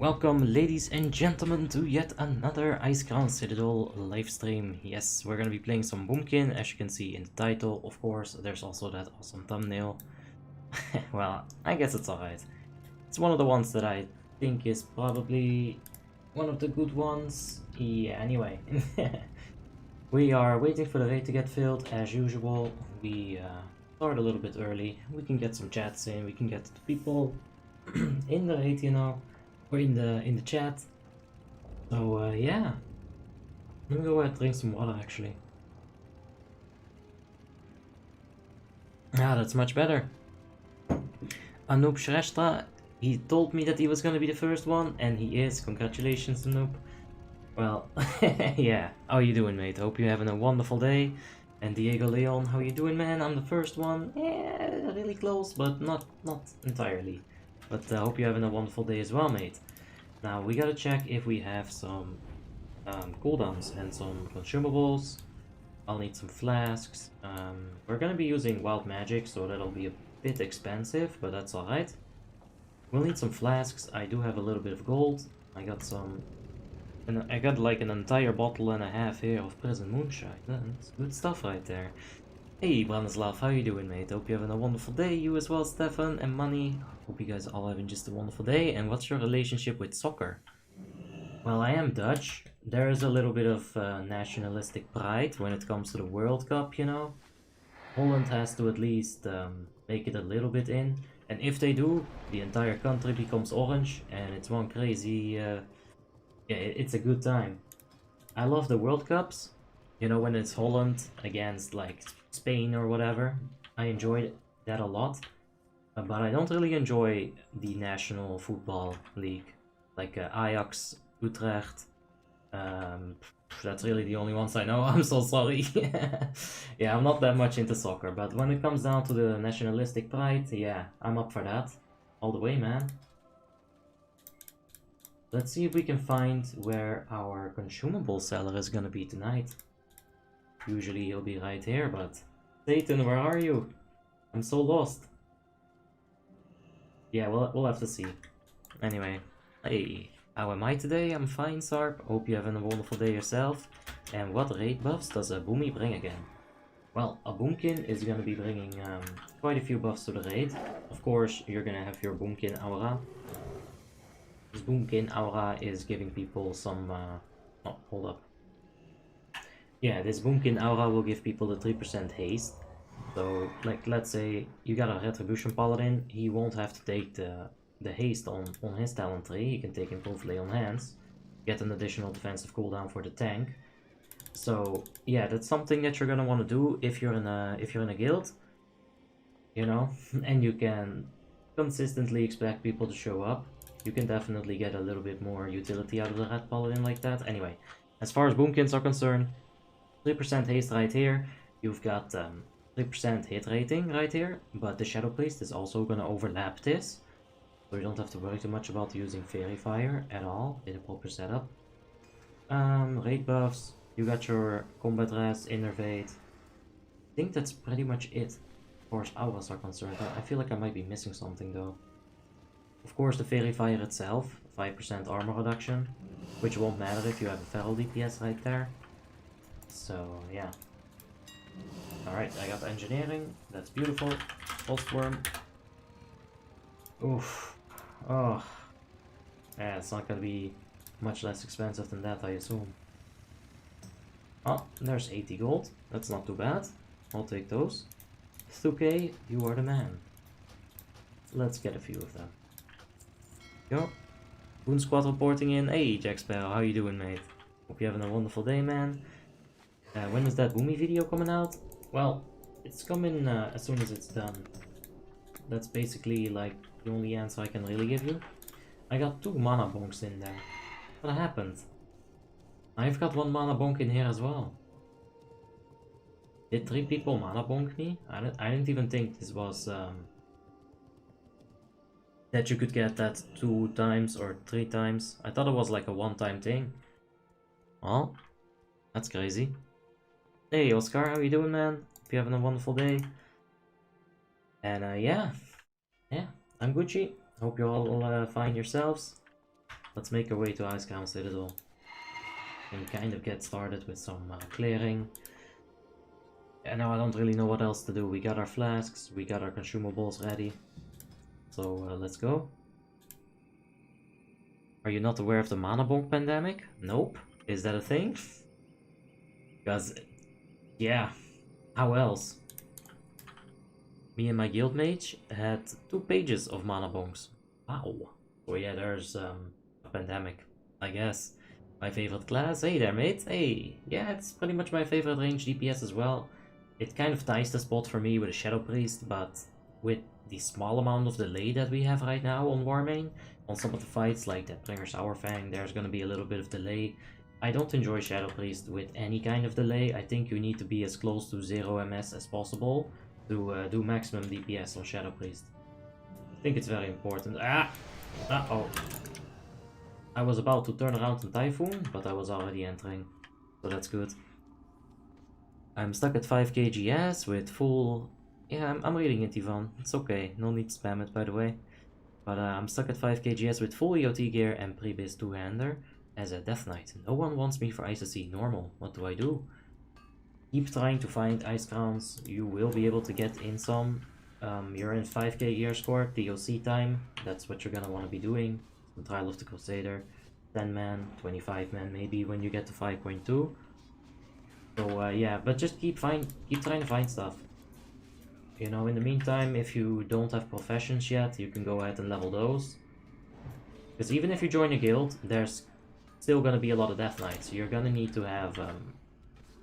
Welcome, ladies and gentlemen, to yet another Icecrown Citadel live stream. Yes, we're gonna be playing some Boomkin, as you can see in the title. Of course, there's also that awesome thumbnail. Well, I guess it's alright. It's one of the ones that I think is probably one of the good ones. Yeah, anyway. We are waiting for the raid to get filled, as usual. We start a little bit early. We can get some chats in, we can get the people in the raid, you know. Or in the chat. So yeah, let me go ahead and drink some water actually. Ah, that's much better. Anoop Shrestha, he told me that he was gonna be the first one, and he is. Congratulations, Anoop. Well, yeah. How you doing, mate? Hope you're having a wonderful day. And Diego Leon, how you doing, man? I'm the first one. Yeah, really close, but not entirely. But I hope you're having a wonderful day as well, mate. Now, we gotta check if we have some cooldowns and some consumables. I'll need some flasks. We're gonna be using wild magic, so that'll be a bit expensive, but that's alright. We'll need some flasks. I do have a little bit of gold. I got some... And I got like an entire bottle and a half here of prison moonshine. That's good stuff right there. Hey Branislav, how you doing, mate? Hope you're having a wonderful day. You as well, Stefan and Money. Hope you guys are all having just a wonderful day. And what's your relationship with soccer? Well, I am Dutch. There is a little bit of nationalistic pride when it comes to the World Cup, you know. Holland has to at least make it a little bit in. And if they do, the entire country becomes orange. And it's one crazy... yeah, it's a good time. I love the World Cups. You know, when it's Holland against like Spain or whatever, I enjoyed that a lot. But I don't really enjoy the National Football League, like Ajax, Utrecht. That's really the only ones I know. I'm so sorry. Yeah, I'm not that much into soccer, but when it comes down to the nationalistic pride, yeah, I'm up for that. All the way, man. Let's see if we can find where our consumable seller is gonna be tonight. Usually he'll be right here, but... Satan, where are you? I'm so lost. Yeah, we'll have to see. Anyway, hey, how am I today? I'm fine, Sarp. Hope you're having a wonderful day yourself. And what raid buffs does a Boomy bring again? Well, a Boomkin is gonna be bringing quite a few buffs to the raid. Of course, you're gonna have your Boomkin aura. This Boomkin aura is giving people some... oh, hold up. Yeah, this Boomkin aura will give people the 3% haste. So, like, let's say you got a Retribution Paladin, he won't have to take the haste on his talent tree. He can take Improved Lay on Hands, get an additional defensive cooldown for the tank. So, yeah, that's something that you're gonna want to do if you're in a guild, you know, and you can consistently expect people to show up. You can definitely get a little bit more utility out of the Red Paladin like that. Anyway, as far as Boomkins are concerned, 3% haste right here. You've got 3% hit rating right here, but the Shadow Priest is also going to overlap this. So you don't have to worry too much about using Fairy Fire at all in a proper setup. Raid buffs, you got your Combat Rest, Innervate. I think that's pretty much it as far as auras are concerned. I feel like I might be missing something though. Of course, the Fairy Fire itself, 5% armor reduction, which won't matter if you have a Feral DPS right there. So, yeah. Alright, I got engineering. That's beautiful. Frostworm. Oof. Oh. Yeah, it's not gonna be much less expensive than that, I assume. Oh, there's 80 gold. That's not too bad. I'll take those. Thuke, you are the man. Let's get a few of them. Go. Boon Squad reporting in. Hey, Jack Sparrow, how you doing, mate? Hope you're having a wonderful day, man. When is that Boomy video coming out? Well, it's coming as soon as it's done. That's basically like the only answer I can really give you. I got 2 mana bonks in there. What happened? I've got 1 mana bonk in here as well. Did 3 people mana bonk me? I didn't even think this was that you could get that 2 times or 3 times. I thought it was like a one-time thing. Well, that's crazy. Hey Oscar, how you doing, man? Hope you're having a wonderful day. And yeah, I'm Gucci. Hope you all find yourselves. let's make our way to Icecrown Citadel and kind of get started with some clearing. And now I don't really know what else to do. We got our flasks, we got our consumables ready. So let's go. Are you not aware of the mana bonk pandemic? Nope. Is that a thing? Because, yeah, how else? Me and my guildmage had 2 pages of mana bonks. Wow. So yeah, there's a pandemic, I guess. My favorite class. Hey there, mate. Hey. Yeah, it's pretty much my favorite range DPS as well. It kind of ties the spot for me with a Shadow Priest, but with the small amount of delay that we have right now on Warmane, on some of the fights like that Bringer Sourfang, there's gonna be a little bit of delay. I don't enjoy Shadow Priest with any kind of delay. I think you need to be as close to 0 MS as possible to do maximum DPS on Shadow Priest. I think it's very important. Uh-oh. I was about to turn around in Typhoon, but I was already entering, so that's good. I'm stuck at 5 kgs with full... Yeah, I'm reading it, Yvonne. It's okay, no need to spam it, by the way. But I'm stuck at 5 kgs with full EOT gear and pre-base 2-hander as a Death Knight. No one wants me for ICC normal. What do I do? Keep trying to find ice crowns. You will be able to get in some. You're in 5k gear score, TOC time. That's what you're gonna want to be doing. The Trial of the Crusader. 10 man, 25 man maybe when you get to 5.2. So yeah, but just keep trying to find stuff. You know, in the meantime, if you don't have professions yet, you can go ahead and level those. Because even if you join a guild, there's still gonna be a lot of Death Knights. You're gonna need to have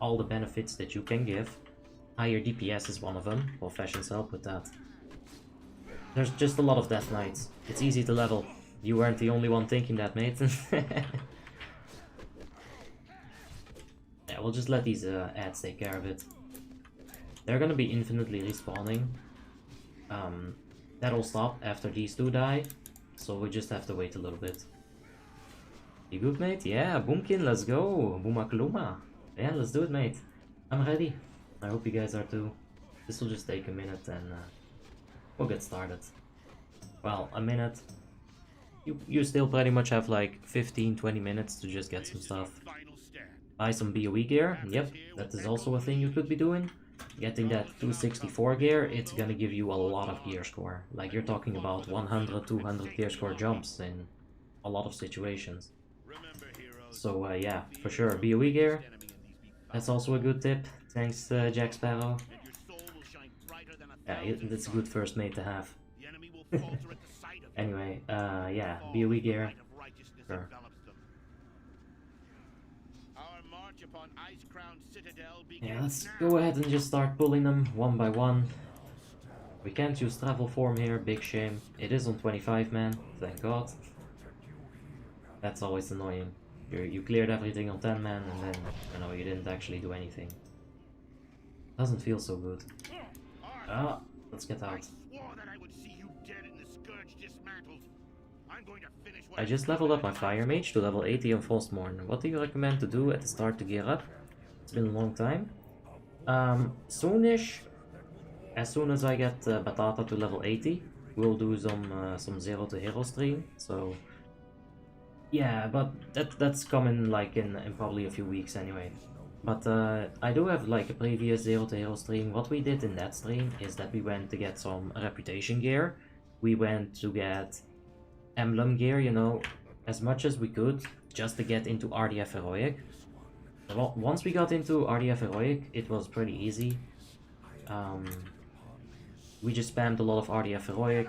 all the benefits that you can give. Higher DPS is one of them. Professions help with that. There's just a lot of Death Knights. It's easy to level. You weren't the only one thinking that, mate. Yeah, we'll just let these ads take care of it. They're gonna be infinitely respawning. That'll stop after these 2 die, so we just have to wait a little bit. You good, mate? Yeah, Boomkin, let's go! Boomakaluma! Yeah, let's do it, mate. I'm ready. I hope you guys are too. This will just take a minute and we'll get started. Well, a minute. You still pretty much have like 15-20 minutes to just get some stuff. Buy some BOE gear. Yep, that is also a thing you could be doing. Getting that 264 gear, it's gonna give you a lot of gear score. Like you're talking about 100-200 gear score jumps in a lot of situations. So yeah, for sure, BOE gear. That's also a good tip. Thanks, Jack Sparrow. Yeah, that's a good first mate to have. Anyway, yeah, BOE gear. Sure. Yeah, let's go ahead and just start pulling them one by one. We can't use travel form here, big shame. It is on 25 man, thank god. That's always annoying. You cleared everything on 10 man and then, you know, you didn't actually do anything. Doesn't feel so good. Ah, let's get out. I just leveled up my Fire Mage to level 80 on Frostmourne. What do you recommend to do at the start to gear up? It's been a long time. Soonish, as soon as I get Batata to level 80, we'll do some Zero to Hero stream. So yeah, but that's coming like in probably a few weeks anyway. But I do have like a previous Zero to Hero stream. What we did in that stream is that we went to get some reputation gear. We went to get emblem gear, you know, as much as we could, just to get into RDF Heroic. Well, once we got into RDF Heroic, it was pretty easy. We just spammed a lot of RDF Heroic.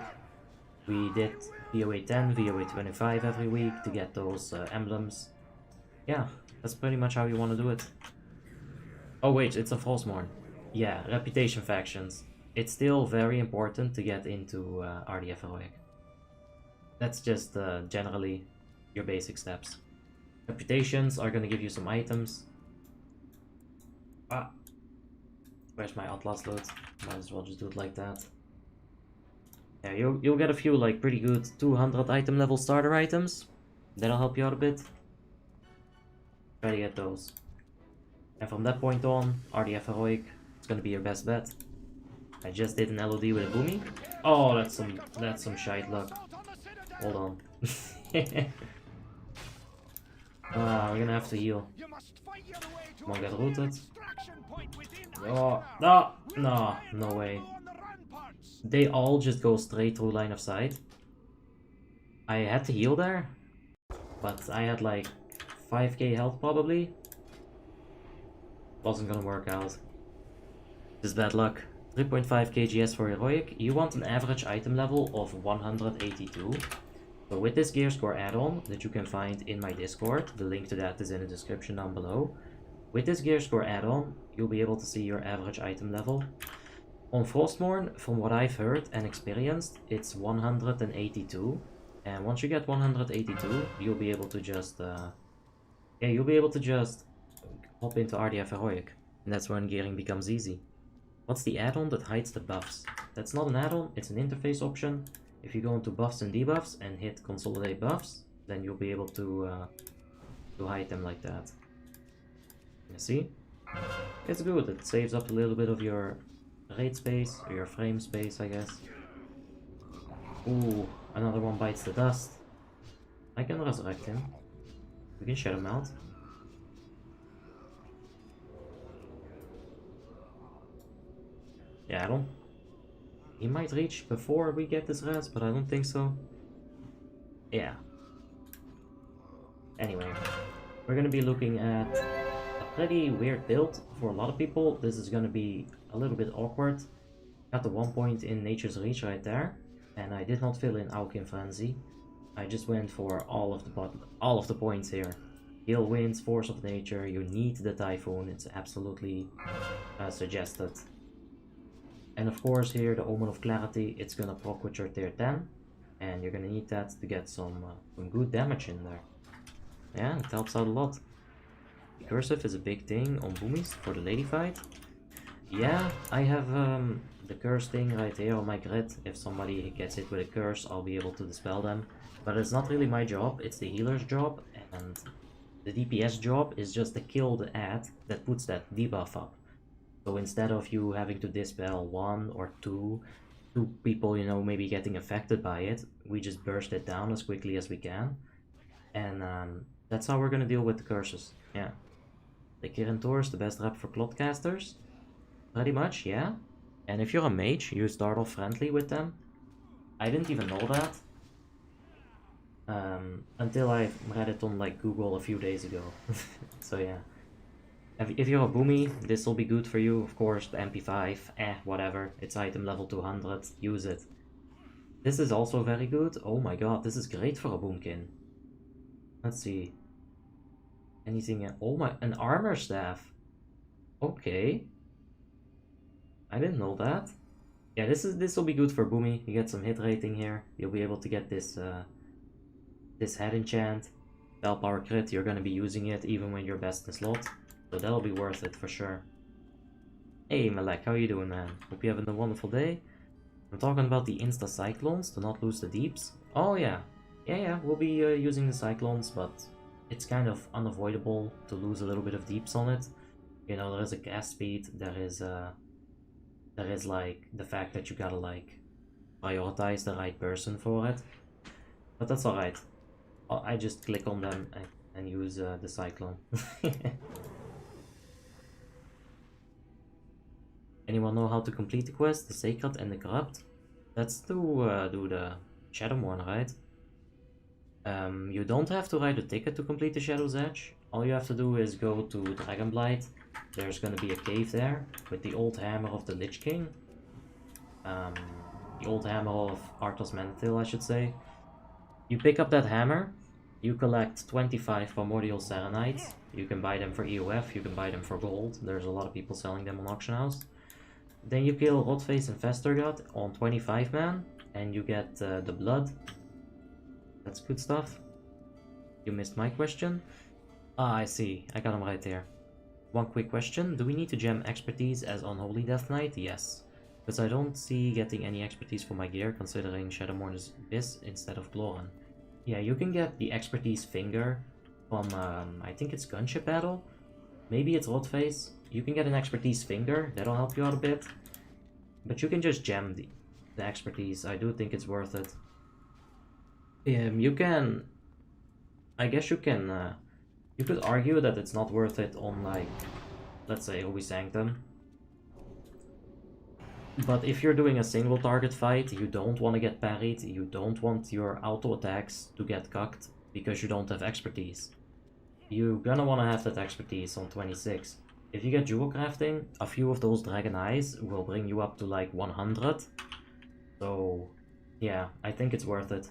We did VOA 10, VOA 25 every week to get those emblems. Yeah, that's pretty much how you want to do it. Oh wait, it's a Frostmourne. Yeah, reputation factions. It's still very important to get into RDF Heroic. That's just generally your basic steps. Reputations are gonna give you some items. Ah, where's my Atlas loot? Might as well just do it like that. Yeah, you'll get a few like pretty good 200 item level starter items. That'll help you out a bit. Try to get those. And from that point on, RDF Heroic is gonna be your best bet. I just did an LOD with a Boomy. Oh, that's some shite luck. Hold on. We're gonna have to heal. Come on, get rooted. Oh, no, no, no way. They all just go straight through line of sight. I had to heal there, but I had like 5k health probably. Wasn't gonna work out. Just bad luck. 3.5 kgs for heroic. You want an average item level of 182. So with this gear score add-on that you can find in my Discord, the link to that is in the description down below. With this gear score add-on, you'll be able to see your average item level. On Frostmourne, from what I've heard and experienced, it's 182. And once you get 182, you'll be able to just hop into RDF heroic. And that's when gearing becomes easy. What's the add-on that hides the buffs? That's not an add-on, it's an interface option. If you go into buffs and debuffs and hit consolidate buffs, then you'll be able to hide them like that. You see? It's good, it saves up a little bit of your raid space, or your frame space, I guess. Ooh, another one bites the dust. I can resurrect him. We can shut him out. Yeah, I don't... He might reach before we get this res, but I don't think so. Yeah. Anyway, we're gonna be looking at a pretty weird build for a lot of people. This is gonna be a little bit awkward. Got the 1 point in Nature's Reach right there, and I did not fill in Aukin Frenzy. I just went for all of the points here. Heal Winds, Force of Nature, you need the Typhoon, it's absolutely suggested. And of course here, the Omen of Clarity, it's gonna proc with your tier 10. And you're gonna need that to get some good damage in there. Yeah, it helps out a lot. Cursive is a big thing on boomies for the lady fight. Yeah, I have the curse thing right here on my grid. If somebody gets hit with a curse, I'll be able to dispel them. But it's not really my job, it's the healer's job. And the DPS job is just to kill the ad that puts that debuff up. So instead of you having to dispel one or two people, you know, maybe getting affected by it, we just burst it down as quickly as we can. And that's how we're gonna deal with the curses. Yeah. The Kirin is the best rep for Clotcasters. Pretty much, yeah. And if you're a mage, you start off friendly with them. I didn't even know that. Until I read it on like Google a few days ago. So yeah. If you're a boomy, this will be good for you. Of course, the MP5, whatever. It's item level 200, use it. This is also very good. Oh my god, this is great for a Boomkin. Let's see. Anything? Oh my, an armor staff. Okay. I didn't know that. Yeah, this will be good for boomy. You get some hit rating here. You'll be able to get this this head enchant. Bell power crit. You're gonna be using it even when you're best in slot. So that'll be worth it for sure. Hey Malek, how you doing, man? Hope you're having a wonderful day. I'm talking about the Insta Cyclones to not lose the deeps. Oh yeah. Yeah, we'll be using the Cyclones, but it's kind of unavoidable to lose a little bit of deeps on it. You know, there is a cast speed, there is like the fact that you gotta like prioritize the right person for it. But that's alright. I just click on them and use the Cyclone. Anyone know how to complete the quest? The Sacred and the Corrupt? That's to do the Shadowmourne, right? You don't have to write a ticket to complete the Shadow's Edge. All you have to do is go to Dragonblight. There's gonna be a cave there with the old hammer of the Lich King. The old hammer of Arthas Menethil, I should say. You pick up that hammer, you collect 25 Primordial Serenites. You can buy them for EOF, you can buy them for gold. There's a lot of people selling them on Auction House. Then you kill Rotface and Festergut on 25 man, and you get the blood. That's good stuff. You missed my question. Ah, I see. I got him right there. One quick question. Do we need to gem expertise as Unholy Death Knight? Yes. Because I don't see getting any expertise for my gear, considering Shadowmourne is Abyss instead of Gloran. Yeah, you can get the expertise finger from, I think it's Gunship Battle. Maybe it's Rotface. You can get an expertise finger, that'll help you out a bit. But you can just gem the expertise, I do think it's worth it. You can... I guess you can You could argue that it's not worth it on, like, let's say Holy Sanctum. But if you're doing a single target fight, you don't want to get parried, you don't want your auto attacks to get cucked because you don't have expertise. You're gonna want to have that expertise on 26. If you get jewel crafting, a few of those dragon eyes will bring you up to like 100. So yeah, I think it's worth it.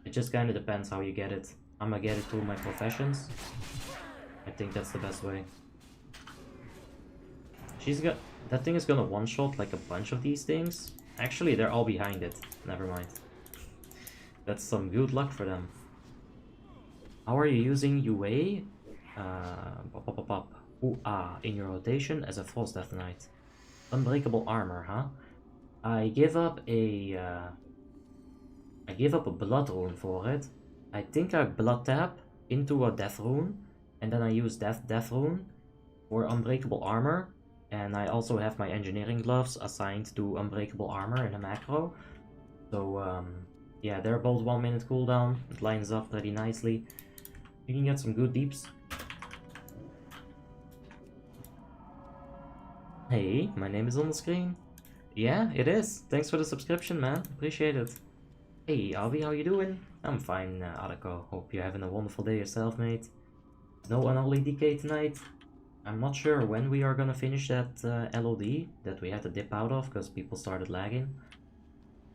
It just kind of depends how you get it. I'm gonna get it through my professions. I think that's the best way. That thing is gonna one-shot like a bunch of these things. Actually, they're all behind it. Never mind. That's some good luck for them. How are you using UA? In your rotation as a Frost Death Knight. Unbreakable armor, huh? I give up a blood rune for it. I think I blood tap into a death rune, and then I use death rune for unbreakable armor. And I also have my engineering gloves assigned to unbreakable armor in a macro. So yeah, they're both 1 minute cooldown. It lines up pretty nicely. You can get some good deeps. Hey, my name is on the screen. Yeah, it is. Thanks for the subscription, man. Appreciate it. Hey, Avi, how you doing? I'm fine, Arako. Hope you're having a wonderful day yourself, mate. No unholy decay tonight. I'm not sure when we are gonna finish that LOD that we had to dip out of because people started lagging.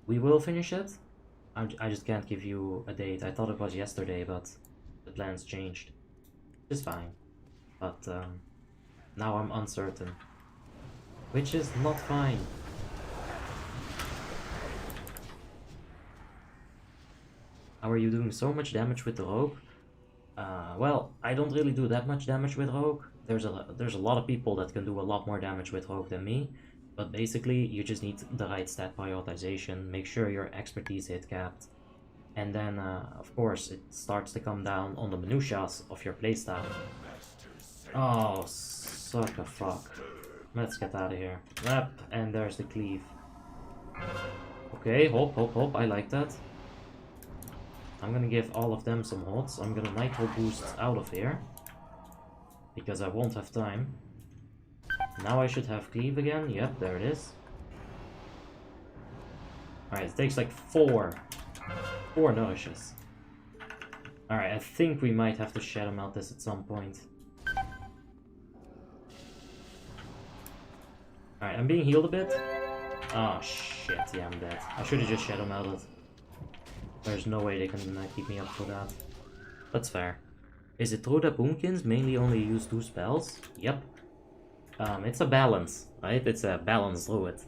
We will finish it. I just can't give you a date. I thought it was yesterday, but the plans changed. It's fine. But now I'm uncertain. Which is not fine. How are you doing so much damage with the rogue? Well, I don't really do that much damage with rogue. There's a lot of people that can do a lot more damage with rogue than me. But basically, you just need the right stat prioritization. Make sure your expertise hit capped. And then, of course, it starts to come down on the minutiae of your playstyle. Oh, suck a fuck. Let's get out of here. Yep, and there's the cleave. Okay, hop, I like that. I'm gonna give all of them some hots. I'm gonna nitro boost out of here. Because I won't have time. Now I should have cleave again. Yep, there it is. Alright, it takes like four nourishes. Alright, I think we might have to Shadow Melt this at some point. Alright, I'm being healed a bit. Oh shit, yeah, I'm dead. I should have just Shadow Melted. There's no way they can keep me up for that. That's fair. Is it true that Boomkins mainly only use 2 spells? Yep. It's a balance, right? It's a balance druid.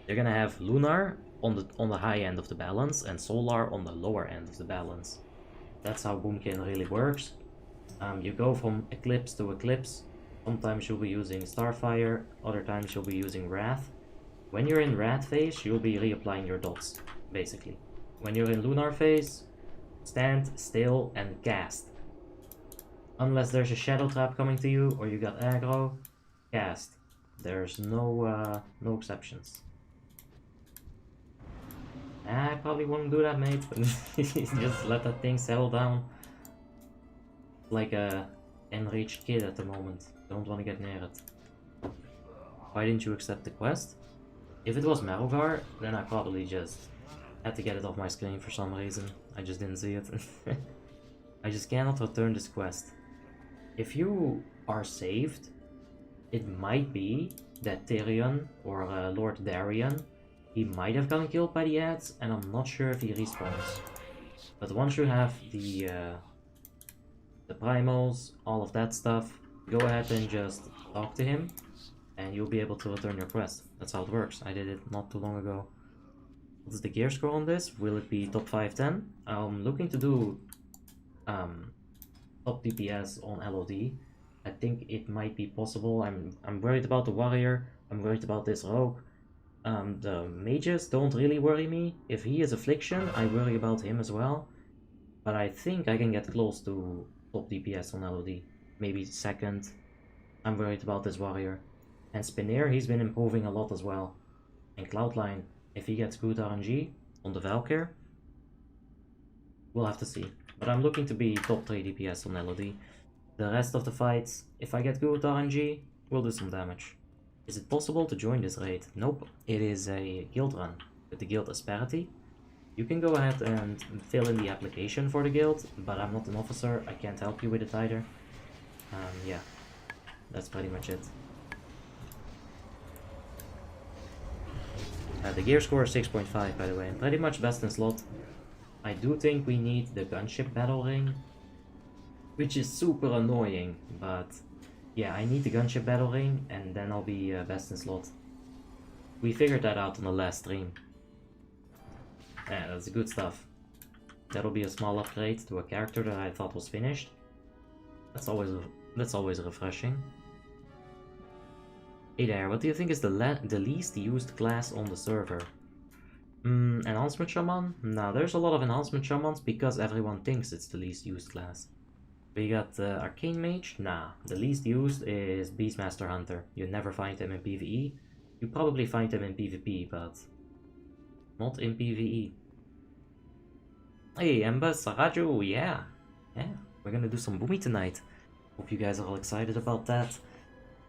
They're gonna have Lunar on the high end of the balance and Solar on the lower end of the balance. That's how Boomkin really works. You go from Eclipse to Eclipse. Sometimes you'll be using Starfire, other times you'll be using Wrath. When you're in Wrath phase, you'll be reapplying your dots, basically. When you're in Lunar phase, stand still and cast. Unless there's a shadow trap coming to you or you got aggro, cast. There's no exceptions. I probably wouldn't do that, mate. Just let that thing settle down. Like a enraged kid at the moment. Don't want to get near it. Why didn't you accept the quest? If it was Merogar, then I probably just had to get it off my screen for some reason. I just didn't see it. I just cannot return this quest. If you are saved, it might be that Tyrion or Lord Darion, he might have gotten killed by the ads, and I'm not sure if he respawns. But once you have the primals, all of that stuff, go ahead and just talk to him, and you'll be able to return your quest. That's how it works. I did it not too long ago. What is the gear score on this? Will it be top 5-10? I'm looking to do top DPS on LOD. I think it might be possible. I'm worried about the warrior. I'm worried about this rogue. The mages don't really worry me. If he is affliction, I worry about him as well. But I think I can get close to top DPS on LOD. Maybe second. I'm worried about this warrior. And Spinner, he's been improving a lot as well. And Cloudline, if he gets good RNG on the Valkyr, we'll have to see. But I'm looking to be top 3 DPS on LOD. The rest of the fights, if I get good RNG, we'll do some damage. Is it possible to join this raid? Nope. It is a guild run with the guild Asperity. You can go ahead and fill in the application for the guild, but I'm not an officer, I can't help you with it either. Yeah, that's pretty much it. The gear score is 6.5 by the way, and pretty much best in slot. I do think we need the gunship battle ring, which is super annoying, but yeah, I need the gunship battle ring and then I'll be best in slot. We figured that out on the last stream. Yeah, that's good stuff. That'll be a small upgrade to a character that I thought was finished. That's always refreshing. Hey there, what do you think is the least used class on the server? Enhancement Shaman? Nah, there's a lot of Enhancement Shamans because everyone thinks it's the least used class. We got Arcane Mage? Nah, the least used is Beastmaster Hunter. You never find him in PvE. You probably find him in PvP, but not in PvE. Hey, Emba, Saraju, yeah, we're gonna do some Boomy tonight. Hope you guys are all excited about that.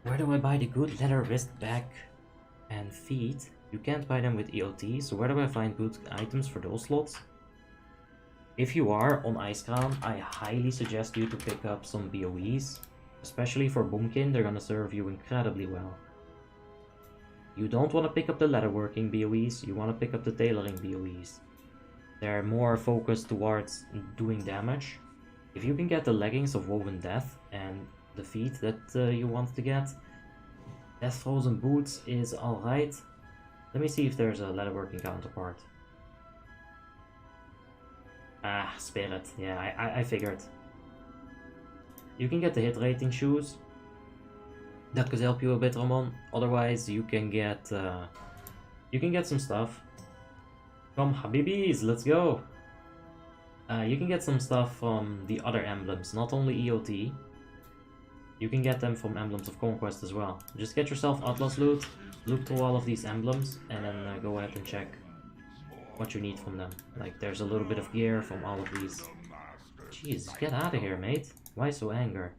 Where do I buy the good leather wrist, back, and feet? You can't buy them with EOT, so where do I find good items for those slots? If you are on Icecrown, I highly suggest you to pick up some BOEs. Especially for Boomkin, they're gonna serve you incredibly well. You don't want to pick up the leatherworking BOEs, you want to pick up the tailoring BOEs. They're more focused towards doing damage. If you can get the leggings of Woven Death and the feet that you want to get, Death Frozen Boots is alright. Let me see if there's a leatherworking counterpart. Ah, Spirit. Yeah, I figured. You can get the hit rating shoes. That could help you a bit, Ramon. Otherwise, you can get some stuff. Come, Habibis, let's go. You can get some stuff from the other emblems, not only EOT. You can get them from Emblems of Conquest as well. Just get yourself Atlas loot, look through all of these emblems, and then go ahead and check what you need from them. Like, there's a little bit of gear from all of these. Jeez, get out of here, mate. Why so angry?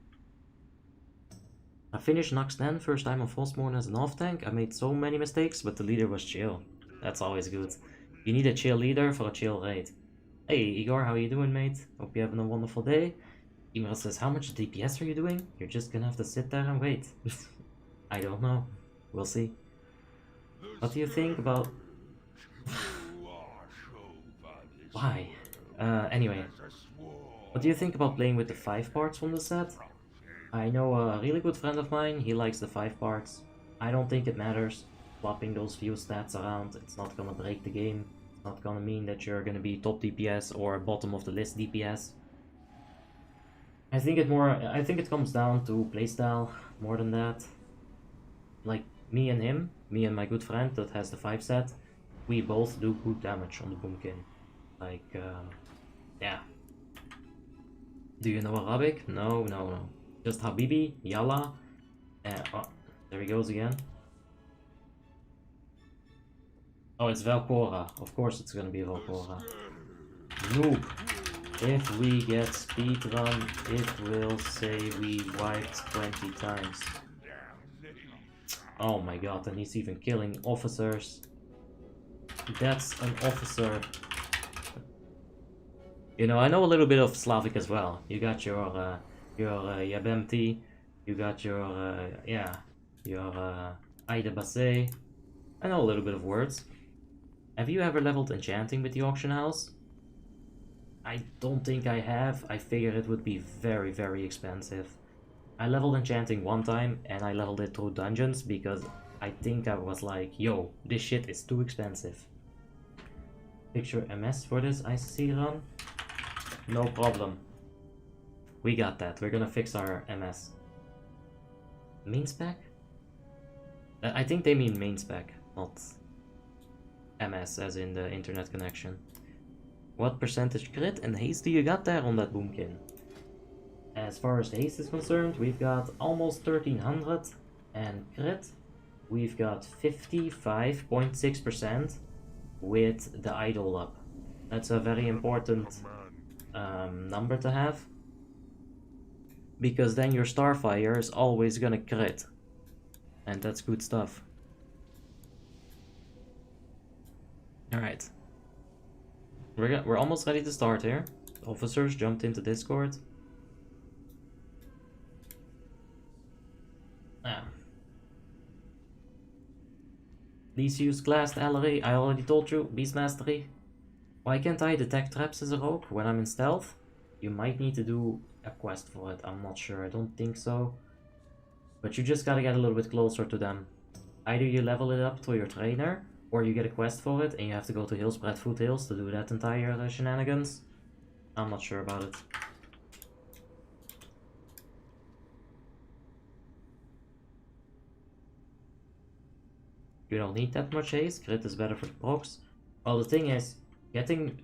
I finished Nox 10, first time on Frostmourne as an off-tank. I made so many mistakes, but the leader was chill. That's always good. You need a chill leader for a chill raid. Hey Igor, how you doing, mate? Hope you're having a wonderful day. Email says, how much DPS are you doing? You're just gonna have to sit there and wait. I don't know. We'll see. What do you think about... Why? Anyway. What do you think about playing with the 5 parts from the set? I know a really good friend of mine, he likes the 5 parts. I don't think it matters. Swapping those few stats around, it's not gonna break the game. It's not gonna mean that you're gonna be top DPS or bottom of the list DPS. I think it comes down to playstyle more than that. Like me and my good friend that has the 5 set, we both do good damage on the Boomkin. Like, yeah. Do you know Arabic? No. Just Habibi, Yalla. Oh, there he goes again. Oh, it's Valcora. Of course it's gonna be Valcora. Noob. If we get speedrun, it will say we wiped 20 times. Oh my god, and he's even killing officers. That's an officer. You know, I know a little bit of Slavic as well. You got your Yabemti, you got your Aida Basse. I know a little bit of words. Have you ever leveled enchanting with the auction house? I don't think I have. I figured it would be very, very expensive. I leveled enchanting one time and I leveled it through dungeons because I think I was like, yo, this shit is too expensive. Picture MS for this ICC run? No problem. We got that. We're gonna fix our MS. Main spec? I think they mean main spec, not MS as in the internet connection. What percentage crit and haste do you got there on that Boomkin? As far as the haste is concerned, we've got almost 1300, and crit, we've got 55.6% with the idol up. That's a very important number to have. because then your Starfire is always gonna crit. And that's good stuff. Alright. We're almost ready to start here. Officers jumped into Discord. Please use glassed alloy. I already told you, Beast Mastery. Why can't I detect traps as a rogue when I'm in stealth? You might need to do a quest for it. I'm not sure. I don't think so. But you just gotta get a little bit closer to them. Either you level it up to your trainer, or you get a quest for it and you have to go to Hillspread Foothills to do that entire shenanigans. I'm not sure about it. You don't need that much haste. Crit is better for the procs. Well, the thing is, getting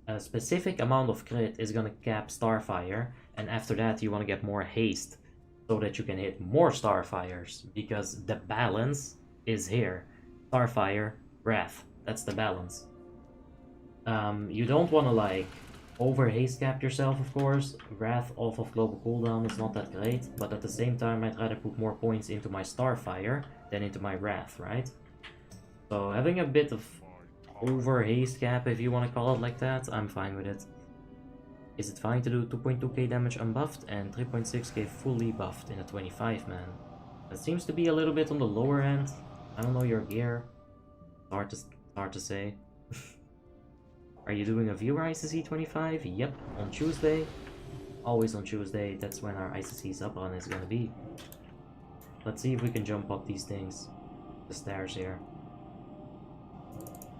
a specific amount of crit is gonna cap Starfire, and after that you want to get more haste so that you can hit more Starfires, because the balance is here. Starfire, Wrath. That's the balance. You don't want to like over haste cap yourself, of course. Wrath off of global cooldown is not that great, but at the same time I'd rather put more points into my Starfire than into my Wrath, right? So having a bit of over haste cap, if you want to call it like that, I'm fine with it. Is it fine to do 2.2k damage unbuffed and 3.6k fully buffed in a 25 man? That seems to be a little bit on the lower end. I don't know your gear. Hard to say. Are you doing a viewer ICC 25? Yep, on Tuesday. Always on Tuesday, that's when our ICC subrun is gonna be. Let's see if we can jump up these things. The stairs here.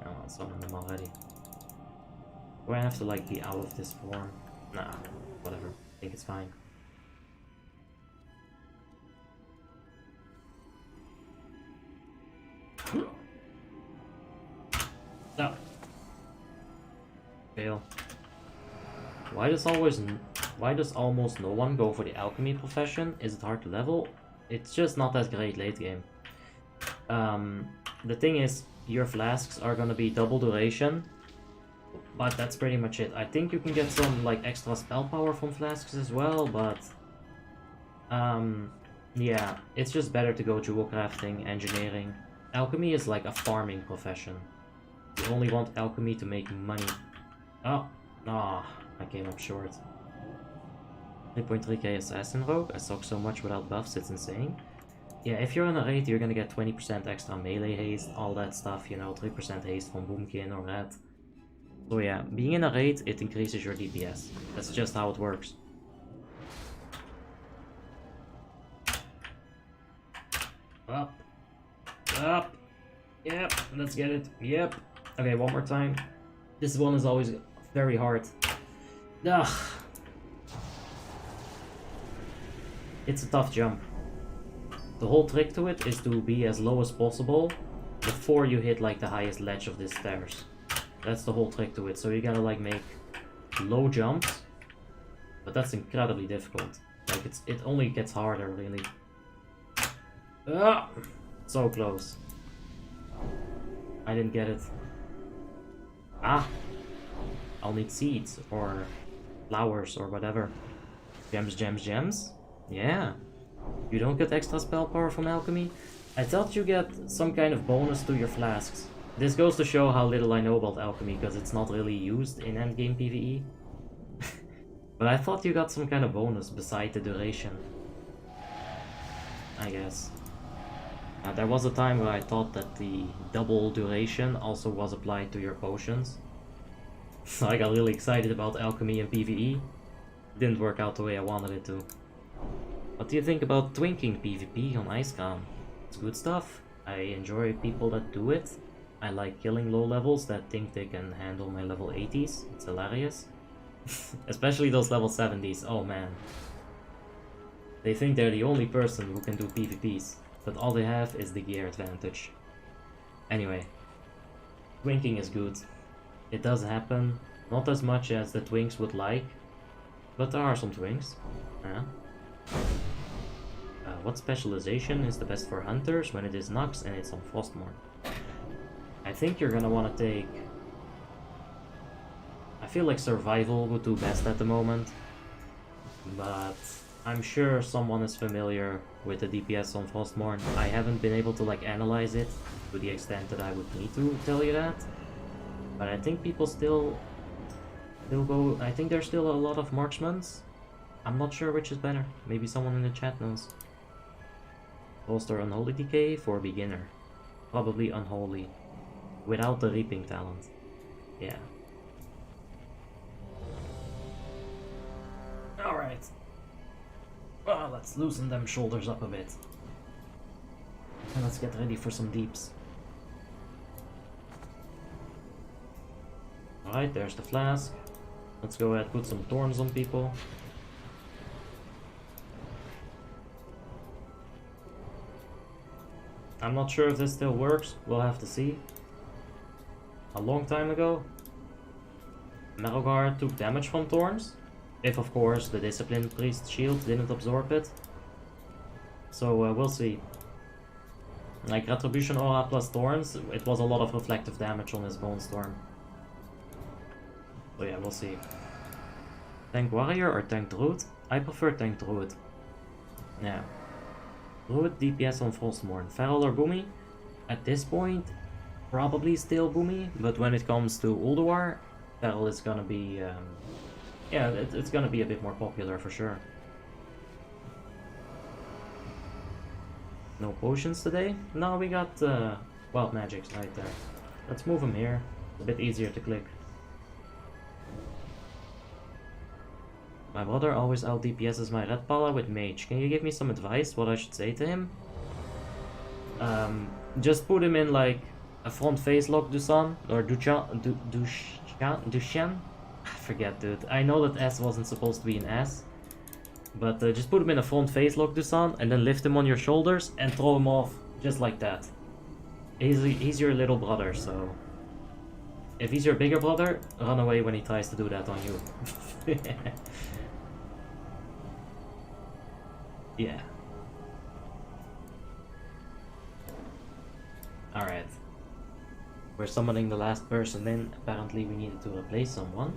I want some of them already. Do I have to like be out of this form? Nah, whatever. I think it's fine. No. Fail. Why does almost no one go for the alchemy profession? Is it hard to level? It's just not that great late game. The thing is, your flasks are gonna be double duration, but that's pretty much it. I think you can get some like extra spell power from flasks as well, but yeah, it's just better to go jewel crafting, engineering. Alchemy is like a farming profession. You only want alchemy to make money. Oh, no, I came up short. 3.3k assassin rogue. I suck so much without buffs, it's insane. Yeah, if you're in a raid, you're gonna get 20% extra melee haste, all that stuff, you know, 3% haste from Boomkin or that. So yeah, being in a raid, it increases your DPS. That's just how it works. Up. Up. Yep, let's get it. Yep. Okay, one more time. This one is always very hard. Ugh. It's a tough jump. The whole trick to it is to be as low as possible before you hit like the highest ledge of these stairs. That's the whole trick to it. So you gotta like make low jumps, but that's incredibly difficult. Like it only gets harder really. Ah, so close. I didn't get it. Ah, I'll need seeds or flowers or whatever. Gems, gems, gems. Yeah. You don't get extra spell power from alchemy? I thought you get some kind of bonus to your flasks. This goes to show how little I know about alchemy, because it's not really used in endgame PvE. But I thought you got some kind of bonus beside the duration. I guess. There was a time where I thought that the double duration also was applied to your potions. So I got really excited about alchemy and PvE. Didn't work out the way I wanted it to. What do you think about twinking PvP on Icecrown? It's good stuff. I enjoy people that do it. I like killing low levels that think they can handle my level 80s. It's hilarious. Especially those level 70s. Oh man. They think they're the only person who can do PvPs, but all they have is the gear advantage. Anyway, twinking is good. It does happen. Not as much as the twinks would like, but there are some twinks. Yeah. What specialization is the best for hunters when it is Nox and it's on Frostmourne? I think you're gonna want to take... I feel like survival would do best at the moment, but I'm sure someone is familiar with the DPS on Frostmourne. I haven't been able to like analyze it to the extent that I would need to tell you that. But I think people still go. I think there's still a lot of marksmans. I'm not sure which is better. Maybe someone in the chat knows. Bolster Unholy Decay for beginner. Probably Unholy. Without the Reaping talent. Yeah. Alright. Well, let's loosen them shoulders up a bit. And let's get ready for some deeps. Alright, there's the flask. Let's go ahead and put some thorns on people. I'm not sure if this still works, we'll have to see. A long time ago, Metal Guard took damage from thorns. If of course the Discipline Priest shield didn't absorb it. So we'll see. Like Retribution Aura plus thorns, it was a lot of reflective damage on his Bone Storm. So yeah, we'll see. Tank Warrior or Tank Druid? I prefer Tank Druid. Yeah. Druid DPS on Frostmourne. Feral or Boomy? At this point, probably still Boomy, but when it comes to Ulduar, Feral is gonna be... yeah, it's gonna be a bit more popular for sure. No potions today? No, we got wild magics right there. Let's move them here. It's a bit easier to click. My brother always out DPS's my red pala with mage. Can you give me some advice what I should say to him? Just put him in like a front face lock Dusan or Dushan? I forget, dude. I know that S wasn't supposed to be an S. But just put him in a front face lock Dusan and then lift him on your shoulders and throw him off just like that. He's your little brother, so... If he's your bigger brother, run away when he tries to do that on you. Yeah. Alright. We're summoning the last person in. Apparently we needed to replace someone.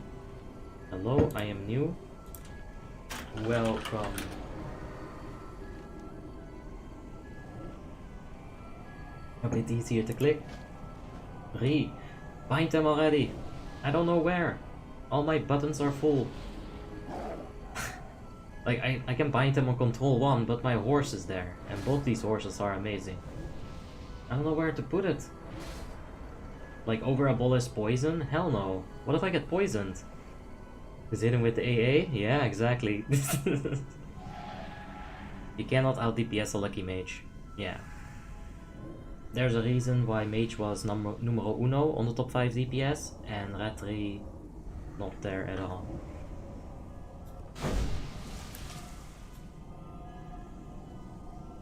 Hello, I am new. Welcome. A bit easier to click. Bind them already. I don't know where. All my buttons are full. Like, I can bind them on control 1, but my horse is there. And both these horses are amazing. I don't know where to put it. Like, over abolish poison? Hell no. What if I get poisoned? Is hit him with the AA? Yeah, exactly. You cannot out DPS a lucky mage. Yeah. There's a reason why mage was numero uno on the top 5 DPS and Ratri not there at all.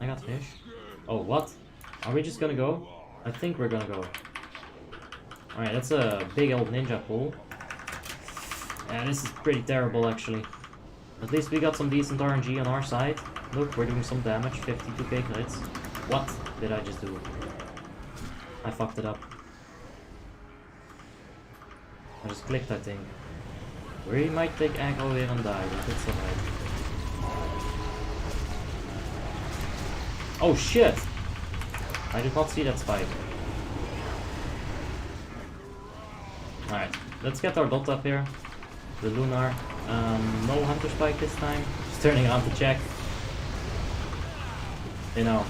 I got fish. Oh, what? Are we just gonna go? I think we're gonna go. Alright, that's a big old ninja pool. Yeah, this is pretty terrible actually. At least we got some decent RNG on our side. Look, we're doing some damage, 52k crits. What did I just do? I fucked it up. I just clicked, I think. We might take aggro here and die, but it's alright. Oh shit! I did not see that spike. Alright, let's get our dot up here. The Lunar. No Hunter Spike this time. Just turning around to check. You know,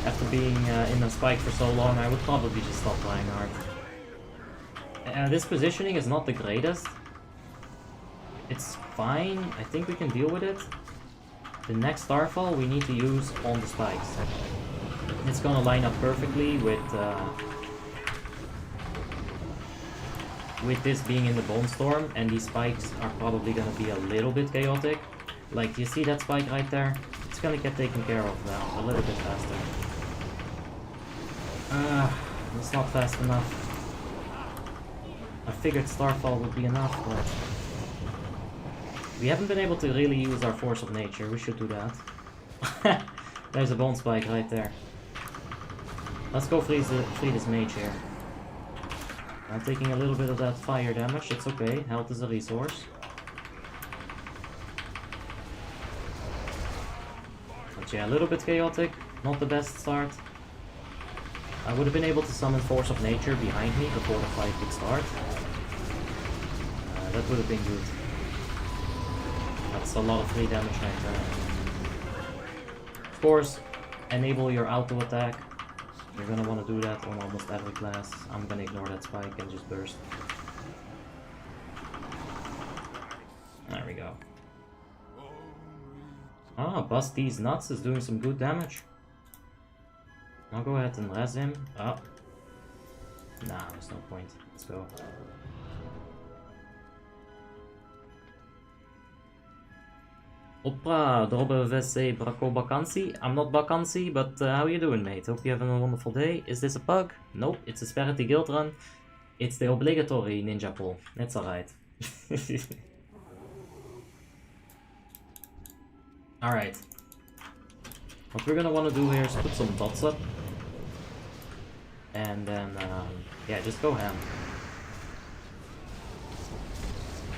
after being in a spike for so long, I would probably just stop playing hard. This positioning is not the greatest. It's fine, I think we can deal with it. The next Starfall we need to use on the spikes. It's gonna line up perfectly with this being in the Bone Storm, and these spikes are probably gonna be a little bit chaotic. Like, you see that spike right there? It's gonna get taken care of now, a little bit faster. It's not fast enough. I figured Starfall would be enough, but... We haven't been able to really use our Force of Nature, we should do that. There's a Bone Spike right there. Let's go free this mage here. I'm taking a little bit of that fire damage, it's okay, health is a resource. yeah, a little bit chaotic. Not the best start. I would have been able to summon Force of Nature behind me before the fight could start. That would have been good. That's a lot of free damage right there. Of course, enable your auto attack. You're gonna want to do that on almost every class. I'm gonna ignore that spike and just burst. There we go. Ah, Bust These Nuts is doing some good damage. I'll go ahead and res him. Oh. Nah, there's no point. Let's go. Opra, Drobbe VC Braco Bakansi. I'm not Bakansi, but how you doing, mate? Hope you're having a wonderful day. Is this a bug? Nope, it's a Sperity Guild Run. It's the obligatory ninja pull. It's alright. Alright. What we're gonna want to do here is put some dots up. And then, yeah, just go ham.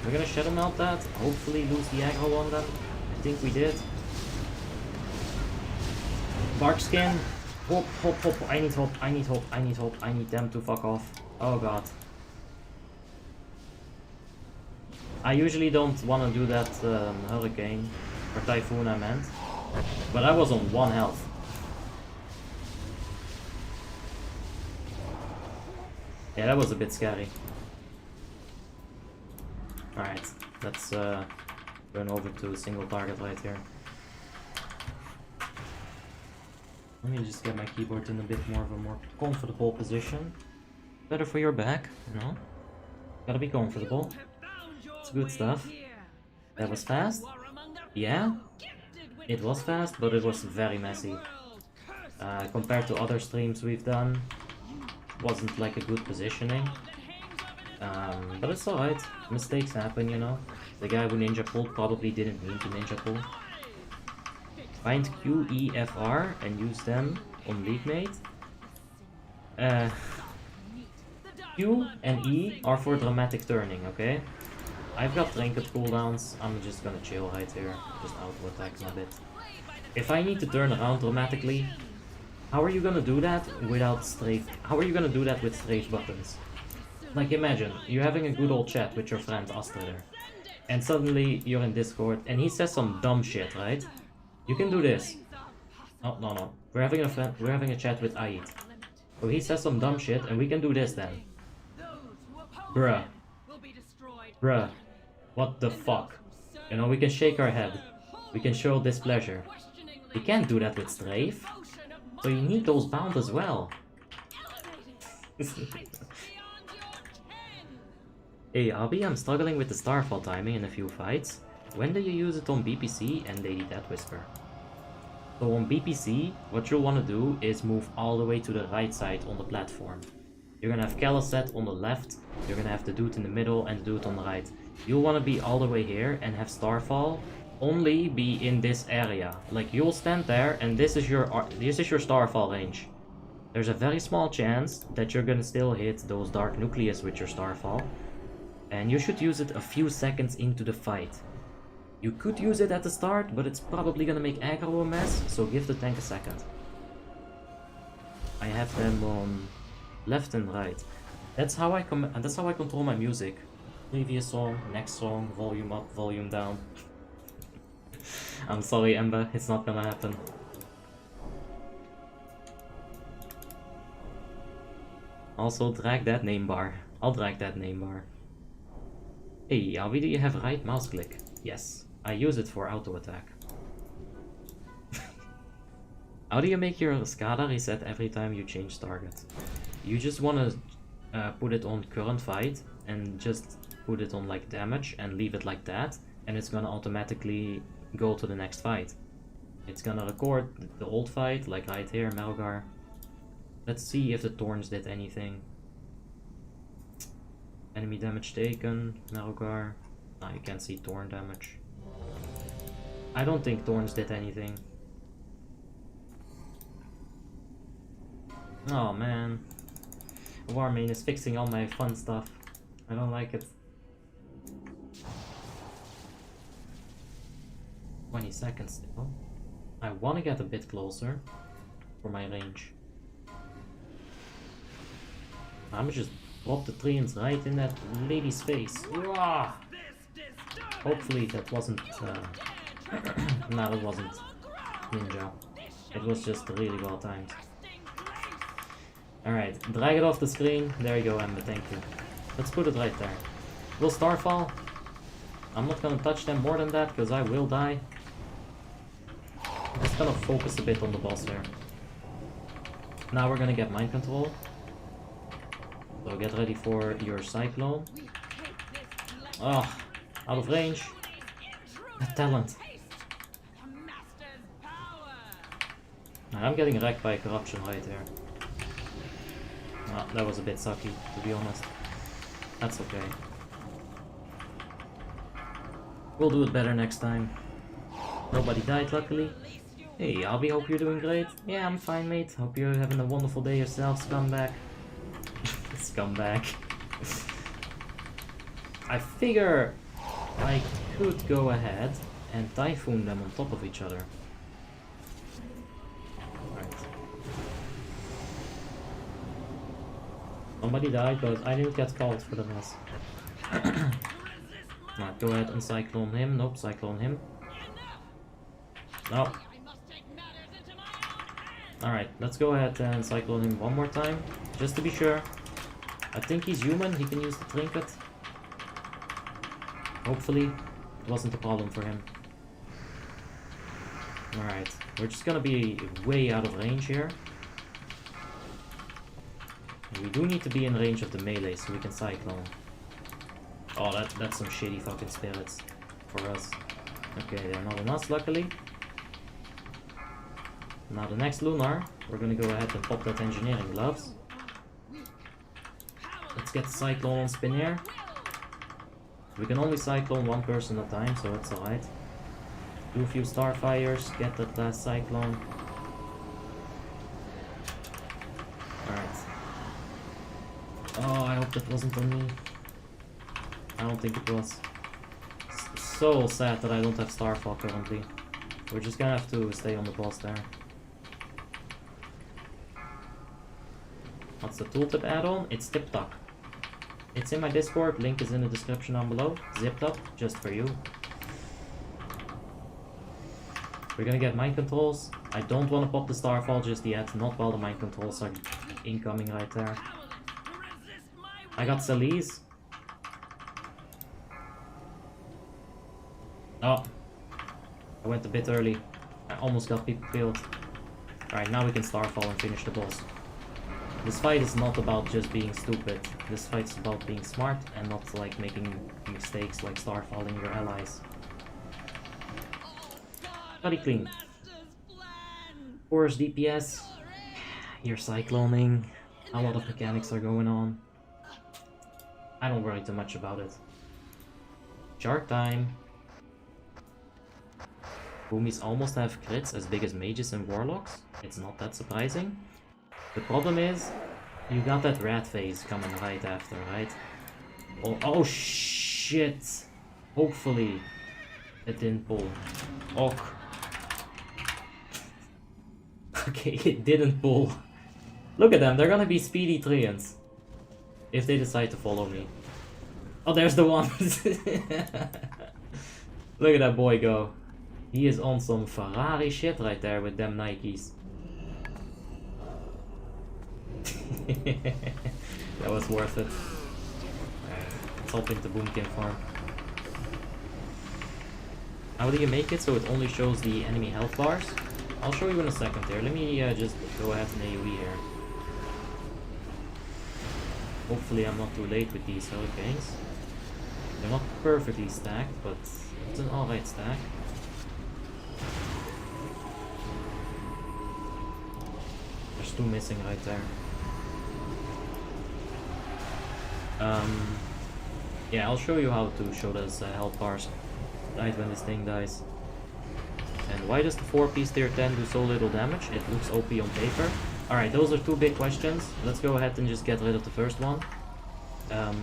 We're gonna Shadow Melt that, hopefully lose the aggro on them. I think we did. Bark Skin. Hop, hop, hop. I need hope, I need hope, I need hope. I need them to fuck off. Oh god. I usually don't want to do that Hurricane. Or Typhoon I meant. But I was on 1 health. Yeah, that was a bit scary. Alright, let's run over to a single target right here. Let me just get my keyboard in a bit more of a more comfortable position. Better for your back, you know? Gotta be comfortable. It's good stuff. That was fast? Yeah, it was fast, but it was very messy. Compared to other streams we've done, wasn't like a good positioning. But it's alright, mistakes happen, you know. The guy who ninja pulled probably didn't mean to ninja pull. Find Q, E, F, R and use them on League Mate. Q and E are for dramatic turning, okay? I've got trinket cooldowns, I'm just gonna chill right here, just auto attack him a bit. If I need to turn around dramatically, how are you gonna do that without strafe? How are you gonna do that with strafe buttons? Like imagine, you're having a good old chat with your friend Astra there, and suddenly you're in Discord and he says some dumb shit, right? You can do this. Oh, no. We're having a chat with Aid. So he says some dumb shit and we can do this then. Bruh. Bruh. What the fuck? You know, we can shake our head. We can show displeasure. We can't do that with strafe. So you need those bound as well. Hey Abby, I'm struggling with the Starfall timing in a few fights. When do you use it on BPC and Lady Death Whisper? So on BPC, what you'll want to do is move all the way to the right side on the platform. You're gonna have Caliset on the left, you're gonna have the dude in the middle and the dude on the right. You'll want to be all the way here and have Starfall only be in this area. Like you'll stand there and this is your Starfall range. There's a very small chance that you're gonna still hit those Dark Nucleus with your Starfall. And you should use it a few seconds into the fight. You could use it at the start, but it's probably gonna make aggro a mess, so give the tank a second. I have them on left and right. That's how I control my music. Previous song, next song, volume up, volume down. I'm sorry, Ember, it's not gonna happen. Also, drag that name bar. I'll drag that name bar. Hey, Alvi, do you have right mouse click? Yes, I use it for auto attack. How do you make your SCADA reset every time you change target? You just want to put it on current fight and just put it on like damage and leave it like that, and it's gonna automatically go to the next fight. It's gonna record the old fight, like right here, Melgar. Let's see if the Thorns did anything. Enemy damage taken, Melgar. Ah, you can't see Thorn damage. I don't think Thorns did anything. Oh man. Warmane is fixing all my fun stuff. I don't like it. 20 seconds still. I want to get a bit closer for my range. I'm just drop the treants right in that lady's face. Uah! Hopefully that wasn't... no, it wasn't ninja. It was just really well timed. Alright, drag it off the screen. There you go, Emma, thank you. Let's put it right there. Will Starfall? I'm not gonna touch them more than that, because I will die. I'm just gonna focus a bit on the boss here. Now we're gonna get mind control. So get ready for your cyclone. Oh, out of range. A talent. I'm getting wrecked by corruption right here. Oh, that was a bit sucky, to be honest. That's okay. We'll do it better next time. Nobody died, luckily. Hey, Abby, hope you're doing great. Yeah, I'm fine, mate. Hope you're having a wonderful day yourself, scumbag. Scumbag. I figure I could go ahead and typhoon them on top of each other. Right. Somebody died, but I didn't get called for the mess. Right, go ahead and cyclone him. Nope, cyclone him. No. Alright, let's go ahead and cyclone him one more time, just to be sure. I think he's human, he can use the trinket. Hopefully, it wasn't a problem for him. Alright, we're just gonna be way out of range here. We do need to be in range of the melee so we can cyclone. Oh, that's some shitty fucking spirits for us. Okay, they're not on us, luckily. Now the next Lunar, we're gonna go ahead and pop that engineering gloves. Let's get the cyclone on Spinair. We can only cyclone one person at a time, so it's alright. Do a few starfires, get that last cyclone. Alright. Oh, I hope that wasn't on me. I don't think it was. It's so sad that I don't have Starfall currently. We're just gonna have to stay on the boss there. What's the tooltip add-on? It's TipTop. It's in my Discord, link is in the description down below. Zipped up, just for you. We're gonna get mind controls. I don't want to pop the Starfall just yet, not while the mind controls are incoming right there. I got Celise. Oh, I went a bit early. I almost got people killed. Alright, now we can Starfall and finish the boss. This fight is not about just being stupid. This fight is about being smart and not like making mistakes like Starfalling your allies. Bloody clean. Force DPS. You're cycloning. A lot of mechanics are going on. I don't worry too much about it. Shark time. Boomies almost have crits as big as mages and warlocks. It's not that surprising. The problem is, you got that rat phase coming right after, right? Oh shit! Hopefully, it didn't pull. Ok. Okay, it didn't pull. Look at them, they're gonna be speedy treants. If they decide to follow me. Oh, there's the one! Look at that boy go. He is on some Ferrari shit right there with them Nikes. That was worth it. Alright, let's hop into Boomkin farm. How do you make it so it only shows the enemy health bars? I'll show you in a second here. Let me just go ahead and AoE here. Hopefully I'm not too late with these hurricanes. They're not perfectly stacked, but it's an alright stack. There's two missing right there. Yeah, I'll show you how to show those health bars right when this thing dies. And why does the 4-piece tier 10 do so little damage? It looks OP on paper. Alright, those are two big questions. Let's go ahead and just get rid of the first one.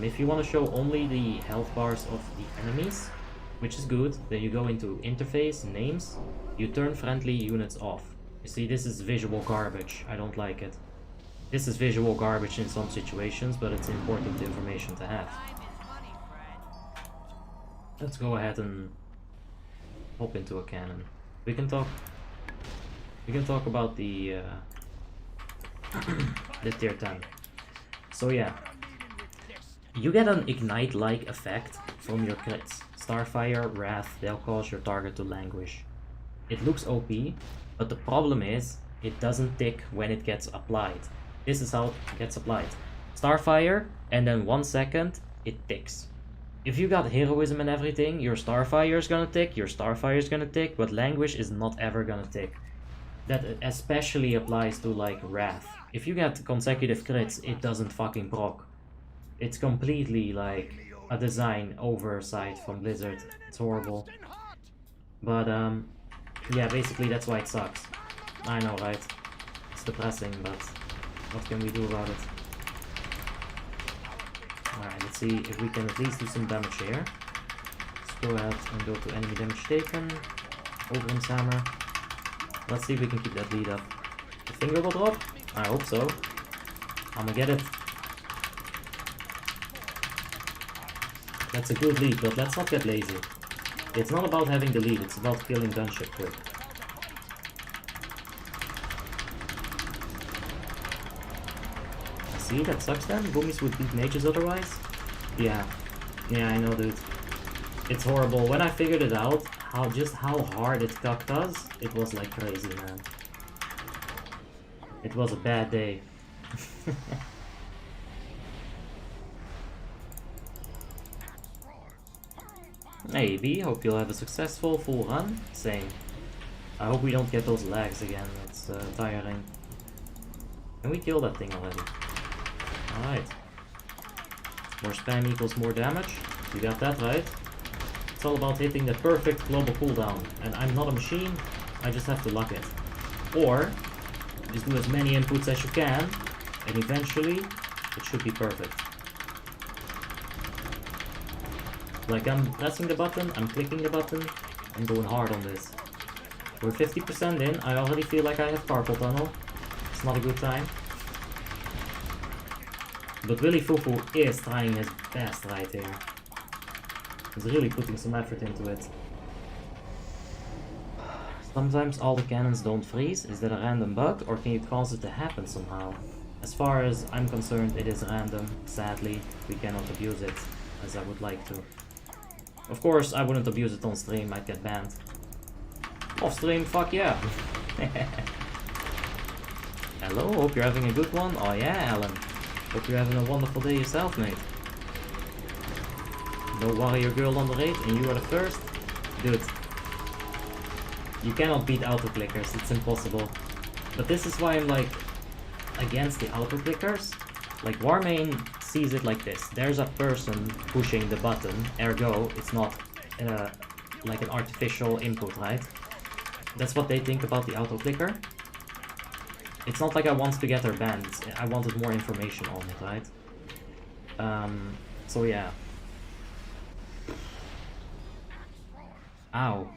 If you want to show only the health bars of the enemies, which is good. Then you go into interface, names, you turn friendly units off. You see, this is visual garbage. I don't like it. This is visual garbage in some situations, but it's important information to have. Let's go ahead and hop into a cannon. We can talk about the the tier 10. So yeah, you get an ignite-like effect from your crits. Starfire, Wrath, they'll cause your target to languish. It looks OP, but the problem is it doesn't tick when it gets applied. This is how it gets applied. Starfire, and then 1 second, it ticks. If you got heroism and everything, your Starfire is gonna tick, your Starfire is gonna tick, but languish is not ever gonna tick. That especially applies to like Wrath. If you get consecutive crits, it doesn't fucking proc. It's completely like a design oversight from Blizzard. It's horrible. But yeah, basically that's why it sucks. I know, right? It's depressing, but what can we do about it? Alright, let's see if we can at least do some damage here. Let's go ahead and go to enemy damage taken. Overham's hammer. Let's see if we can keep that lead up. The finger will drop? I hope so. I'ma get it. That's a good lead, but let's not get lazy. It's not about having the lead, it's about killing gunship quick. See, that sucks then? Boomies would beat mages otherwise? Yeah. Yeah, I know, dude. It's horrible. When I figured it out, how hard it cucked us, it was like crazy, man. It was a bad day. Hey B, hope you'll have a successful full run. Same. I hope we don't get those lags again, it's tiring. Can we kill that thing already? Alright. More spam equals more damage. You got that right. It's all about hitting the perfect global cooldown. And I'm not a machine, I just have to luck it. Or, just do as many inputs as you can, and eventually, it should be perfect. Like, I'm pressing the button, I'm clicking the button, I'm going hard on this. We're 50% in, I already feel like I have carpal tunnel. It's not a good time. But Willy Fufu is trying his best right here. He's really putting some effort into it. Sometimes all the cannons don't freeze. Is that a random bug, or can you cause it to happen somehow? As far as I'm concerned, it is random. Sadly, we cannot abuse it as I would like to. Of course, I wouldn't abuse it on stream, I'd get banned. Off stream, fuck yeah! Hello, hope you're having a good one. Oh yeah, Alan. Hope you're having a wonderful day yourself, mate. No warrior girl on the raid, and you are the first? Dude. You cannot beat auto-clickers, it's impossible. But this is why I'm like, against the auto-clickers. Like, Warmane sees it like this. There's a person pushing the button, ergo, it's not like an artificial input, right? That's what they think about the auto-clicker. It's not like I want to get her banned, I wanted more information on it, right? So yeah. Ow.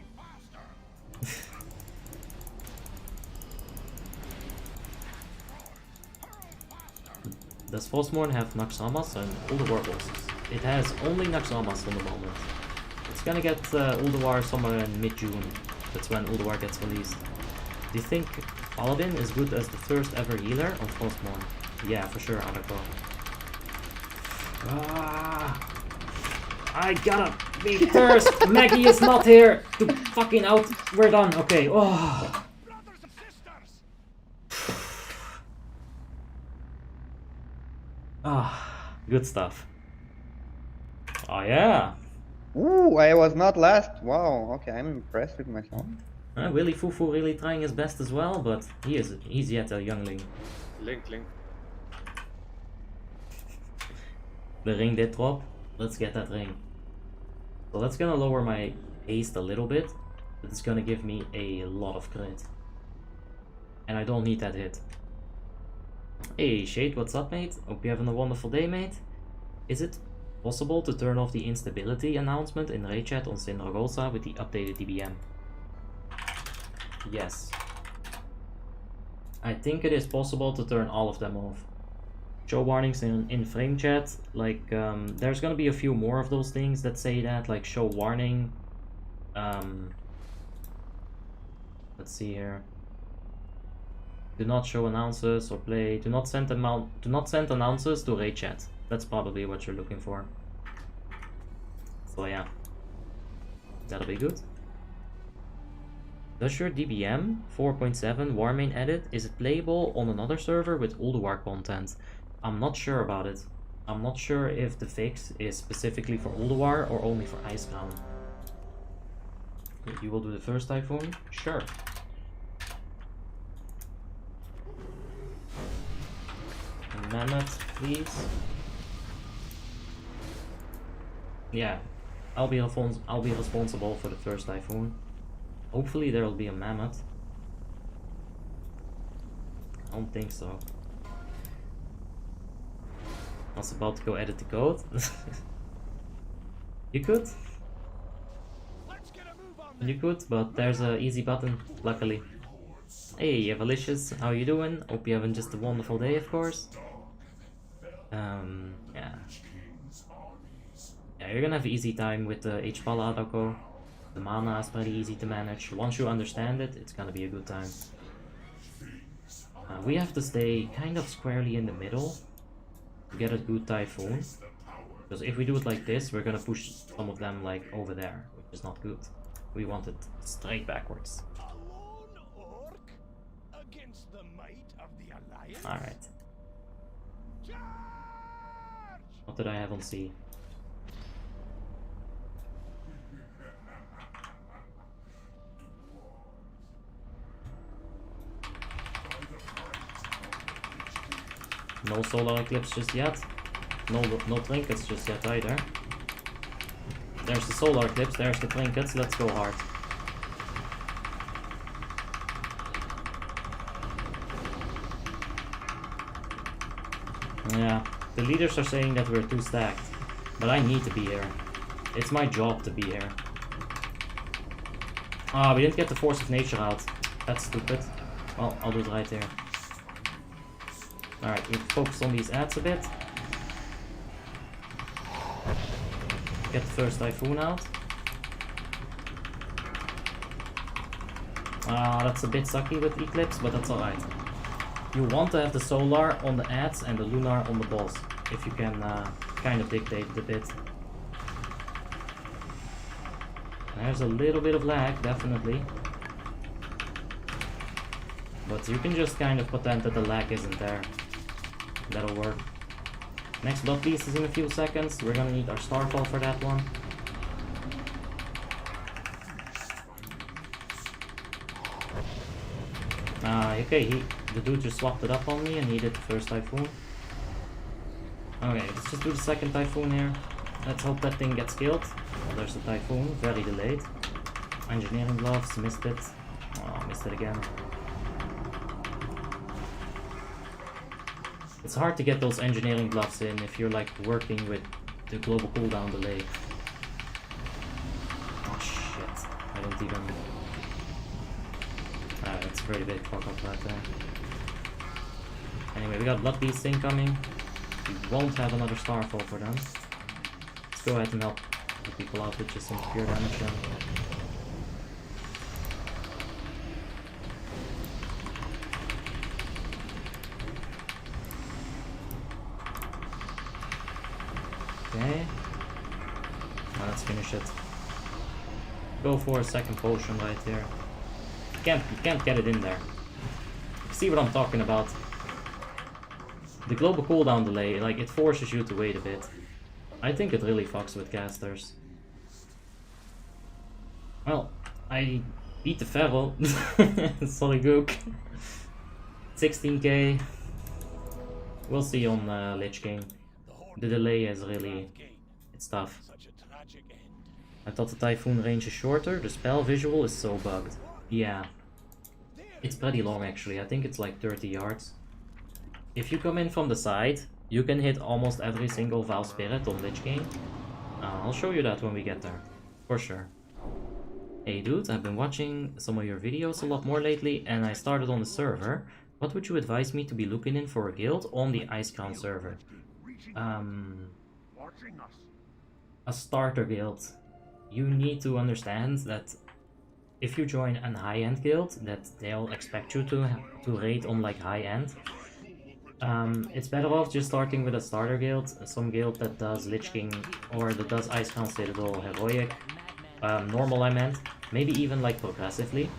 Does Frostmourne have Naxxramas and Ulduar bosses? It has only Naxxramas on the moment. It's gonna get Ulduar somewhere in mid-June. That's when Ulduar gets released. Do you think Paladin is good as the first ever healer on Frostmourne? Yeah, for sure, Adako. I gotta be first! Maggie is not here to fucking out. We're done, okay. Oh. Ah, good stuff. Oh yeah. Ooh, I was not last. Wow, okay, I'm impressed with myself. Willy Fufu really trying his best as well, but he's yet a youngling. Link. The ring did drop. Let's get that ring. So that's gonna lower my haste a little bit, but it's gonna give me a lot of crit. And I don't need that hit. Hey Shade, what's up mate? Hope you're having a wonderful day, mate. Is it? Possible to turn off the instability announcement in raid chat on Syndragosa with the updated DBM. Yes. I think it is possible to turn all of them off. Show warnings in frame chat, like there's gonna be a few more of those things that say that, like show warning. Let's see here. Do not show announces or play. Do not send announces to raid chat. That's probably what you're looking for. So yeah, that'll be good. Does your DBM 4.7 Warmane edit, is it playable on another server with Ulduar content? I'm not sure about it. I'm not sure if the fix is specifically for Ulduar or only for Icecrown. You will do the first Typhoon? Sure. Mammoth, please. Yeah, I'll be responsible for the first Typhoon. Hopefully there will be a Mammoth. I don't think so. I was about to go edit the code. You could. You could, but there's an easy button, luckily. Hey, Evalicious, how you doing? Hope you're having just a wonderful day, of course. Yeah. Yeah, you're gonna have easy time with the H-Pala Adoko. The mana is pretty easy to manage. Once you understand it, it's gonna be a good time. We have to stay kind of squarely in the middle to get a good Typhoon. Because if we do it like this, we're gonna push some of them like over there, which is not good. We want it straight backwards. Alright. What did I have on C? No solar eclipse just yet. No trinkets just yet either. There's the solar eclipse, there's the trinkets, let's go hard. Yeah, the leaders are saying that we're too stacked, but I need to be here. It's my job to be here. Ah, we didn't get the Force of Nature out. That's stupid. Well, I'll do it right here. Alright, we focus on these ads a bit. Get the first Typhoon out. Ah, that's a bit sucky with Eclipse, but that's alright. You want to have the Solar on the ads and the Lunar on the boss, if you can kind of dictate it a bit. There's a little bit of lag, definitely. But you can just kind of pretend that the lag isn't there. That'll work. Next blood piece is in a few seconds. We're gonna need our Starfall for that one. Okay, the dude just swapped it up on me and he did the first Typhoon. Okay, let's just do the second Typhoon here. Let's hope that thing gets killed. Well, there's the Typhoon, very delayed. Engineering gloves, missed it. Oh, missed it again. It's hard to get those engineering gloves in if you're like working with the global cooldown delay. Oh shit, I don't even... That's a pretty big fuck up right there. Anyway, we got Blood Beast incoming. We won't have another Starfall for them. Let's go ahead and help the people out with just some pure damage then. Okay. Now let's finish it. Go for a second potion right here. You can't get it in there. See what I'm talking about? The global cooldown delay, like, it forces you to wait a bit. I think it really fucks with casters. Well, I beat the Feral. Sorry, Gook. 16k. We'll see on Lich King. The delay is really... it's tough. I thought the Typhoon range is shorter. The spell visual is so bugged. Yeah. It's pretty long actually. I think it's like 30 yards. If you come in from the side You can hit almost every single Val Spirit on Lich King. I'll show you that when we get there, for sure. Hey dude, I've been watching some of your videos a lot more lately and I started on the server. What would you advise me to be looking in for a guild on the Icecrown server? A starter guild. You need to understand that if you join a high-end guild, that they'll expect you to raid on like high-end. It's better off just starting with a starter guild, some guild that does Lich King or that does Icecrown Citadel Heroic, normal I meant, maybe even like progressively.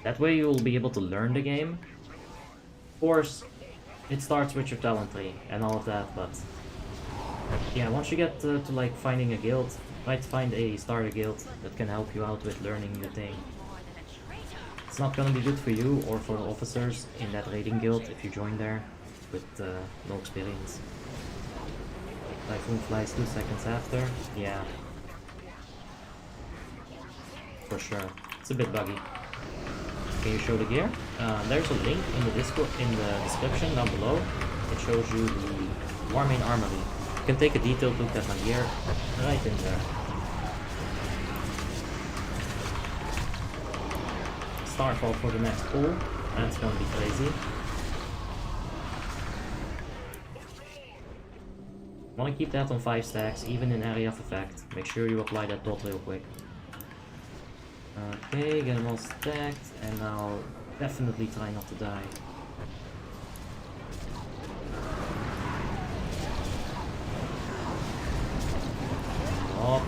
That way you will be able to learn the game. Of course, it starts with your talent tree and all of that, but yeah, once you get to like finding a guild, try to find a starter guild that can help you out with learning the thing. It's not gonna be good for you or for officers in that raiding guild if you join there with no experience. Typhoon flies 2 seconds after, yeah. For sure. It's a bit buggy. Can you show the gear? There's a link in the description down below. It shows you the Warmane armory. You can take a detailed look at my gear right in there. Starfall for the next pool. That's gonna be crazy. Wanna keep that on 5 stacks, even in area of effect. Make sure you apply that dot real quick. Okay, get them all stacked, and now definitely try not to die. Oh.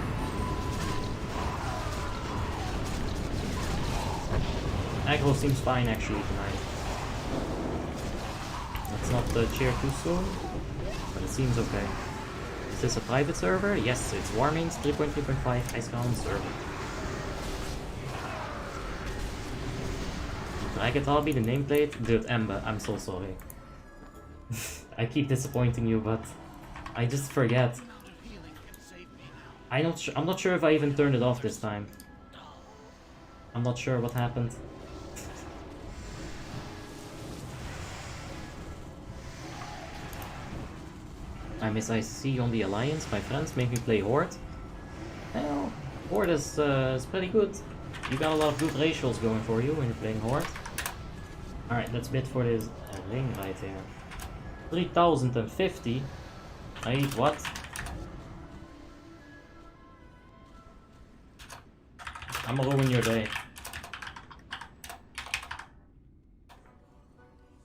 Aggro seems fine actually tonight. Let's not cheer too soon, but it seems okay. Is this a private server? Yes, it's Warmanes 3.3.5 Icecrown server. Dragon Hobby, the nameplate? Dude, Ember, I'm so sorry. I keep disappointing you, but I just forget. I'm not sure if I even turned it off this time. I'm not sure what happened. I miss IC on the Alliance. My friends make me play Horde. Well, Horde is pretty good. You got a lot of good ratios going for you when you're playing Horde. Alright, let's bid for this ring right here. 3050. I eat what? I'm gonna ruin your day.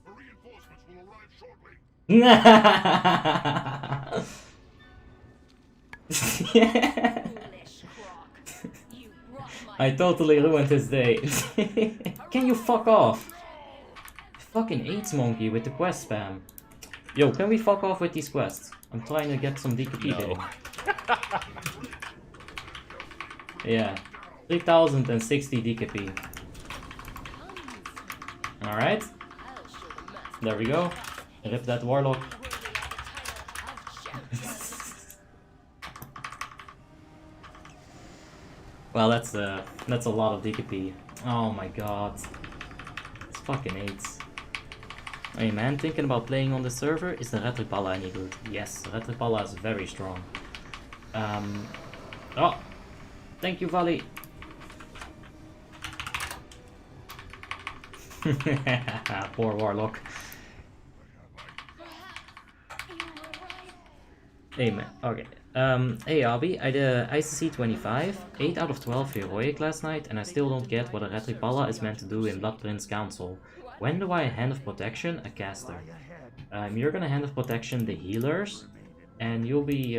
The reinforcements will arrive shortly. I totally ruined his day. Can you fuck off? Fucking AIDS monkey with the quest spam. Yo, can we fuck off with these quests? I'm trying to get some DKP day. Yeah. 3060 DKP. Alright. There we go. Rip that warlock. Well, that's a lot of DKP. Oh my god. It's fucking AIDS. Hey man, thinking about playing on the server? Is the Retripala any good? Yes, Retripala is very strong. Oh! Thank you, Valley! Poor Warlock. Hey man, okay. Hey Abby, I did ICC 25, 8 out of 12 Heroic last night, and I still don't get what a Retripala is meant to do in Blood Prince Council. When do I Hand of Protection a caster? You're gonna Hand of Protection the healers, and you'll be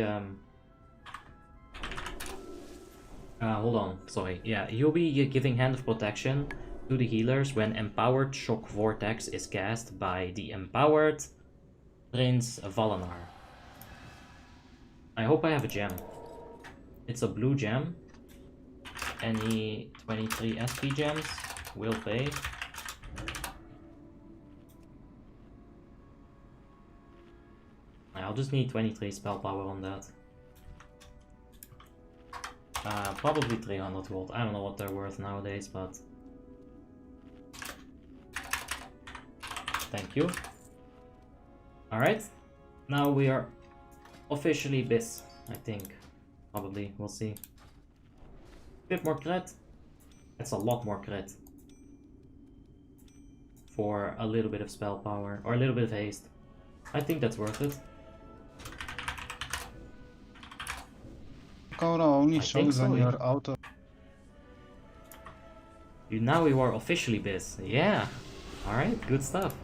hold on, sorry. Yeah, you'll be giving Hand of Protection to the healers when Empowered Shock Vortex is cast by the Empowered Prince Valenar. I hope I have a gem. It's a blue gem. Any 23 SP gems will pay. I'll just need 23 spell power on that. Probably 300 gold. I don't know what they're worth nowadays, but... Thank you. Alright. Now we are officially bis, I think. Probably, we'll see. Bit more crit. That's a lot more crit. For a little bit of spell power, or a little bit of haste. I think that's worth it. Aura only I think shows so, when yeah. you're out of. Now you are officially biz. Yeah. Alright, good stuff.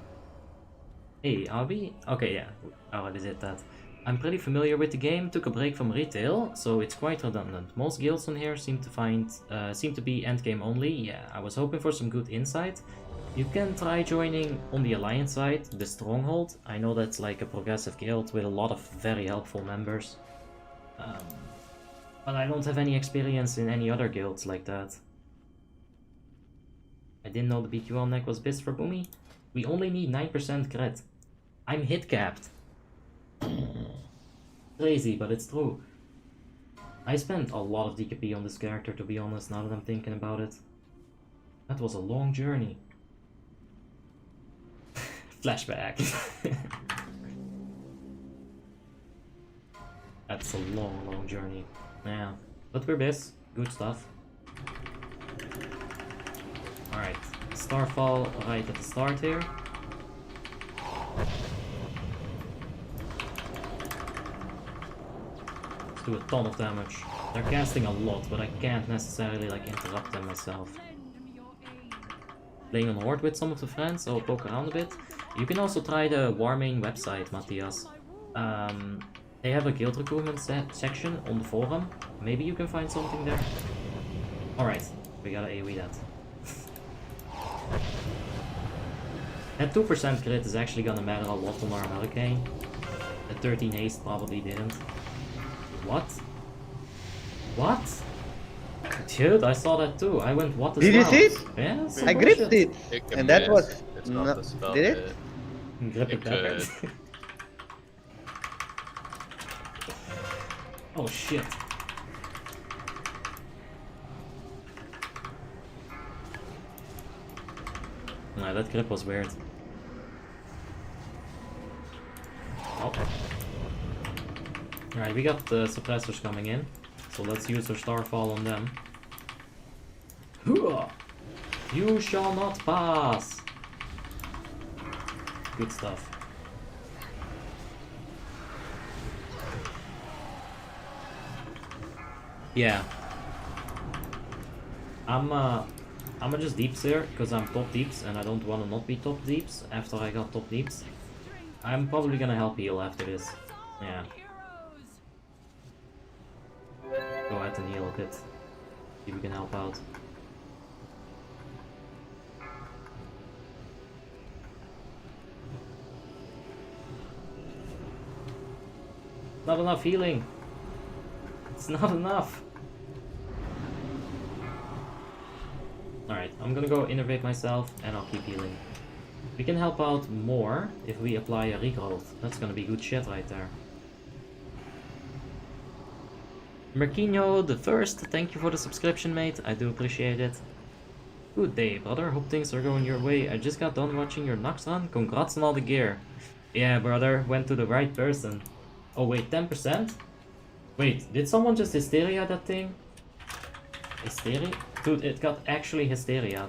Hey, are we? Okay, yeah. I already did that. I'm pretty familiar with the game, took a break from retail, so it's quite redundant. Most guilds on here seem to be endgame only. Yeah, I was hoping for some good insight. You can try joining on the Alliance side, the Stronghold. I know that's like a progressive guild with a lot of very helpful members. But I don't have any experience in any other guilds like that. I didn't know the BQL neck was biz for Boomy. We only need 9% crit. I'm hit capped. Crazy, but it's true. I spent a lot of DKP on this character, to be honest, now that I'm thinking about it. That was a long journey. Flashback. That's a long, long journey. Yeah, but we're biz. Good stuff. Alright, Starfall right at the start here. Let's do a ton of damage. They're casting a lot, but I can't necessarily like interrupt them myself. Playing on Horde with some of the friends, so I'll poke around a bit. You can also try the Warmane website, Matthias. They have a guild recruitment section on the forum. Maybe you can find something there. Alright, we gotta AoE that. That 2% crit is actually gonna matter a lot on our Hurricane. The 13 haste probably didn't. What? What? Dude, I saw that too. I went, what as Did you well? see it? Yeah, some I gripped bullshit. it, can and that miss. was It's not no, the spell did it? hit. Grip it It back. Oh shit. Nah, that grip was weird. Oh. Alright, we got the suppressors coming in, so let's use our Starfall on them. Hooah! You shall not pass! Good stuff. Yeah. I'm just deeps here, because I'm top deeps, and I don't want to not be top deeps after I got top deeps. I'm probably gonna help heal after this. Yeah. Go ahead and heal a bit. See if we can help out. Not enough healing. It's not enough. Alright, I'm gonna go innervate myself and I'll keep healing. We can help out more if we apply a regrowth. That's gonna be good shit right there. Merquinho the first, thank you for the subscription, mate. I do appreciate it. Good day, brother. Hope things are going your way. I just got done watching your Nox run. Congrats on all the gear. Yeah, brother. Went to the right person. Oh, wait. 10%? Wait, did someone just hysteria that thing? Hysteria? Dude, it got actually hysteria.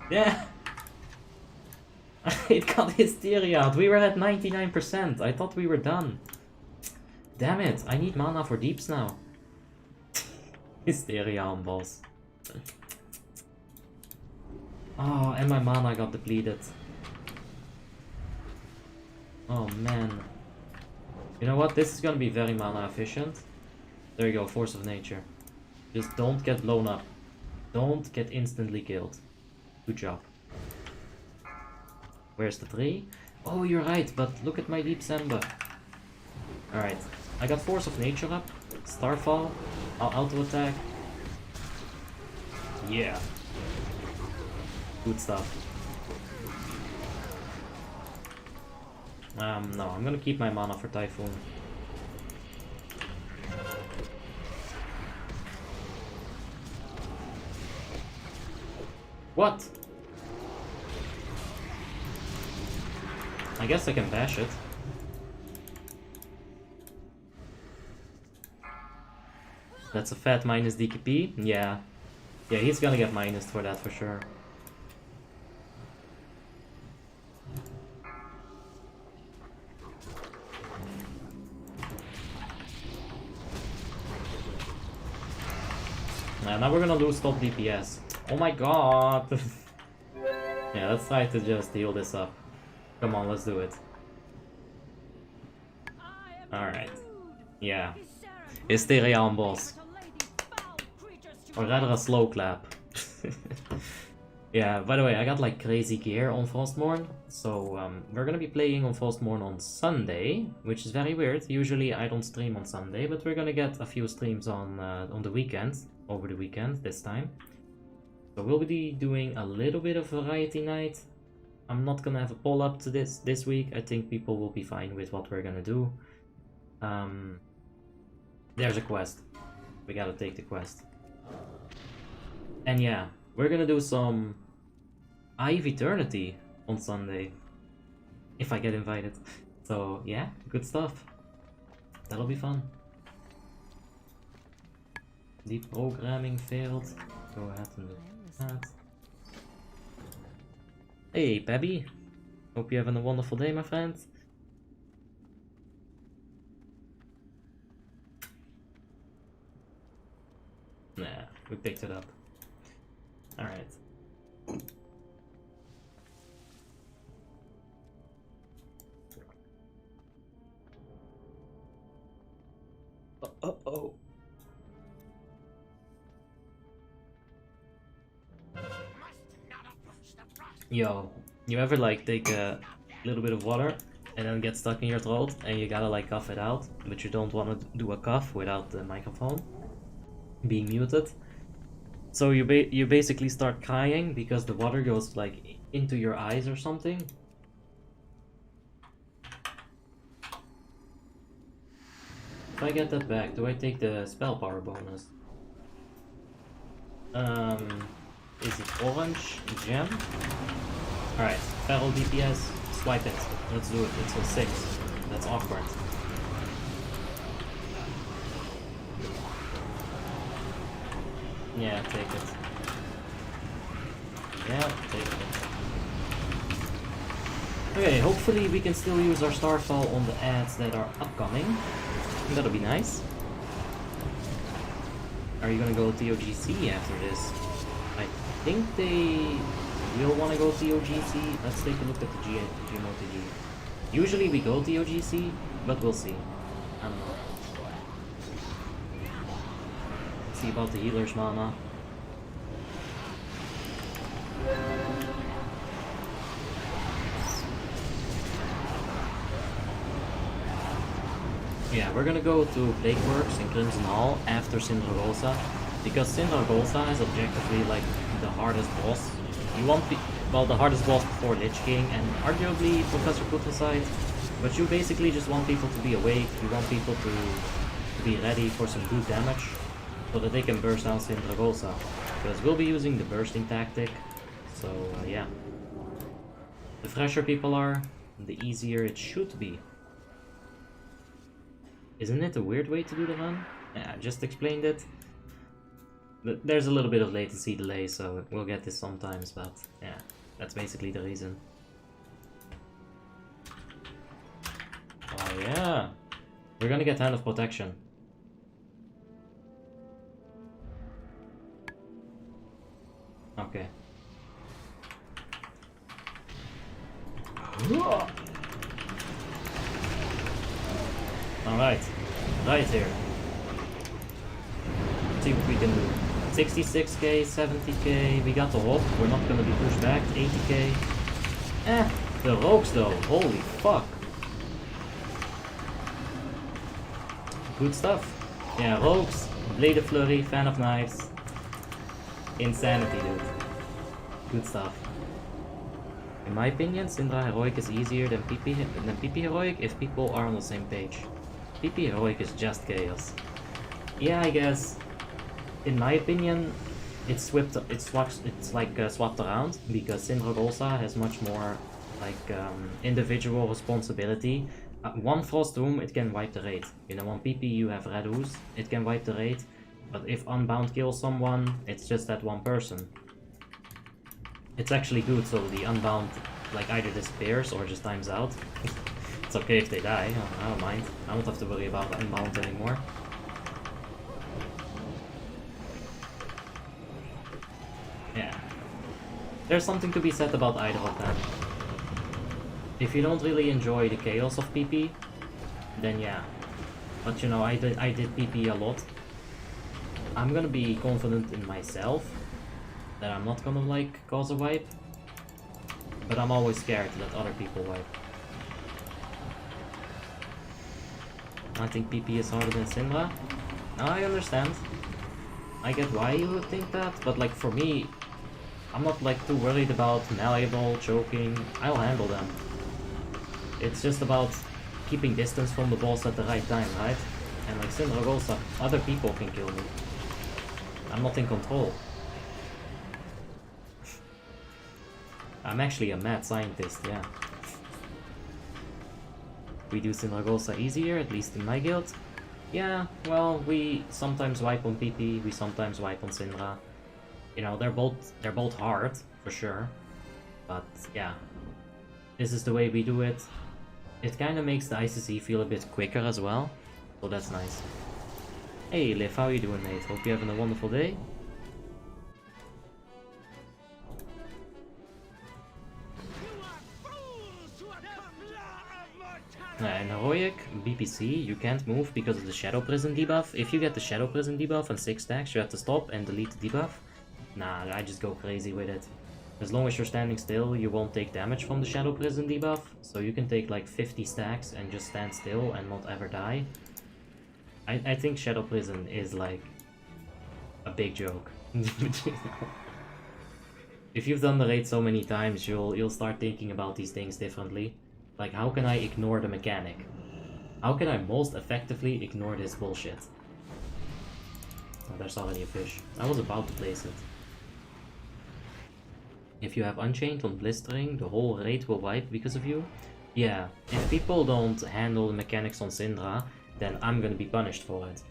Yeah. It got hysteria. We were at 99%. I thought we were done. Damn it. I need mana for deeps now. Hysteria on boss. Oh, and my mana got depleted. Oh man. You know what? This is gonna be very mana efficient. There you go, Force of Nature. Just don't get blown up. Don't get instantly killed. Good job. Where's the tree? Oh, you're right, but look at my Deep Samba. Alright, I got Force of Nature up. Starfall. I'll auto attack. Yeah. Good stuff. No, I'm gonna keep my mana for Typhoon. What? I guess I can bash it. That's a fat minus DKP. Yeah. Yeah, he's gonna get minus for that for sure. Now we're gonna lose top DPS. Oh my god! Yeah, let's try to just heal this up. Come on, let's do it. Alright. Yeah. Hysteria on boss. Or rather a slow clap. Yeah, by the way, I got like crazy gear on Frostmourne. So we're gonna be playing on Frostmourne on Sunday, which is very weird. Usually I don't stream on Sunday, but we're gonna get a few streams on the weekend, over the weekend this time. So we'll be doing a little bit of variety night. I'm not gonna have a poll up to this week. I think people will be fine with what we're gonna do. There's a quest. We gotta take the quest. And yeah, we're gonna do some Eye of Eternity on Sunday. If I get invited. So yeah, good stuff. That'll be fun. Deprogramming failed. Go ahead and do that. Hey, Pebby. Hope you're having a wonderful day, my friend. Nah, we picked it up. Alright. Uh-oh. Yo, you ever like take a little bit of water and then get stuck in your throat and you gotta like cough it out, but you don't want to do a cough without the microphone being muted? So you basically start crying because the water goes like into your eyes or something. If I get that back, do I take the spell power bonus? Is it orange gem? Alright, feral DPS, swipe it. Let's do it. It's a 6. That's awkward. Yeah, take it. Yeah, take it. Okay, hopefully we can still use our Starfall on the ads that are upcoming. That'll be nice. Are you gonna go TOGC after this? I think they will want to go TOGC. Let's take a look at the GMOTG. Usually we go TOGC, but we'll see. I don't know. Let's see about the healer's mana. Yeah, we're gonna go to Plagueworks in Crimson Hall after Sindragosa, because Sindragosa is objectively like the hardest boss. You want the hardest boss before Lich King and arguably Professor Kutleside, but you basically just want people to be awake. You want people to be ready for some good damage so that they can burst down Sindragosa, because we'll be using the bursting tactic. So yeah, the fresher people are, the easier it should be. Isn't it a weird way to do the run? Yeah, I just explained it. There's a little bit of latency delay, so we'll get this sometimes, but yeah, that's basically the reason. Oh yeah, we're gonna get Hand of Protection. Okay. Alright, right here. Let's see what we can do. 66k, 70k, we got the hop, we're not gonna be pushed back, 80k. The rogues though, holy fuck. Good stuff. Yeah, rogues, Blade of Flurry, Fan of Knives. Insanity, dude. Good stuff. In my opinion, Syndra Heroic is easier than PP Heroic if people are on the same page. PP Heroic is just chaos. Yeah, I guess. In my opinion, it's swapped around because Syndra Golsa has much more like individual responsibility. One Frost Room, it can wipe the raid. You know, on PP you have Red Ooze, it can wipe the raid. But if Unbound kills someone, it's just that one person. It's actually good, so the Unbound like either disappears or just times out. It's okay if they die, I don't mind. I don't have to worry about Unbound anymore. Yeah. There's something to be said about either of them. If you don't really enjoy the chaos of PP, then yeah. But you know, I did PP a lot. I'm gonna be confident in myself that I'm not gonna like cause a wipe. But I'm always scared that other people wipe. I think PP is harder than Syndra. Now I understand. I get why you would think that, but like for me, I'm not like too worried about malleable, choking. I'll handle them. It's just about keeping distance from the boss at the right time, right? And like Syndra goes up, other people can kill me. I'm not in control. I'm actually a mad scientist, yeah. We do Syndragosa easier, at least in my guild. Yeah, well, we sometimes wipe on PP, we sometimes wipe on Syndra. You know, they're both hard, for sure. But yeah, this is the way we do it. It kind of makes the ICC feel a bit quicker as well, so that's nice. Hey Liv, how you doing, mate? Hope you're having a wonderful day. In Heroic, BPC, you can't move because of the Shadow Prison debuff. If you get the Shadow Prison debuff and 6 stacks, you have to stop and delete the debuff. Nah, I just go crazy with it. As long as you're standing still, you won't take damage from the Shadow Prison debuff. So you can take like 50 stacks and just stand still and not ever die. I think Shadow Prison is like a big joke. If you've done the raid so many times, you'll start thinking about these things differently. Like, how can I ignore the mechanic? How can I most effectively ignore this bullshit? Oh, there's already a fish. I was about to place it. If you have Unchained on Blistering, the whole raid will wipe because of you. Yeah, if people don't handle the mechanics on Syndra, then I'm gonna be punished for it.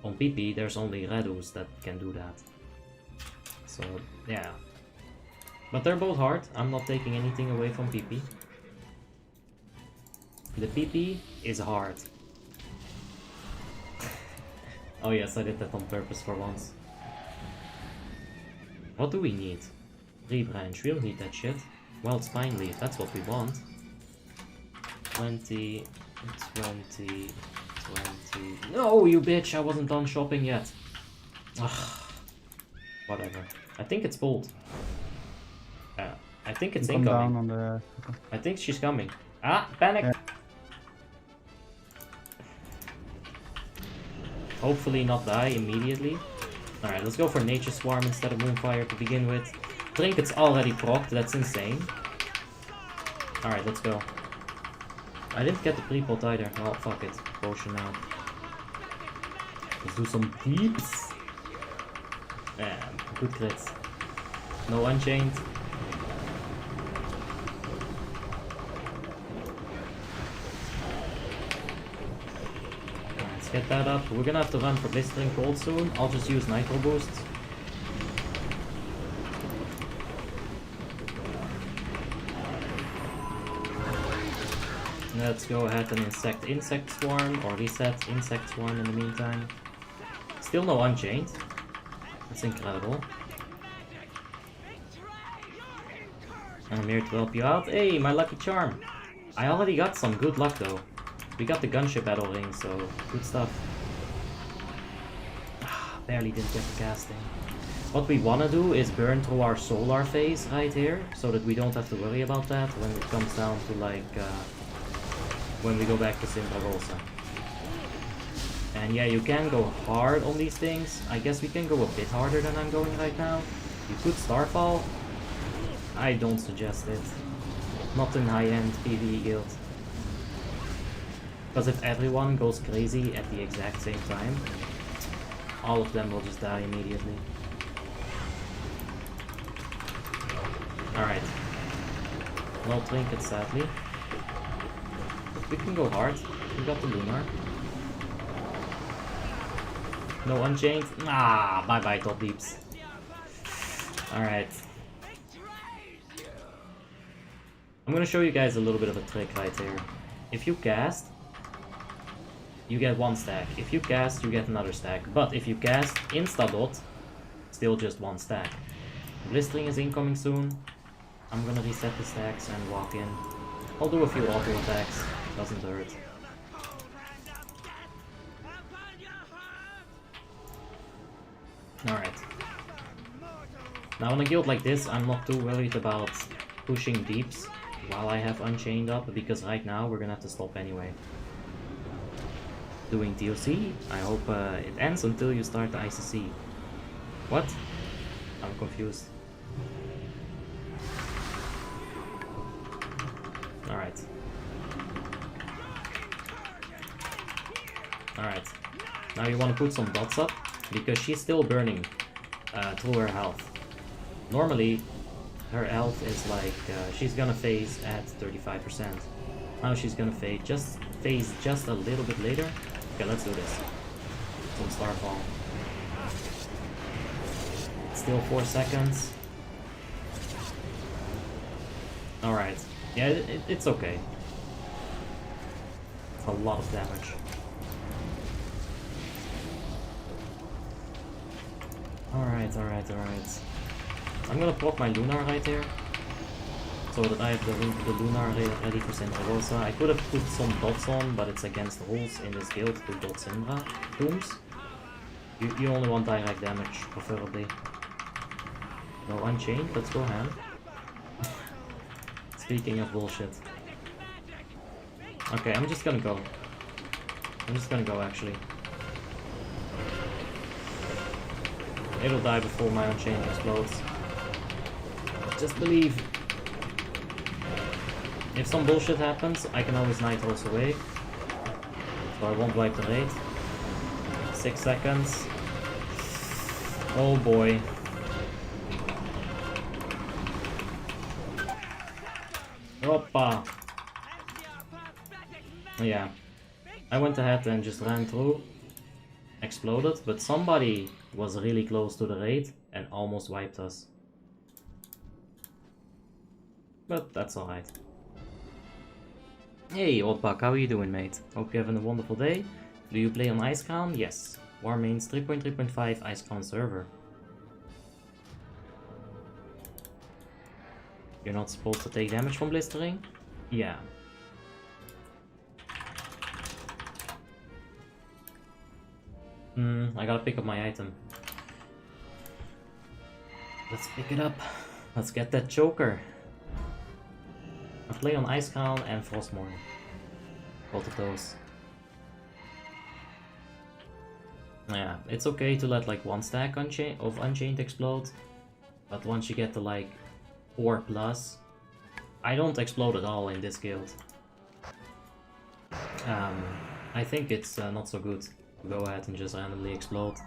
On PP, there's only Red Ooze that can do that. So, yeah. But they're both hard. I'm not taking anything away from PP. The PP is hard. Oh yes, I did that on purpose for once. What do we need? Rebranch, we don't need that shit. Wild Spine Leaf, that's what we want. 20, 20, 20... No, you bitch, I wasn't done shopping yet. Ugh. Whatever. I think it's pulled. I think it's incoming. On the... I think she's coming. Ah, panic! Yeah. Hopefully not die immediately. Alright, let's go for Nature Swarm instead of Moonfire to begin with. Trinket's already procced, that's insane. Alright, let's go. I didn't get the pre-pot either. Well, fuck it. Potion now. Let's do some peeps. Yeah, good crits. No Unchained. Get that up. We're gonna have to run for Blistering Cold soon. I'll just use Nitro Boosts. Let's go ahead and Insect Swarm, or reset Insect Swarm in the meantime. Still no Unchained. That's incredible. I'm here to help you out. Hey, my lucky charm. I already got some good luck though. We got the Gunship Battle Ring, so good stuff. Barely didn't get the casting. What we want to do is burn through our Solar phase right here, so that we don't have to worry about that when it comes down to like, when we go back to Syndragosa. And yeah, you can go hard on these things. I guess we can go a bit harder than I'm going right now. You could Starfall. I don't suggest it. Not in high-end PvE guild. Because if everyone goes crazy at the exact same time, all of them will just die immediately. Alright. No trinkets, sadly. But we can go hard. We got the Lunar. No Unchained. Ah, bye bye, top deeps. Alright. I'm gonna show you guys a little bit of a trick right here. If you cast, you get 1 stack. If you cast, you get another stack. But if you cast insta-dot, still just 1 stack. Blistering is incoming soon. I'm gonna reset the stacks and walk in. I'll do a few auto attacks. Doesn't hurt. Alright. Now in a guild like this, I'm not too worried about pushing deeps while I have Unchained up, because right now we're gonna have to stop anyway. Doing TOC, I hope it ends until you start the ICC. What? I'm confused. Alright. Alright. Now you want to put some dots up, because she's still burning through her health. Normally, her health is like, she's gonna phase at 35%. Now she's gonna phase just a little bit later. Okay, let's do this. Some Starfall. Still 4 seconds. Alright. Yeah, it's okay. It's a lot of damage. Alright. I'm gonna pop my Lunar right here, so that I have the Lunar ready for Syndra. I could have put some dots on, but it's against the rules in this guild to dot Syndra Dooms. You only want direct damage, preferably. No Unchained, let's go hand. Speaking of bullshit. Okay, I'm just gonna go. Actually. It'll die before my Unchained explodes. Just believe. If some bullshit happens, I can always Night Horse away. So I won't wipe the raid. 6 seconds. Oh boy. Hoppa. Yeah. I went ahead and just ran through. Exploded, but somebody was really close to the raid and almost wiped us. But that's alright. Hey Oddbuck, how are you doing, mate? Hope you're having a wonderful day. Do you play on Icecrown? Yes. Warmanes 3.3.5 Icecrown server. You're not supposed to take damage from blistering? Yeah. I gotta pick up my item. Let's pick it up. Let's get that choker. I play on Icecrown and Frostmourne. Both of those. Yeah, it's okay to let like 1 stack of Unchained explode. But once you get to like 4+, I don't explode at all in this guild. I think it's not so good. Go ahead and just randomly explode.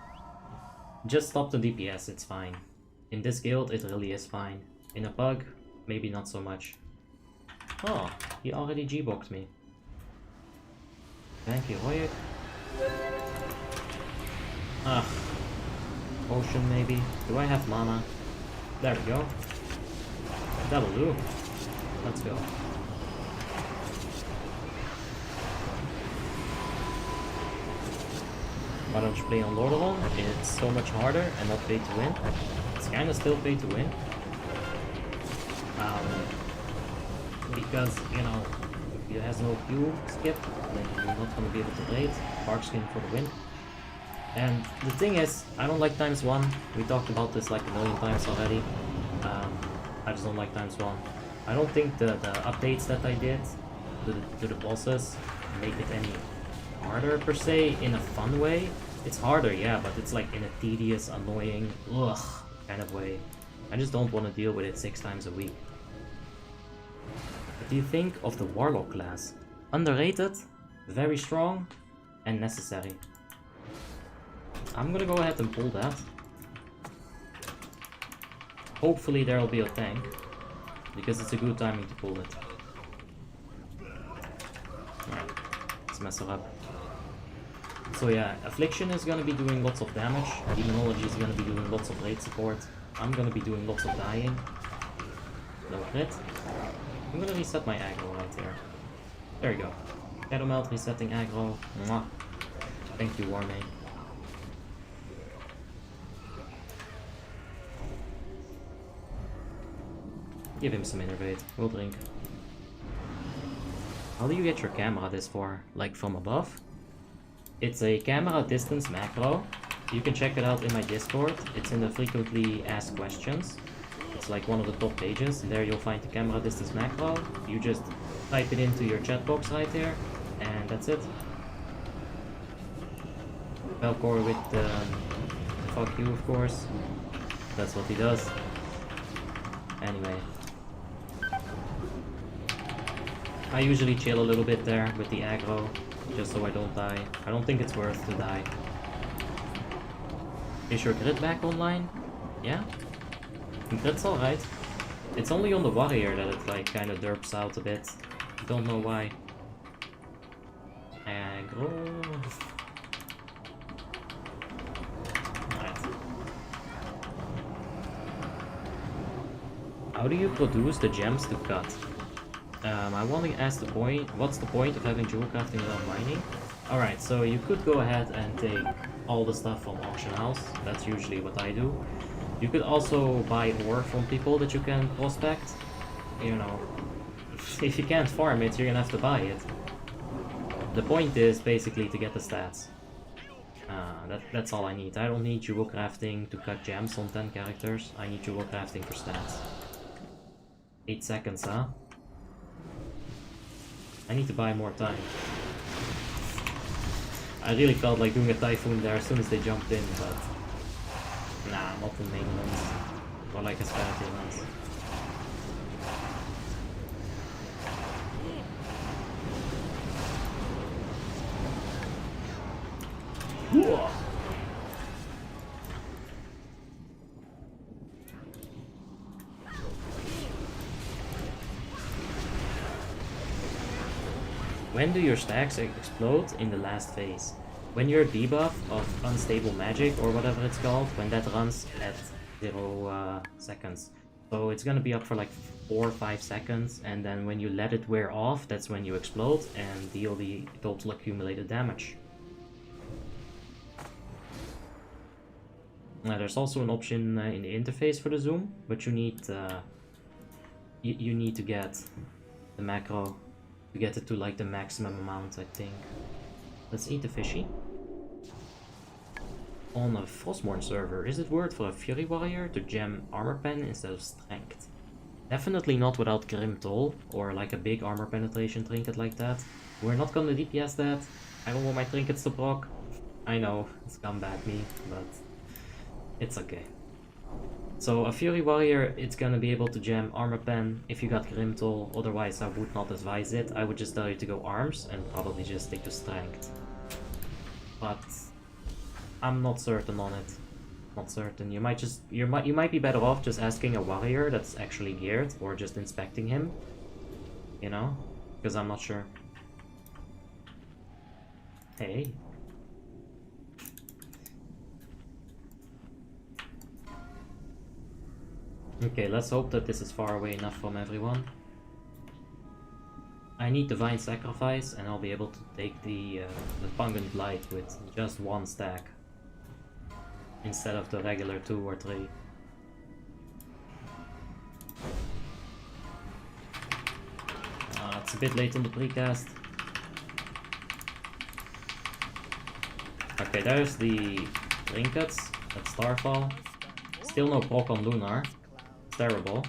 Just stop the DPS, it's fine. In this guild, it really is fine. In a pug, maybe not so much. Oh, he already G-boxed me. Thank you, Hoyek. Ah. Potion maybe. Do I have mana? There we go. That'll do. Let's go. Why don't you play on Lordaeron? It's so much harder and not pay to win. It's kinda still pay to win. Because, you know, if it has no Q skip, then you're not gonna be able to play it. Bark skin for the win. And the thing is, I don't like ×1. We talked about this like a million times already. I just don't like ×1. I don't think the updates that I did to the bosses make it any harder per se, in a fun way. It's harder, yeah, but it's like in a tedious, annoying, ugh kind of way. I just don't want to deal with it 6 times a week. What do you think of the Warlock class? Underrated, very strong, and necessary. I'm gonna go ahead and pull that. Hopefully there'll be a tank. because it's a good timing to pull it. Alright, let's mess it up. So yeah, Affliction is gonna be doing lots of damage, Demonology is gonna be doing lots of raid support, I'm gonna be doing lots of dying. No crit. I'm gonna reset my aggro right here. There you go. Shadow Melt resetting aggro. Mwah. Thank you, Warmane. Give him some Innervate. We'll drink. How do you get your camera this far? Like from above? It's a camera distance macro. You can check it out in my Discord. It's in the frequently asked questions. It's like one of the top pages. There you'll find the camera distance macro. You just type it into your chat box right there, and that's it. Velcor with fuck you, of course. That's what he does. Anyway. I usually chill a little bit there with the aggro, just so I don't die. I don't think it's worth to die. Is your grid back online? Yeah? That's alright. It's only on the warrior that it like kinda derps out a bit. Don't know why. Aggro. Alright. How do you produce the gems to cut? I want to ask the point, what's the point of having jewel crafting without mining? Alright, so you could go ahead and take all the stuff from auction house. That's usually what I do. You could also buy ore from people that you can prospect. You know, if you can't farm it, you're gonna have to buy it. The point is basically to get the stats. That's all I need. I don't need jewel crafting to cut gems on 10 characters. I need jewel crafting for stats. 8 seconds, huh? I need to buy more time. I really felt like doing a typhoon there as soon as they jumped in, but nah, not the main ones. Or like a specialty ones. Whoa. When do your stacks explode? In the last phase. When your debuff of unstable magic, or whatever it's called, when that runs at 0 seconds. So it's gonna be up for like 4 or 5 seconds, and then when you let it wear off, that's when you explode and deal the total accumulated damage. Now, there's also an option in the interface for the zoom, but you need you need to get the macro to get it to like the maximum amount, I think. Let's eat the fishy. On a Frostmourne server, is it worth for a Fury Warrior to gem Armor Pen instead of Strength? Definitely not without Grim Toll, or like a big armor penetration trinket like that. We're not gonna DPS that. I don't want my trinkets to proc. I know, scumbag me, but it's okay. So a Fury Warrior, it's gonna be able to gem Armor Pen if you got Grim Toll, otherwise I would not advise it. I would just tell you to go Arms and probably just stick to Strength. But I'm not certain on it. Not certain. You might be better off just asking a warrior that's actually geared, or just inspecting him. You know? Because I'm not sure. Hey. Okay, let's hope that this is far away enough from everyone. I need Divine Sacrifice, and I'll be able to take the Pungent Light with just 1 stack. Instead of the regular 2 or 3. It's a bit late on the precast. Okay, there's the trinkets at Starfall. Still no proc on Lunar. It's terrible.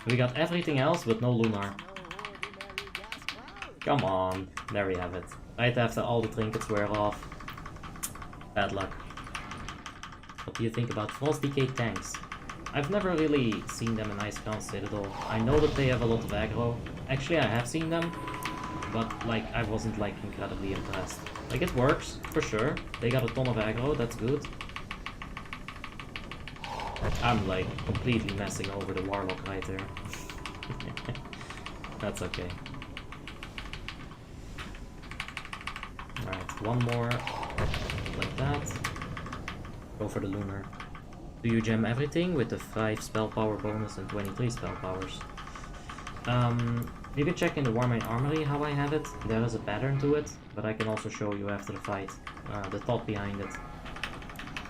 We got everything else but no Lunar. Come on, there we have it. Right after all the trinkets wear off. Bad luck. What do you think about Frost Decay tanks? I've never really seen them in Icecrown Citadel. I know that they have a lot of aggro. Actually, I have seen them, but like I wasn't like incredibly impressed. Like it works, for sure. They got a ton of aggro, that's good. I'm like completely messing over the Warlock right there. That's okay. Alright, one more. Like that. Go for the Lunar. Do you gem everything with the 5 spell power bonus and 23 spell powers? You can check in the Warmane Armory how I have it. There is a pattern to it, but I can also show you after the fight the thought behind it.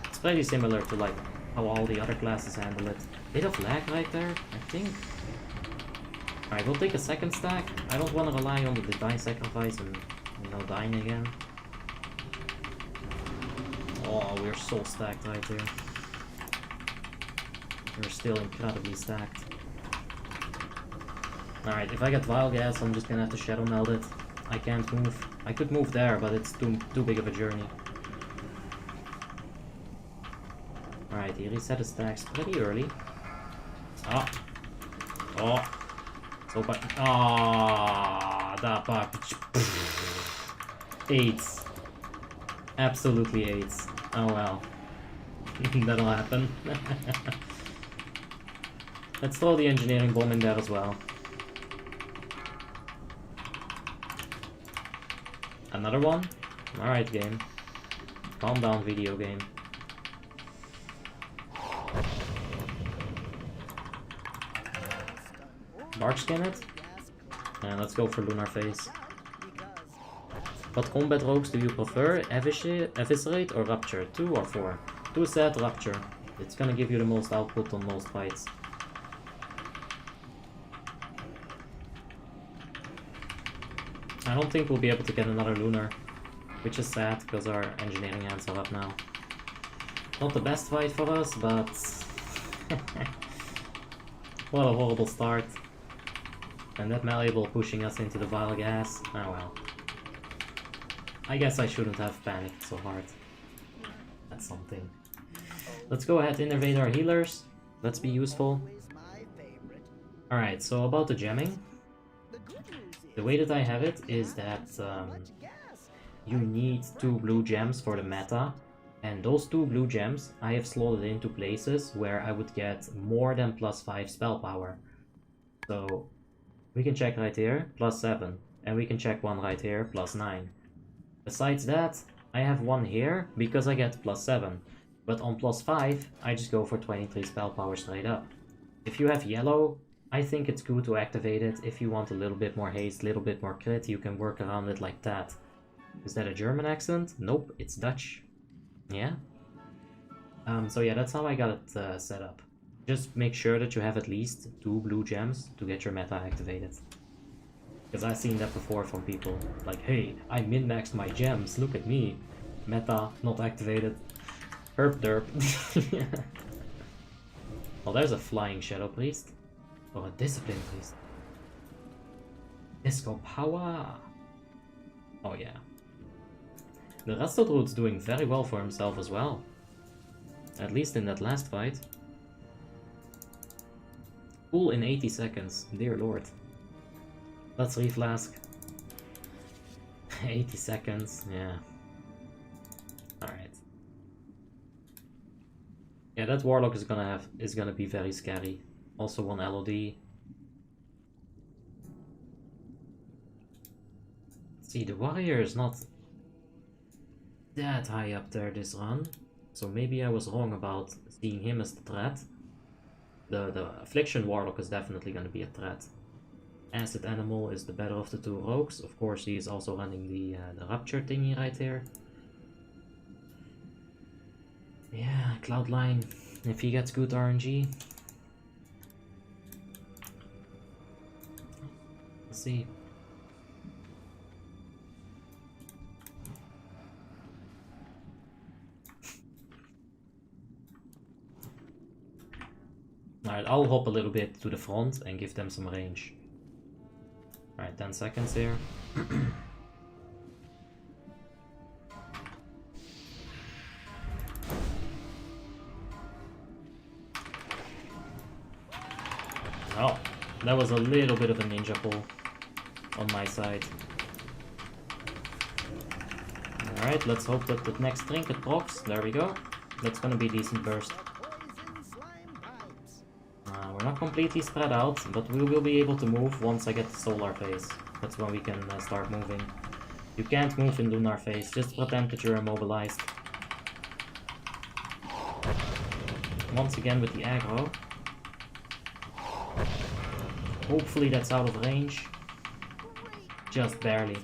It's pretty similar to like how all the other classes handle it. Bit of lag right there, I think. Alright, we'll take a second stack. I don't want to rely on the divine sacrifice and, you know, dying again. Oh, we're so stacked right here. We're still incredibly stacked. Alright, if I get Vile Gas, I'm just gonna have to Shadow Meld it. I can't move. I could move there, but it's too big of a journey. Alright, he reset his stacks pretty early. Ah! Oh! So bad. Ah! That bug. 8s. Absolutely 8s. Oh well. That'll happen. Let's throw the engineering bomb in there as well. Another one? Alright, game. Calm down, video game. Dark skin it? And let's go for Lunar Face. What combat rogues do you prefer? Eviscerate or Rupture? 2 or 4? 2 set Rupture. It's gonna give you the most output on most fights. I don't think we'll be able to get another Lunar, which is sad because our engineering hands are up now. Not the best fight for us, but what a horrible start. And that malleable pushing us into the Vile Gas. Oh well. I guess I shouldn't have panicked so hard. That's something. Let's go ahead and innervate our healers. Let's be useful. Alright, so about the gemming. The way that I have it is that you need 2 blue gems for the meta, and those 2 blue gems I have slotted into places where I would get more than +5 spell power. So we can check right here, +7, and we can check one right here, +9. Besides that, I have one here because I get +7, but on +5 I just go for 23 spell power straight up. If you have yellow, I think it's good to activate it. If you want a little bit more haste, a little bit more crit, you can work around it like that. Is that a German accent? Nope, it's Dutch. Yeah? So yeah, that's how I got it set up. Just make sure that you have at least 2 blue gems to get your meta activated. Because I've seen that before from people. Like, hey, I min-maxed my gems, look at me. Meta, not activated. Herp derp. Well, there's a flying Shadow Priest. Or a Discipline Priest. Disco Power! Oh yeah. The Rasto Druid's doing very well for himself as well. At least in that last fight. Full in 80 seconds, dear lord. Let's reflask. 80 seconds, yeah. Alright. Yeah, that Warlock is gonna be very scary. Also one LOD. See, the Warrior is not that high up there this run. So maybe I was wrong about seeing him as the threat. The Affliction Warlock is definitely going to be a threat. Acid Animal is the better of the 2 rogues. Of course, he is also running the Rupture thingy right here. Yeah, Cloudline, if he gets good RNG. Let's see. Alright, I'll hop a little bit to the front and give them some range. Alright, 10 seconds here. Oh, that was a little bit of a ninja pull on my side. Alright, let's hope that the next trinket procs. There we go. That's gonna be a decent burst. We're not completely spread out, but we will be able to move once I get the solar phase. That's when we can start moving. You can't move in lunar phase, just pretend that you're immobilized. Once again with the aggro. Hopefully that's out of range. Just barely.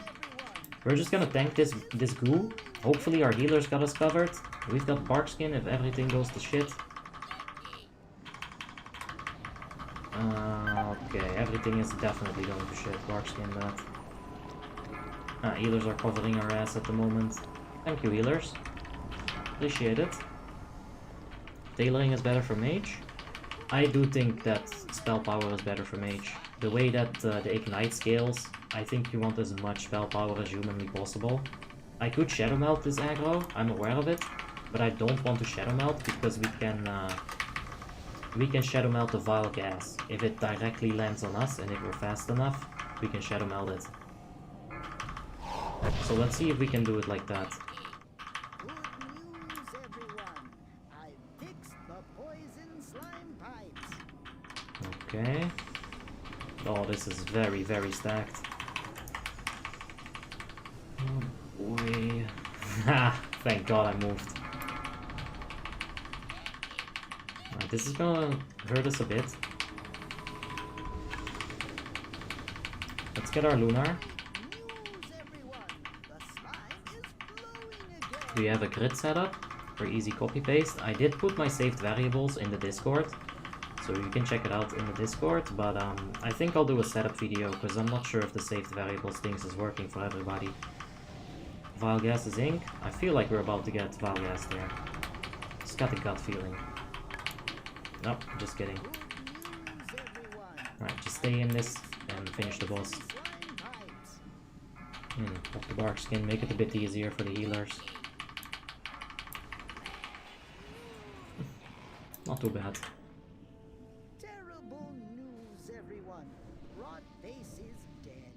We're just gonna tank this goo. Hopefully our healers got us covered. We've got Barkskin if everything goes to shit. Okay, everything is definitely going to shit. Barkskin that. Healers are covering our ass at the moment. Thank you, healers. Appreciate it. Tailoring is better for mage. I do think that spell power is better for mage. The way that the ignite scales, I think you want as much spell power as humanly possible. I could Shadow Melt this aggro, I'm aware of it, but I don't want to Shadow Melt because we can Shadow Melt the Vile Gas. If it directly lands on us and if we're fast enough, we can Shadow Melt it. So let's see if we can do it like that. Okay. Oh, this is very, very stacked. Oh boy. Ha! Thank God I moved. Alright, this is gonna hurt us a bit. Let's get our Lunar. Do we have a grid setup for easy copy paste? I did put my saved variables in the Discord, so you can check it out in the Discord, but I think I'll do a setup video because I'm not sure if the saved variables things is working for everybody. Vile Gas is ink. I feel like we're about to get Vile Gas there. Just got the gut feeling. Nope, just kidding. Alright, just stay in this and finish the boss. Pop the Barkskin, make it a bit easier for the healers. Not too bad. Terrible news, everyone. Rotface is dead.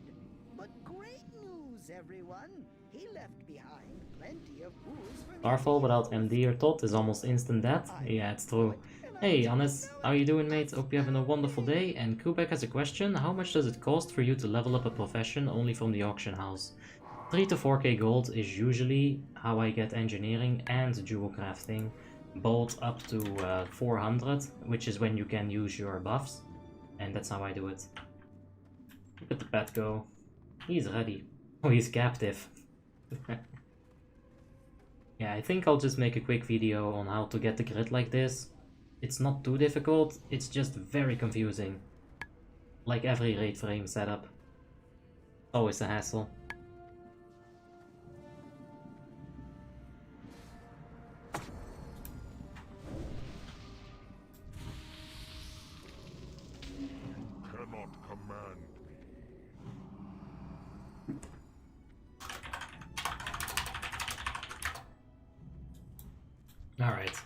But great news, everyone. He left behind plenty of booze for Starfall without MD or TOT is almost instant death. Yeah, it's true. Hey, Hannes, how you doing, mate? Hope you're having a wonderful day. And Kubek has a question. How much does it cost for you to level up a profession only from the auction house? 3 to 4k gold is usually how I get engineering and jewel crafting. Both up to 400, which is when you can use your buffs. And that's how I do it. Look at the pet go. He's ready. Oh, he's captive. Yeah, I think I'll just make a quick video on how to get the grid like this. It's not too difficult, it's just very confusing. Like every raid frame setup. Always a hassle. Cannot command me. Alright.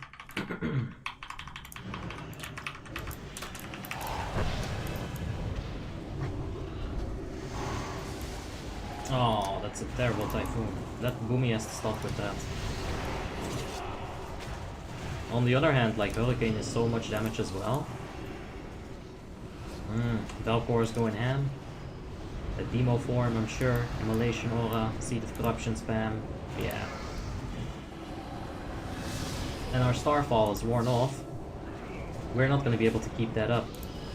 Oh, that's a terrible typhoon. That Boomy has to stop with that. On the other hand, like, Hurricane is so much damage as well. Valkor is going ham. The demo form, I'm sure. Immolation Aura, Seed of Corruption spam. Yeah. And our Starfall is worn off. We're not going to be able to keep that up.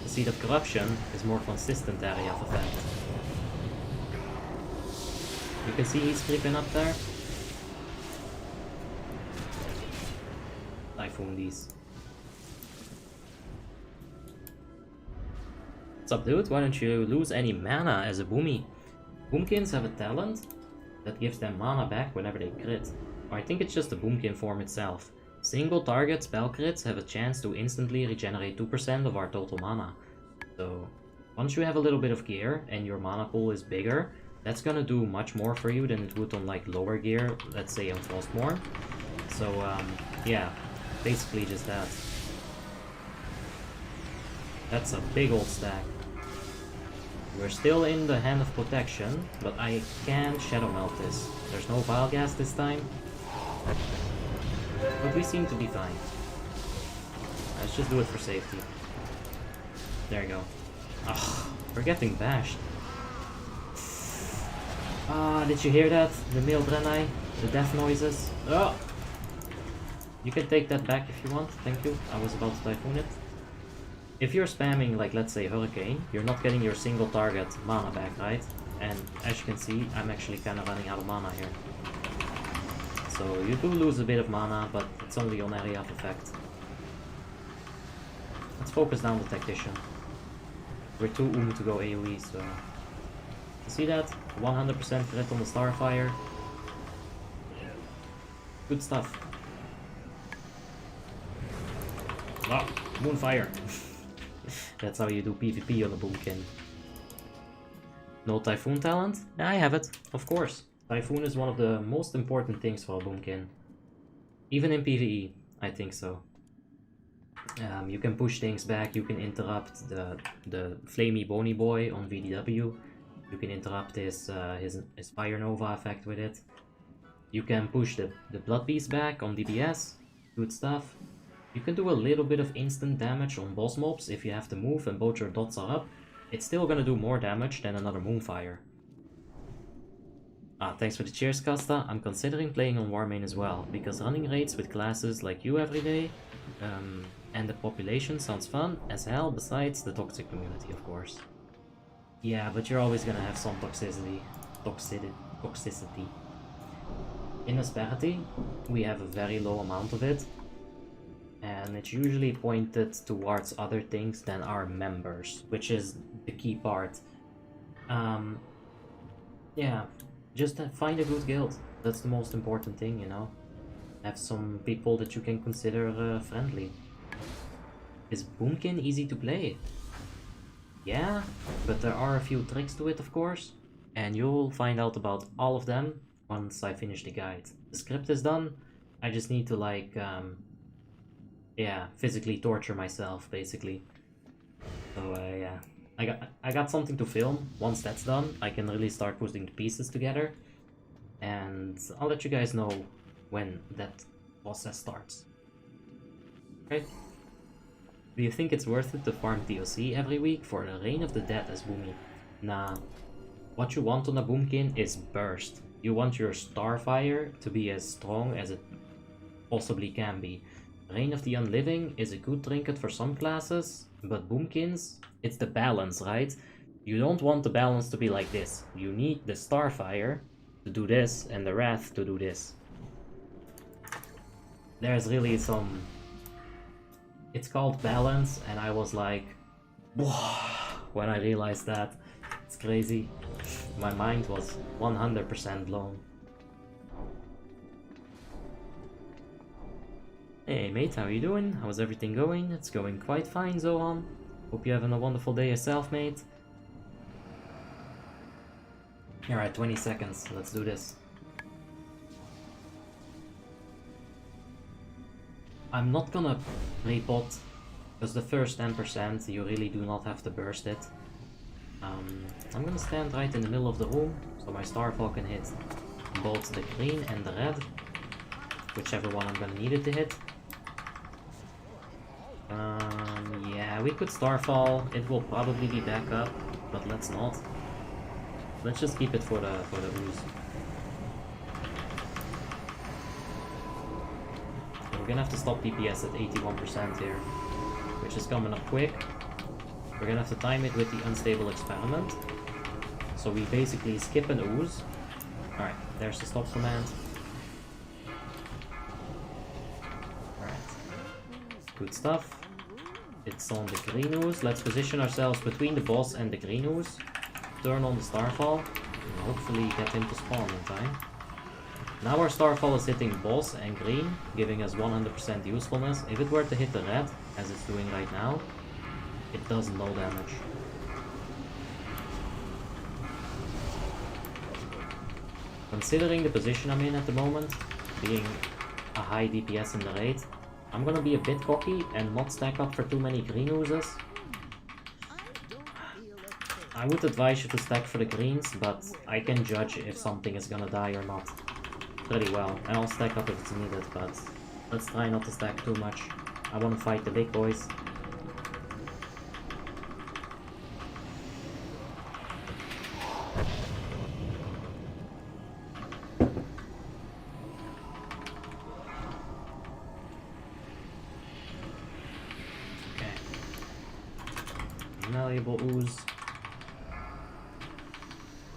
The Seed of Corruption is more consistent area of effect. You can see he's creeping up there. Typhoon these. What's up, dude? Why don't you lose any mana as a Boomy? Boomkins have a talent that gives them mana back whenever they crit. Or I think it's just the Boomkin form itself. Single target spell crits have a chance to instantly regenerate 2% of our total mana. So once you have a little bit of gear and your mana pool is bigger, that's gonna do much more for you than it would on like lower gear, let's say on Frostmourne. So yeah, basically just that. That's a big old stack. We're still in the Hand of Protection, but I can Shadow Melt this. There's no Vile Gas this time. But we seem to be fine. Let's just do it for safety. There you go. Ugh, we're getting bashed. Ah, did you hear that? The male Draenei? The death noises? Oh! You can take that back if you want, thank you. I was about to Typhoon it. If you're spamming, like, let's say Hurricane, you're not getting your single target mana back, right? And as you can see, I'm actually kind of running out of mana here. So you do lose a bit of mana, but it's only on area of effect. Let's focus down the Tactician. We're too to go AoE, so... You see that? 100% crit on the Starfire. Good stuff. Ah, Moonfire. That's how you do PvP on a Boomkin. No Typhoon talent? I have it, of course. Typhoon is one of the most important things for a Boomkin. Even in PvE, I think so. You can push things back, you can interrupt the Flamey Bony Boy on VDW. You can interrupt his Fire Nova effect with it. You can push the Blood Beast back on DPS. Good stuff. You can do a little bit of instant damage on boss mobs if you have to move and both your dots are up. It's still gonna do more damage than another Moonfire. Ah, thanks for the cheers, Casta. I'm considering playing on Warmane as well, because running raids with classes like you every day, and the population sounds fun as hell, besides the toxic community, of course. Yeah, but you're always gonna have some toxicity. In Asperity, we have a very low amount of it, and it's usually pointed towards other things than our members, which is the key part. Yeah, just find a good guild. That's the most important thing, you know. Have some people that you can consider friendly. Is Boomkin easy to play? Yeah, but there are a few tricks to it, of course, and you'll find out about all of them once I finish the guide. The script is done, I just need to, like, yeah, physically torture myself, basically. So, yeah. I got something to film. Once that's done, I can really start putting the pieces together. And I'll let you guys know when that process starts. Okay? Do you think it's worth it to farm DLC every week for the Reign of the Dead as Boomy? Nah. What you want on a Boomkin is burst. You want your Starfire to be as strong as it possibly can be. Reign of the Unliving is a good trinket for some classes, but Boomkins, it's the balance, right? You don't want the balance to be like this. You need the Starfire to do this and the Wrath to do this. There's really some... It's called balance, and I was like, whoa, when I realized that. It's crazy. My mind was 100% blown. Hey mate, how are you doing? How's everything going? It's going quite fine, Zohan. Hope you're having a wonderful day yourself, mate. Alright, 20 seconds. Let's do this. I'm not gonna play bot, because the first 10% you really do not have to burst it. I'm gonna stand right in the middle of the room, so my Starfall can hit both the green and the red. Whichever one I'm gonna need it to hit. Yeah, we could Starfall. It will probably be back up, but let's not. Let's just keep it for the ooze. So we're gonna have to stop DPS at 81% here, which is coming up quick. We're gonna have to time it with the Unstable Experiment. So we basically skip an ooze. Alright, there's the stop command. Alright. Good stuff. It's on the green ooze. Let's position ourselves between the boss and the green ooze. Turn on the Starfall. And hopefully get him to spawn in time. Now our Starfall is hitting boss and green, giving us 100% usefulness. If it were to hit the red, as it's doing right now, it does no damage. Considering the position I'm in at the moment, being a high DPS in the raid, I'm gonna be a bit cocky and not stack up for too many green oozes. I would advise you to stack for the greens, but I can judge if something is gonna die or not pretty well. And I'll stack up if it's needed, but let's try not to stack too much. I wanna fight the big boys. malleable ooze.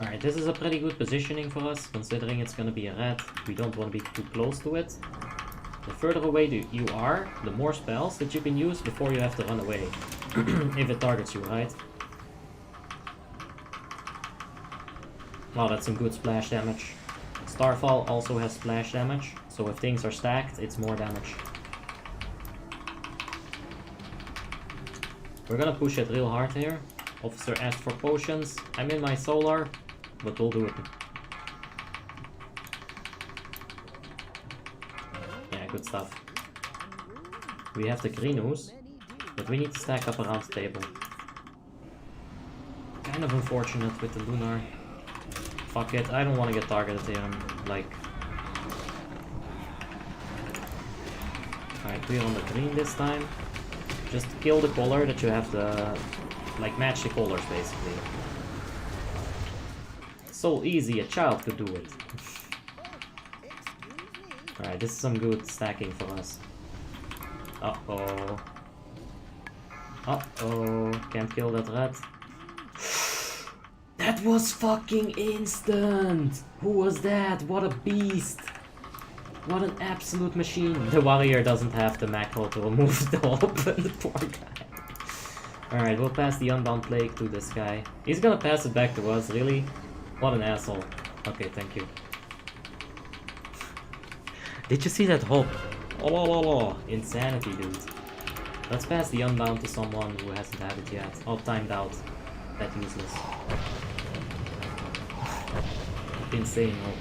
Alright, this is a pretty good positioning for us, considering it's gonna be a red. We don't want to be too close to it. The further away you are, the more spells that you can use before you have to run away. If it targets you, right? Wow, that's some good splash damage. Starfall also has splash damage, so if things are stacked, it's more damage. We're gonna push it real hard here. Officer asked for potions. I'm in my solar, but we'll do it. Yeah, good stuff. We have the green ooze, but we need to stack up around the table. Kind of unfortunate with the lunar. Fuck it, I don't want to get targeted here. I'm like... Alright, we're on the green this time. Just kill the color that you have the... Like, match the colors, basically. So easy, a child could do it. Alright, this is some good stacking for us. Uh-oh. Uh-oh. Can't kill that red. That was fucking instant! Who was that? What a beast! What an absolute machine. The warrior doesn't have the macro to remove the open, poor guy. Alright, we'll pass the Unbound Plague to this guy. He's gonna pass it back to us, really? What an asshole. Okay, thank you. Did you see that hop? Oh, insanity, dude. Let's pass the Unbound to someone who hasn't had it yet. Oh, timed out. That useless. Insane hope.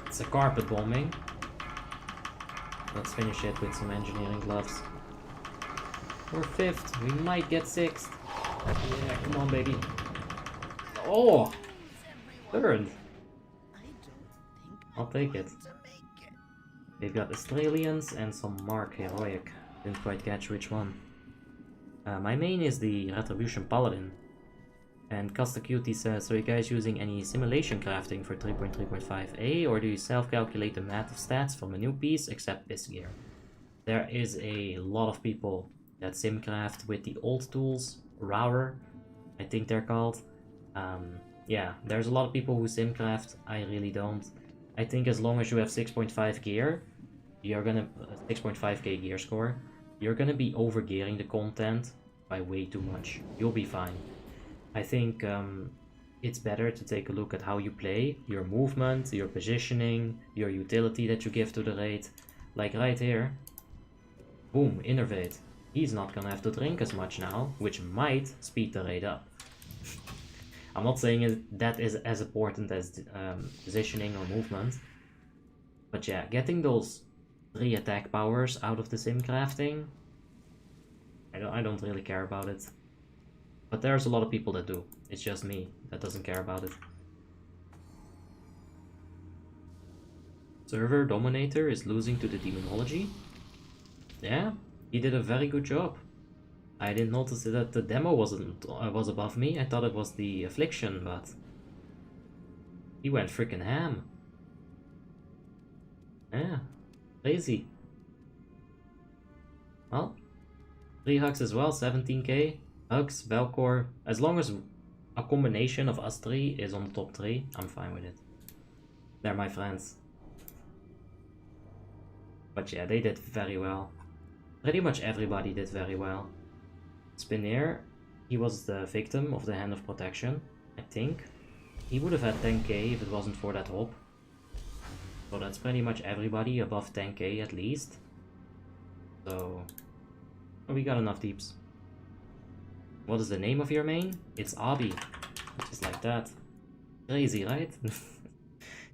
It's a carpet bombing. Let's finish it with some engineering gloves. We're 5th. We might get 6th. Yeah, come on, baby. Oh! 3rd. I'll take it. They've got Australians and some Mark Heroic. Didn't quite catch which one. My main is the Retribution Paladin. And Costa Cutie says, are you guys using any simulation crafting for 3.3.5a, or do you self-calculate the math of stats from a new piece except this gear? There is a lot of people that simcraft with the old tools, Rower, I think they're called. Yeah, there's a lot of people who simcraft. I really don't. I think as long as you have 6.5 gear, you're gonna 6.5k gear score, you're gonna be over gearing the content by way too much. You'll be fine. I think it's better to take a look at how you play, your movement, your positioning, your utility that you give to the raid. Like right here, boom, innervate. He's not gonna have to drink as much now, which might speed the raid up. I'm not saying that is as important as positioning or movement. But yeah, getting those 3 attack powers out of the sim crafting, I don't really care about it. But there's a lot of people that do. It's just me that doesn't care about it. Server Dominator is losing to the Demonology. Yeah, he did a very good job. I didn't notice that the demo was above me. I thought it was the Affliction, but he went freaking ham. Yeah, crazy. Well, 3 hugs as well, 17k. Hugs, Velcor. As long as a combination of us 3 is on the top 3, I'm fine with it. They're my friends. But yeah, they did very well. Pretty much everybody did very well. Spinair, he was the victim of the Hand of Protection, I think. He would have had 10k if it wasn't for that hop. So that's pretty much everybody above 10k at least. So we got enough deeps. What is the name of your main? It's Abi. Just like that. Crazy, right?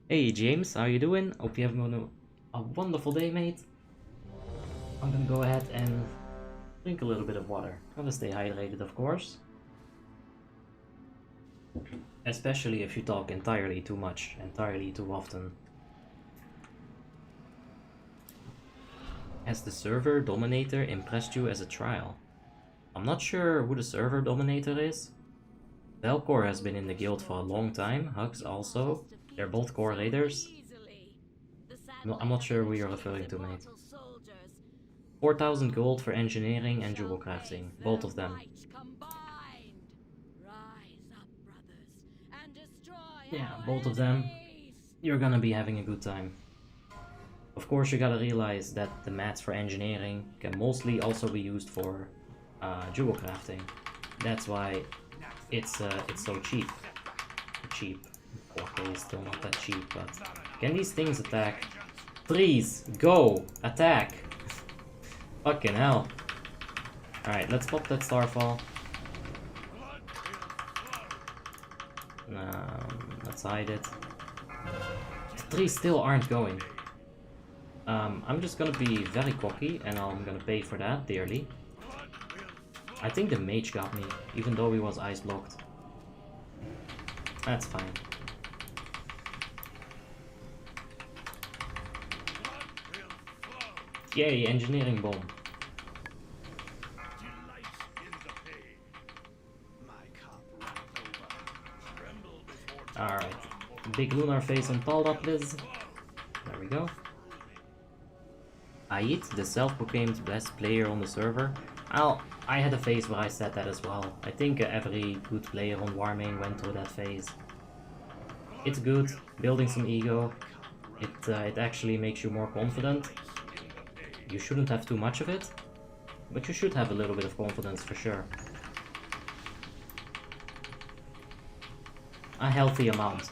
Hey James, how you doing? Hope you're having a wonderful day, mate. I'm gonna go ahead and drink a little bit of water. Gotta stay hydrated, of course. Especially if you talk entirely too much, entirely too often. Has the server dominator impressed you as a trial? I'm not sure who the server dominator is. Velcor has been in the guild for a long time, Hugs also. They're both core raiders. No, I'm not sure who you're referring to, mate. 4,000 gold for engineering and jewel crafting, both of them. Yeah, both of them. You're gonna be having a good time. Of course, you gotta realize that the mats for engineering can mostly also be used for jewel crafting. That's why it's so cheap. Cheap. 4K is still not that cheap, but can these things attack? Please, go! Attack! Fucking hell. Alright, let's pop that Starfall. Let's hide it. The 3 still aren't going. I'm just gonna be very cocky and I'm gonna pay for that dearly. I think the mage got me, even though he was ice blocked. That's fine. Yay, engineering bomb. Alright. Big lunar face on Talda, please. There we go. Ait, the self-proclaimed best player on the server. Well, I had a phase where I said that as well. I think every good player on Warmane went through that phase. It's good, building some ego. It actually makes you more confident. You shouldn't have too much of it, but you should have a little bit of confidence for sure. A healthy amount.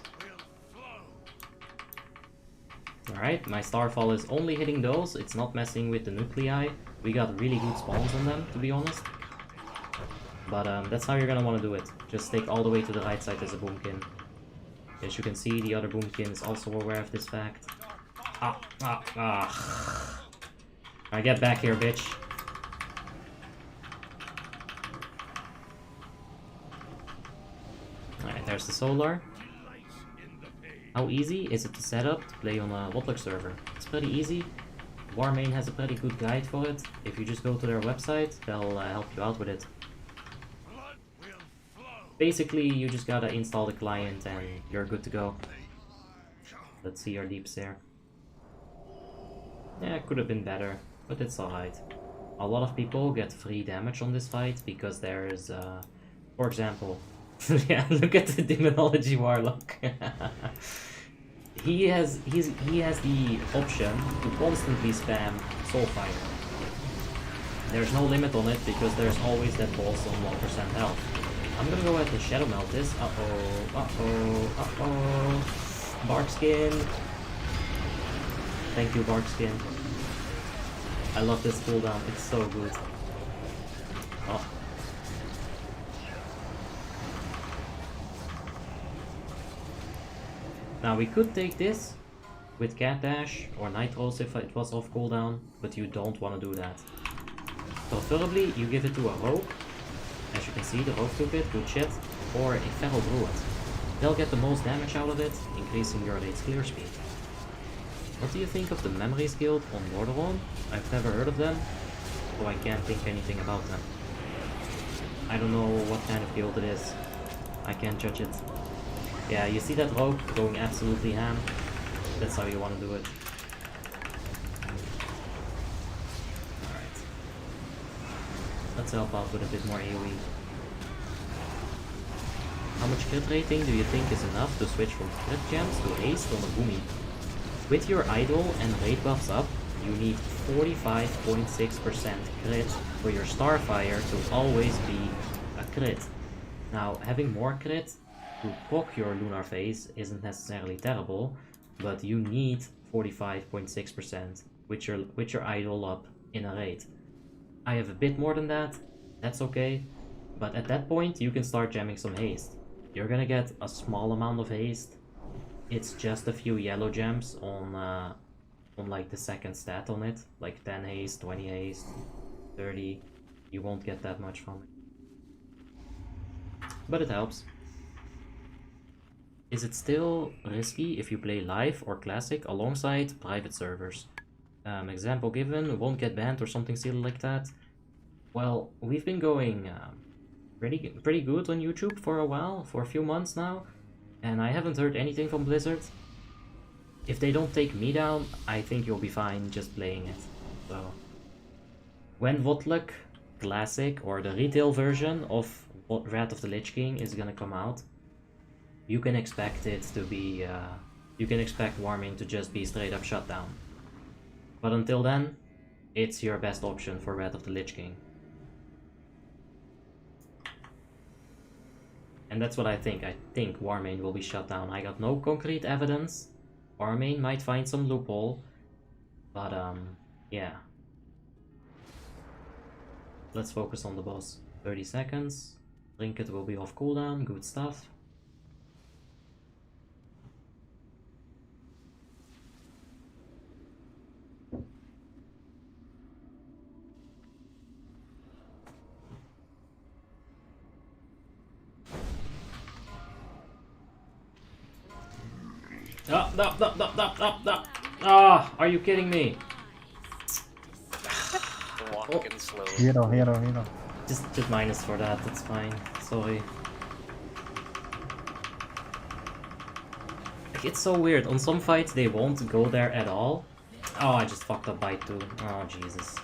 Alright, my Starfall is only hitting those, it's not messing with the nuclei. We got really good spawns on them, to be honest. But that's how you're gonna want to do it. Just stick all the way to the right side as a Boomkin. As you can see, the other Boomkin is also aware of this fact. Alright, get back here, bitch. Alright, there's the solar. How easy is it to set up to play on a WoTLK server? It's pretty easy. Warmane has a pretty good guide for it. If you just go to their website, they'll help you out with it. Basically, you just gotta install the client and you're good to go. Let's see our deep stare. Yeah, it could have been better, but it's alright. A lot of people get free damage on this fight because there's, for example, yeah, look at the Demonology Warlock. he has the option to constantly spam Soulfire. There's no limit on it because there's always that boss on 1% health. I'm gonna go ahead and Shadow Melt this. Barkskin. Thank you, Barkskin. I love this cooldown, it's so good. Oh. Now we could take this with Cat Dash or Nitros if it was off cooldown, but you don't want to do that. Preferably you give it to a Rogue. As you can see, the Rogue took it, good shit, or a Feral Druid. They'll get the most damage out of it, increasing your late's clear speed. What do you think of the Memories Guild on Borderlands? I've never heard of them, so I can't think anything about them. I don't know what kind of guild it is. I can't judge it. Yeah, you see that Rogue going absolutely ham? That's how you want to do it. Alright. Let's help out with a bit more AoE. How much crit rating do you think is enough to switch from crit gems to haste on a Boomy? With your idol and rate buffs up, you need 45.6% crit for your Starfire to always be a crit. Now, having more crit to proc your lunar phase isn't necessarily terrible, but you need 45.6% with your idol up in a raid. I have a bit more than that, that's okay, but at that point you can start jamming some haste. You're gonna get a small amount of haste. It's just a few yellow gems on like the second stat on it, like 10 haste, 20 haste, 30. You won't get that much from it, but it helps. Is it still risky if you play live or classic alongside private servers? Example given, won't get banned or something silly like that. Well, we've been going pretty good on YouTube for a while, for a few months now, and I haven't heard anything from Blizzard. If they don't take me down, I think you'll be fine just playing it. So when WoTLK Classic or the retail version of Wrath of the Lich King is gonna come out, you can expect it to be, you can expect Warmane to just be straight up shut down. But until then, it's your best option for Wrath of the Lich King. And that's what I think. I think Warmane will be shut down. I got no concrete evidence. Warmane might find some loophole. But yeah. Let's focus on the boss. 30 seconds. Trinket will be off cooldown. Good stuff. Ah, are you kidding me? Walking slowly. Hero. Just minus for that, that's fine. Sorry. Like, it's so weird. On some fights they won't go there at all. Oh, I just fucked up bite too. Oh, Jesus.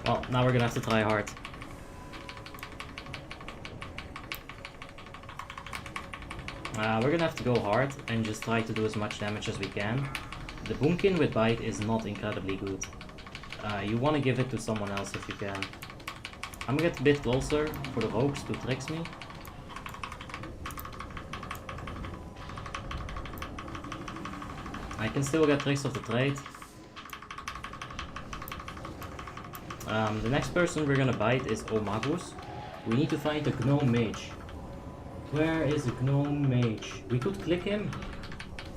Well, now we're gonna have to try hard. We're gonna have to go hard and just try to do as much damage as we can. The Boomkin with bite is not incredibly good. You want to give it to someone else if you can. I'm gonna get a bit closer for the rogues to tricks me. I can still get tricks of the trade. The next person we're gonna bite is Omagus. We need to find the Gnome Mage. Where is the Gnome Mage? We could click him,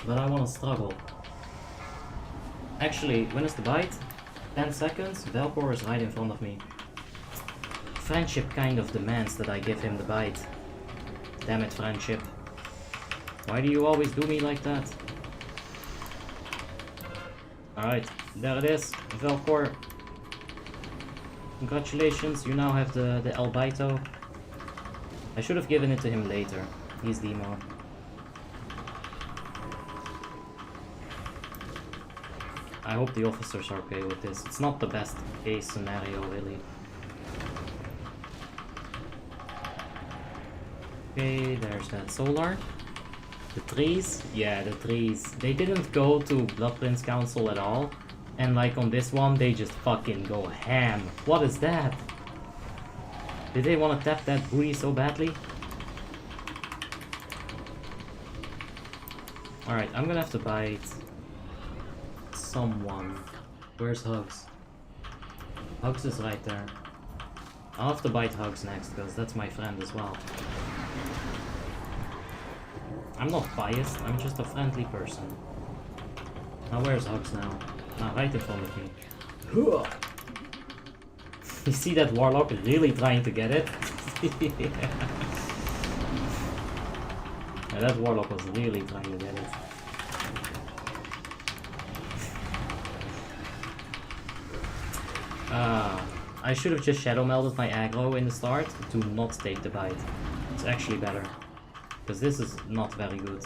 but I want to struggle. Actually, when is the bite? 10 seconds? Velcor is right in front of me. Friendship kind of demands that I give him the bite. Damn it, friendship. Why do you always do me like that? Alright, there it is. Velcor. Congratulations, you now have the Albito. I should have given it to him later. He's demo. I hope the officers are okay with this. It's not the best case scenario, really. Okay, there's that solar. The trees? Yeah, the trees. They didn't go to Blood Prince Council at all. And like on this one, they just fucking go ham. What is that? Did they want to tap that buoy so badly? Alright, I'm gonna have to bite someone. Where's Hugs? Hugs is right there. I'll have to bite Hugs next, because that's my friend as well. I'm not biased, I'm just a friendly person. Now where's Hugs now? Now right in front of me. You see that Warlock really trying to get it? Yeah, that Warlock was really trying to get it. I should have just Shadow Melded my aggro in the start to not take the bite. It's actually better. Because this is not very good.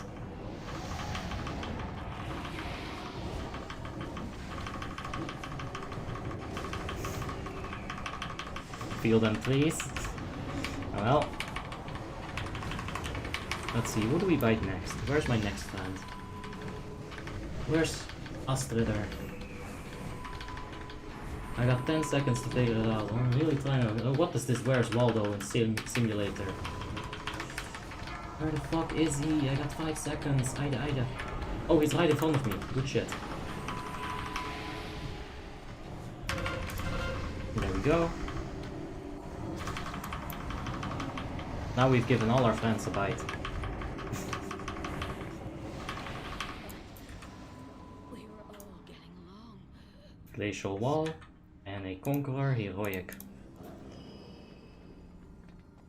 Feel them, please. Oh, well. Let's see, who do we bite next? Where's my next friend? Where's Astrider? I got 10 seconds to figure it out. I'm really trying to... what is this Where's Waldo in Simulator? Where the fuck is he? I got 5 seconds. Ida. Oh, he's right in front of me. Good shit. There we go. Now we've given all our friends a bite. We were all getting along. Glacial Wall and a Conqueror Heroic.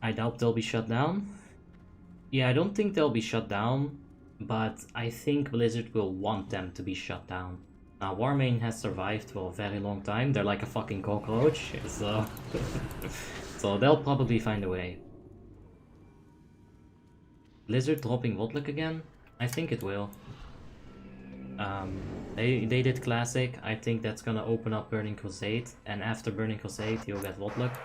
I doubt they'll be shut down. Yeah, I don't think they'll be shut down, but I think Blizzard will want them to be shut down. Now, Warmane has survived for a very long time. They're like a fucking cockroach, so... so they'll probably find a way. Blizzard dropping WoTLK again? I think it will. They did Classic. I think that's gonna open up Burning Crusade, and after Burning Crusade you'll get WoTLK.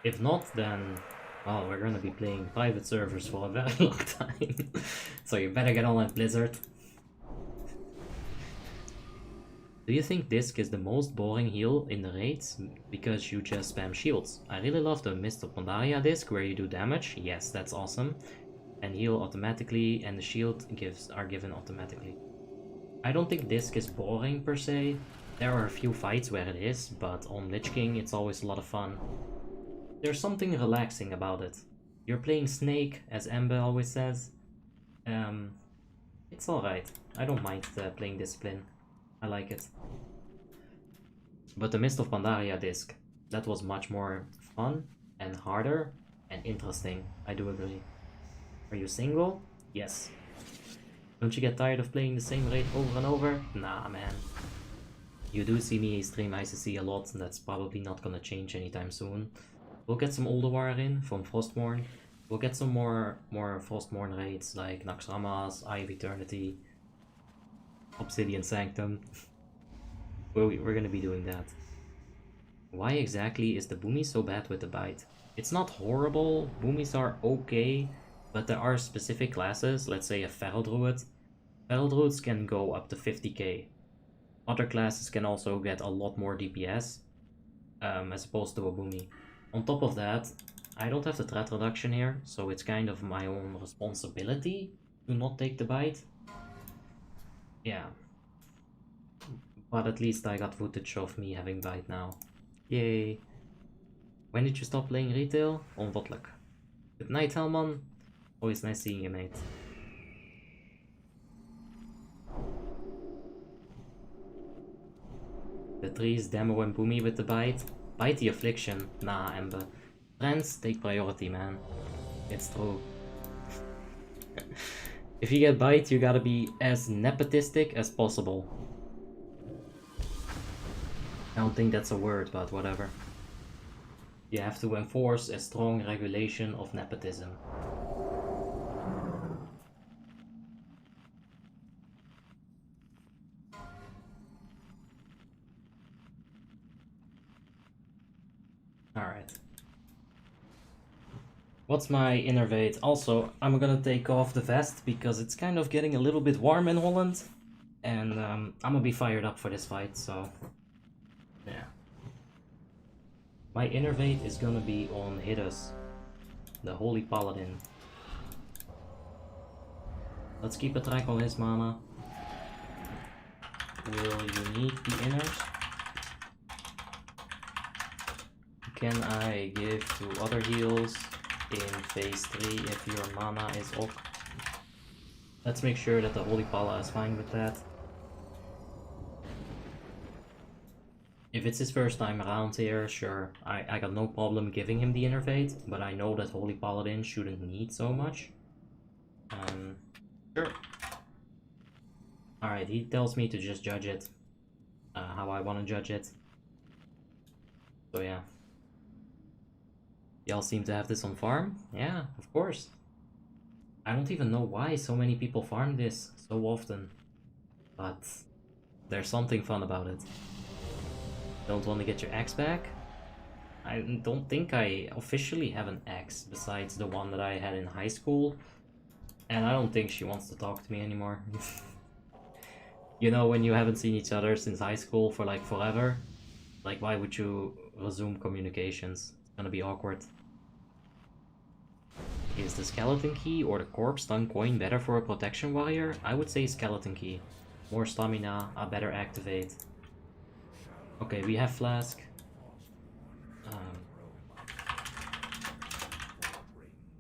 If not, then well, we're gonna be playing private servers for a very long time. So you better get on that Blizzard. Do you think Disc is the most boring heal in the raids because you just spam shields? I really love the Mist of Pandaria disc where you do damage. Yes, that's awesome. And heal automatically, and the shield are given automatically. I don't think Disc is boring per se. There are a few fights where it is, but on Lich King it's always a lot of fun. There's something relaxing about it. You're playing Snake, as Ember always says. It's alright. I don't mind playing Discipline. I like it. But the Mist of Pandaria disc, that was much more fun and harder and interesting. I do agree. Are you single? Yes. Don't you get tired of playing the same raid over and over? Nah, man. You do see me stream ICC a lot, and that's probably not gonna change anytime soon. We'll get some Ulduar in from Frostmourne. We'll get some more Frostmourne raids like Naxxramas, Eye of Eternity, Obsidian Sanctum. We're gonna be doing that. Why exactly is the Boomy so bad with the bite? It's not horrible, Boomies are okay, but there are specific classes, let's say a Feral Druid. Feral Druids can go up to 50k. Other classes can also get a lot more DPS, as opposed to a Boomy. On top of that, I don't have the threat reduction here, so it's kind of my own responsibility to not take the bite. Yeah. But at least I got footage of me having bite now. Yay. When did you stop playing retail? On WoTLK. Good night, Helman. Always nice seeing you, mate. The trees, Demo and Boomy with the bite. Bite the Affliction. Nah, Ember. Friends, take priority, man. It's true. If you get bite, you gotta be as nepotistic as possible. I don't think that's a word, but whatever. You have to enforce a strong regulation of nepotism. Alright. What's my innervate? Also, I'm gonna take off the vest because it's kind of getting a little bit warm in Holland. And I'm gonna be fired up for this fight, so... yeah. My innervate is gonna be on Hidus, the Holy Paladin. Let's keep a track on his mana. Will you need the inners? Can I give to other heals in phase 3 if your mana is ok? Let's make sure that the Holy Pala is fine with that. If it's his first time around here, sure, I got no problem giving him the innervate, but I know that Holy Paladin shouldn't need so much. Sure. Alright, he tells me to just judge it how I want to judge it. So yeah. Y'all seem to have this on farm? Yeah, of course. I don't even know why so many people farm this so often. But there's something fun about it. Don't want to get your axe back? I don't think I officially have an axe besides the one that I had in high school. And I don't think she wants to talk to me anymore. You know, when you haven't seen each other since high school for like forever, like why would you resume communications? It's gonna be awkward. Is the skeleton key or the corpse stun coin better for a protection warrior? I would say skeleton key. More stamina, a better activate. Okay, we have flask.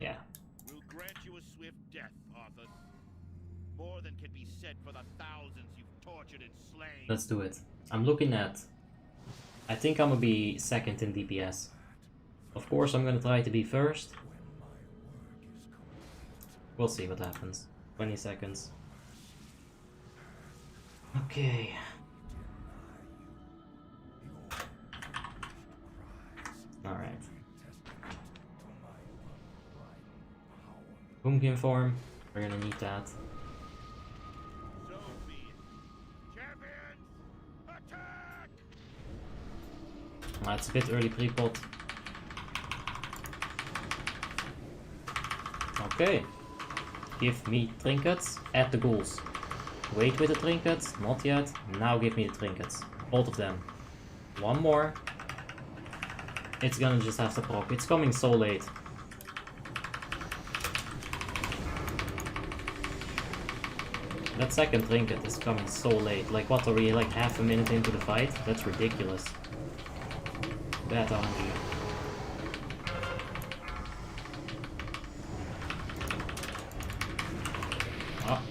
Yeah. We'll grant you a swift death, Arthur. More than can be said for the thousands you've tortured and slain. Let's do it. I'm looking at... I think I'm gonna be second in DPS. Of course, I'm gonna try to be first. We'll see what happens. 20 seconds. Okay. Alright. Boomkin form. We're gonna need that. So be it. It's a bit early pre-pot. Okay. Give me trinkets at the ghouls. Wait with the trinkets, not yet. Now give me the trinkets. Both of them. One more. It's gonna just have to proc. It's coming so late. That second trinket is coming so late. Like what, are we like half a minute into the fight? That's ridiculous. Bad RNG. Ah.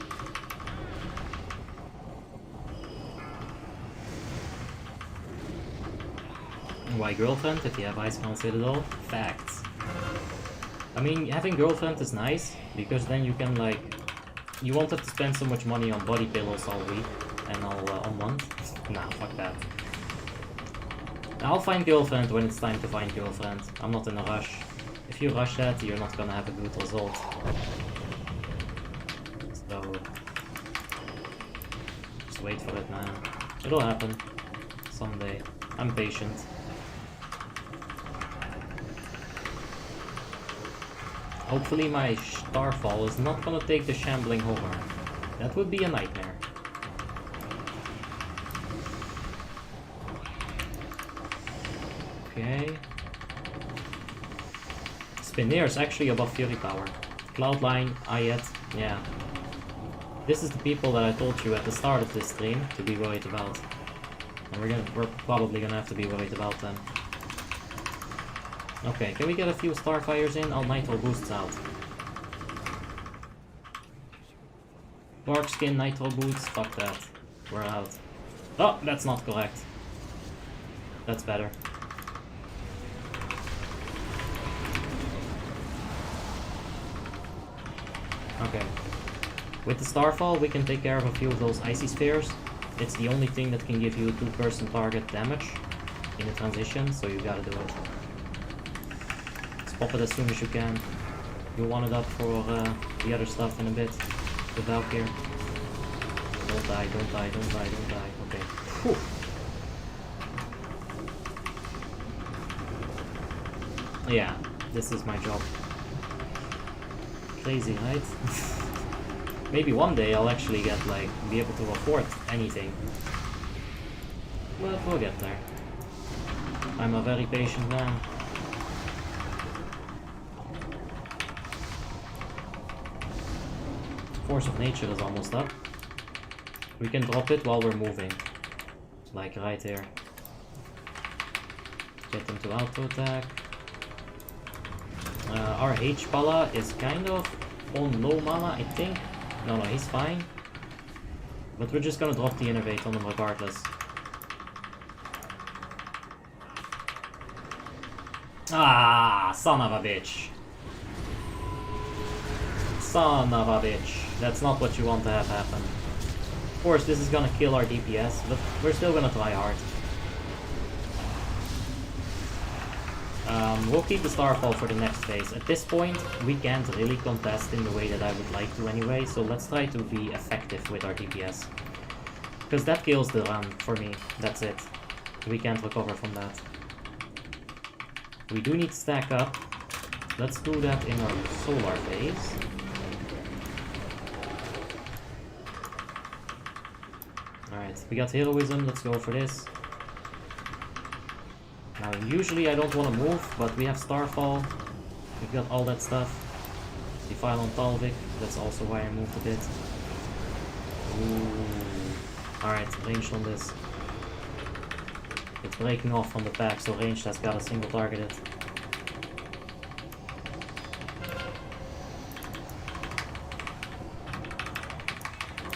Why girlfriend if you have Icecrown Citadel? Facts. I mean, having girlfriend is nice, because then you can like... You won't have to spend so much money on body pillows all week and all month. Nah, fuck that. I'll find girlfriend when it's time to find girlfriend. I'm not in a rush. If you rush that, you're not gonna have a good result. So... Just wait for it, man. It'll happen. Someday. I'm patient. Hopefully my Starfall is not gonna take the Shambling Hover. That would be a nightmare. Okay. Spinair is actually above Fury Power. Cloudline, Ayet, yeah. This is the people that I told you at the start of this stream to be worried about. And we're probably gonna have to be worried about them. Okay, can we get a few Starfires in? Oh, Nitro boosts out. Bark Skin, Nitro boots, fuck that. We're out. Oh, that's not correct. That's better. Okay. With the Starfall, we can take care of a few of those Icy Spheres. It's the only thing that can give you 2-person target damage in a transition, so you gotta do it. Pop it as soon as you can. You'll want it up for the other stuff in a bit. The Valkyr. Don't die, don't die, don't die, don't die. Okay. Whew. Yeah, this is my job. Crazy, right? Maybe one day I'll actually get like be able to afford anything. But we'll get there. I'm a very patient man. Force of Nature is almost up. We can drop it while we're moving. Like right here. Get them to auto attack. Our H-Pala is kind of on low mana, I think. No, he's fine. But we're just gonna drop the Innervate on him regardless. Ah, son of a bitch. Son of a bitch. That's not what you want to have happen. Of course, this is gonna kill our DPS, but we're still gonna try hard. We'll keep the Starfall for the next phase. At this point, we can't really contest in the way that I would like to anyway, so let's try to be effective with our DPS. Because that kills the run for me, that's it. We can't recover from that. We do need to stack up. Let's do that in our solar phase. Alright, we got Heroism, let's go for this. Now, usually I don't want to move, but we have Starfall. We've got all that stuff. Defile on Talvik, that's also why I moved a bit. Ooh. Alright, ranged on this. It's breaking off from the pack, so ranged has got a single targeted.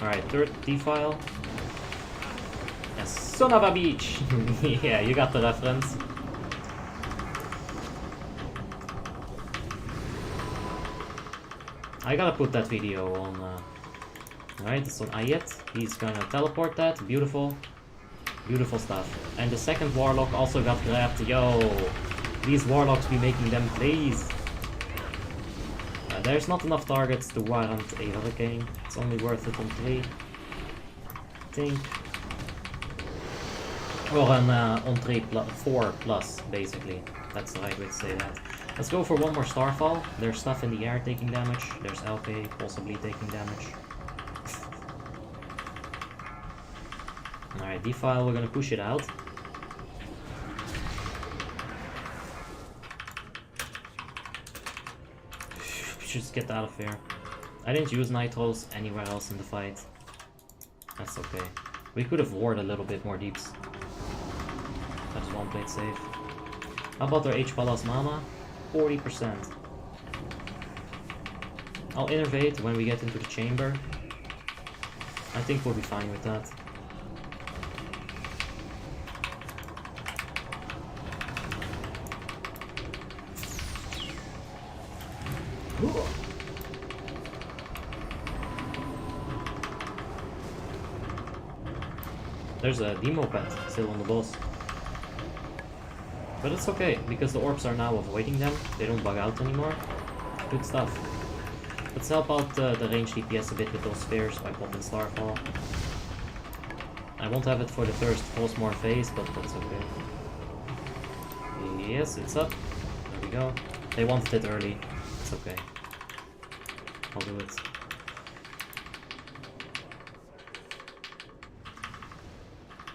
Alright, third defile. Yes, son of a bitch! Yeah, you got the reference. I gotta put that video on, alright, it's on Ayet. He's gonna teleport that, beautiful. Beautiful stuff. And the second Warlock also got grabbed, yo! These Warlocks be making them plays! There's not enough targets to warrant a Hurricane. It's only worth it on 3. I think. Or an on 4 plus, basically. That's the right way to say that. Let's go for one more Starfall. There's stuff in the air taking damage. There's LK possibly taking damage. Alright, Defile, we're gonna push it out. Just get out of here. I didn't use Nitros anywhere else in the fight. That's okay. We could have warded a little bit more deeps. That's one plate safe. How about our H Palace mana? 40%. I'll innervate when we get into the chamber. I think we'll be fine with that. There's a demo pet still on the boss. But it's okay, because the orbs are now avoiding them. They don't bug out anymore. Good stuff. Let's help out the range DPS a bit with those spheres by popping Starfall. I won't have it for the first Frostmore phase, but that's okay. Yes, it's up. There we go. They wanted it early. It's okay. I'll do it.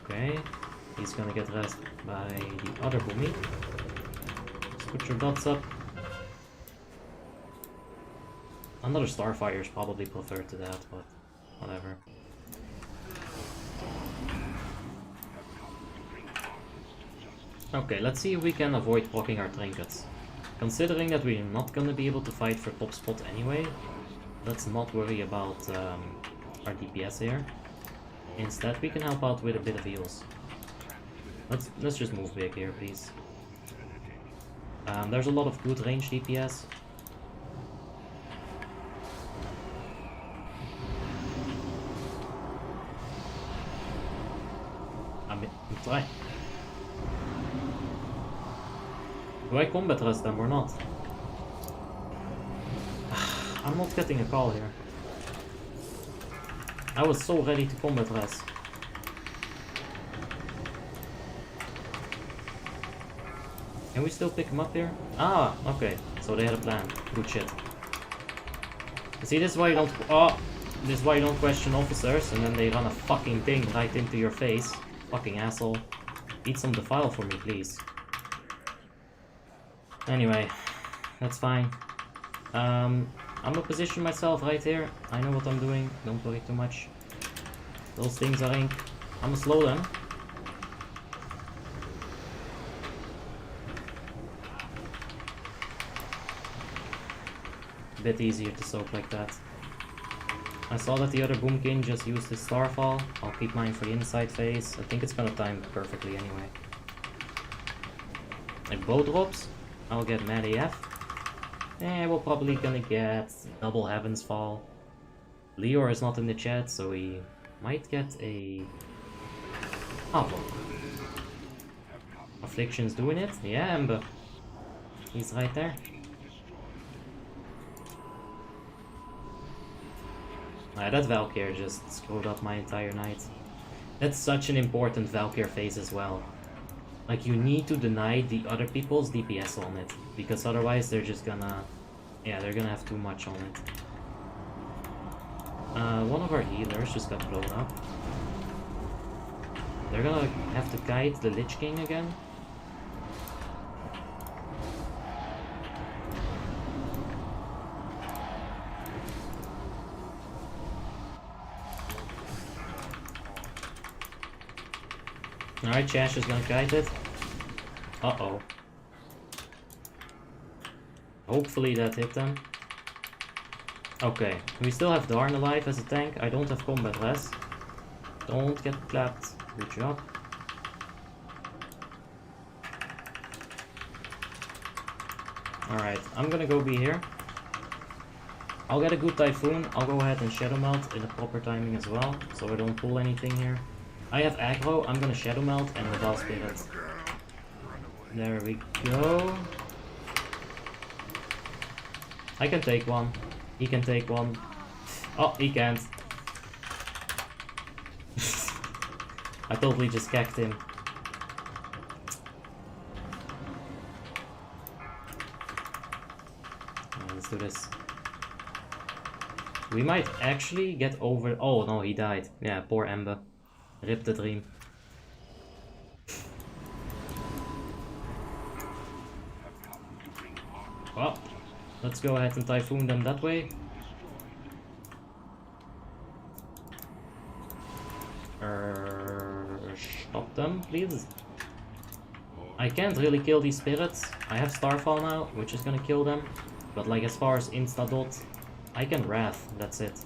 Okay, he's gonna get rest by the other Boomy. Just put your dots up. Another Starfire is probably preferred to that, but whatever. Okay, let's see if we can avoid blocking our trinkets. Considering that we're not gonna be able to fight for top spot anyway, let's not worry about our DPS here. Instead, we can help out with a bit of heals. Let's just move big here, please. There's a lot of good range DPS. I'm trying. Do I combat rest them or not? I'm not getting a call here. I was so ready to combat rest. Can we still pick him up here? Ah, okay. So they had a plan. Good shit. See, this is why you don't. Oh, this is why you don't question officers, and then they run a fucking thing right into your face. Fucking asshole. Eat some defile for me, please. Anyway, that's fine. I'm gonna position myself right here. I know what I'm doing. Don't worry too much. Those things are ink. I'm gonna slow them. A bit easier to soak like that. I saw that the other Boomkin just used his Starfall. I'll keep mine for the inside phase. I think it's gonna time perfectly anyway. Like bow drops, I'll get mad AF. We're probably gonna get double Heaven's Fall. Leor is not in the chat, so we might get a... Oh. Affliction's doing it? Yeah, Ember. He's right there. That Valkyr just screwed up my entire night. That's such an important Valkyr phase as well. Like, you need to deny the other people's DPS on it, because otherwise they're just gonna... Yeah, they're gonna have too much on it. One of our healers just got blown up. They're gonna have to guide the Lich King again. Alright, Chash is gonna guide it. Uh-oh. Hopefully that hit them. Okay, we still have Darn alive as a tank. I don't have combat rest. Don't get clapped. Good job. Alright, I'm gonna go be here. I'll get a good Typhoon. I'll go ahead and Shadow Melt in the proper timing as well, so I don't pull anything here. I have aggro, I'm gonna Shadow Melt and Metal Spirit. There we go. I can take one. He can take one. Oh, he can't. I totally just cacked him. let's do this. We might actually get over... Oh no, he died. Yeah, poor Ember. Rip the dream. Well, let's go ahead and Typhoon them that way. Stop them, please. I can't really kill these spirits. I have Starfall now, which is gonna kill them. But like as far as insta-dot, I can Wrath, that's it.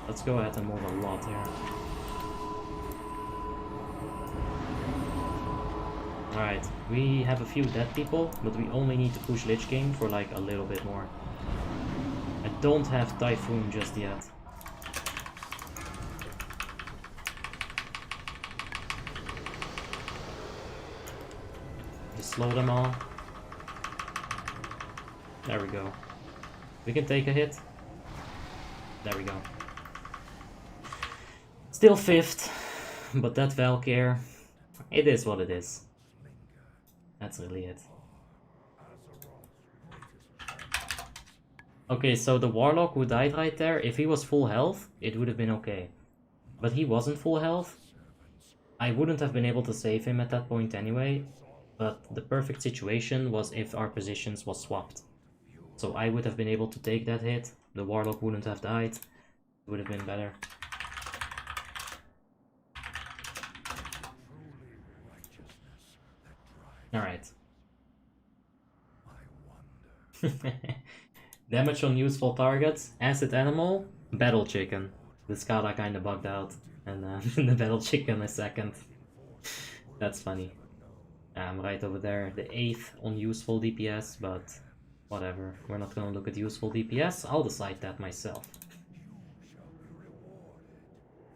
Let's go ahead and move a lot here. Alright, we have a few dead people, but we only need to push Lich King for like a little bit more. I don't have Typhoon just yet. Just slow them all. There we go. We can take a hit. There we go. Still 5th, but that Valkyr, it is what it is. That's really it. Okay, so the Warlock who died right there, if he was full health, it would have been okay. But he wasn't full health. I wouldn't have been able to save him at that point anyway. But the perfect situation was if our positions was swapped. So I would have been able to take that hit. The Warlock wouldn't have died. It would have been better. Alright. Damage on useful targets. Acid Animal. Battle Chicken. The Scala kinda bugged out. And the Battle Chicken is second. That's funny. I'm right over there. The 8th on useful DPS, but whatever. We're not gonna look at useful DPS. I'll decide that myself.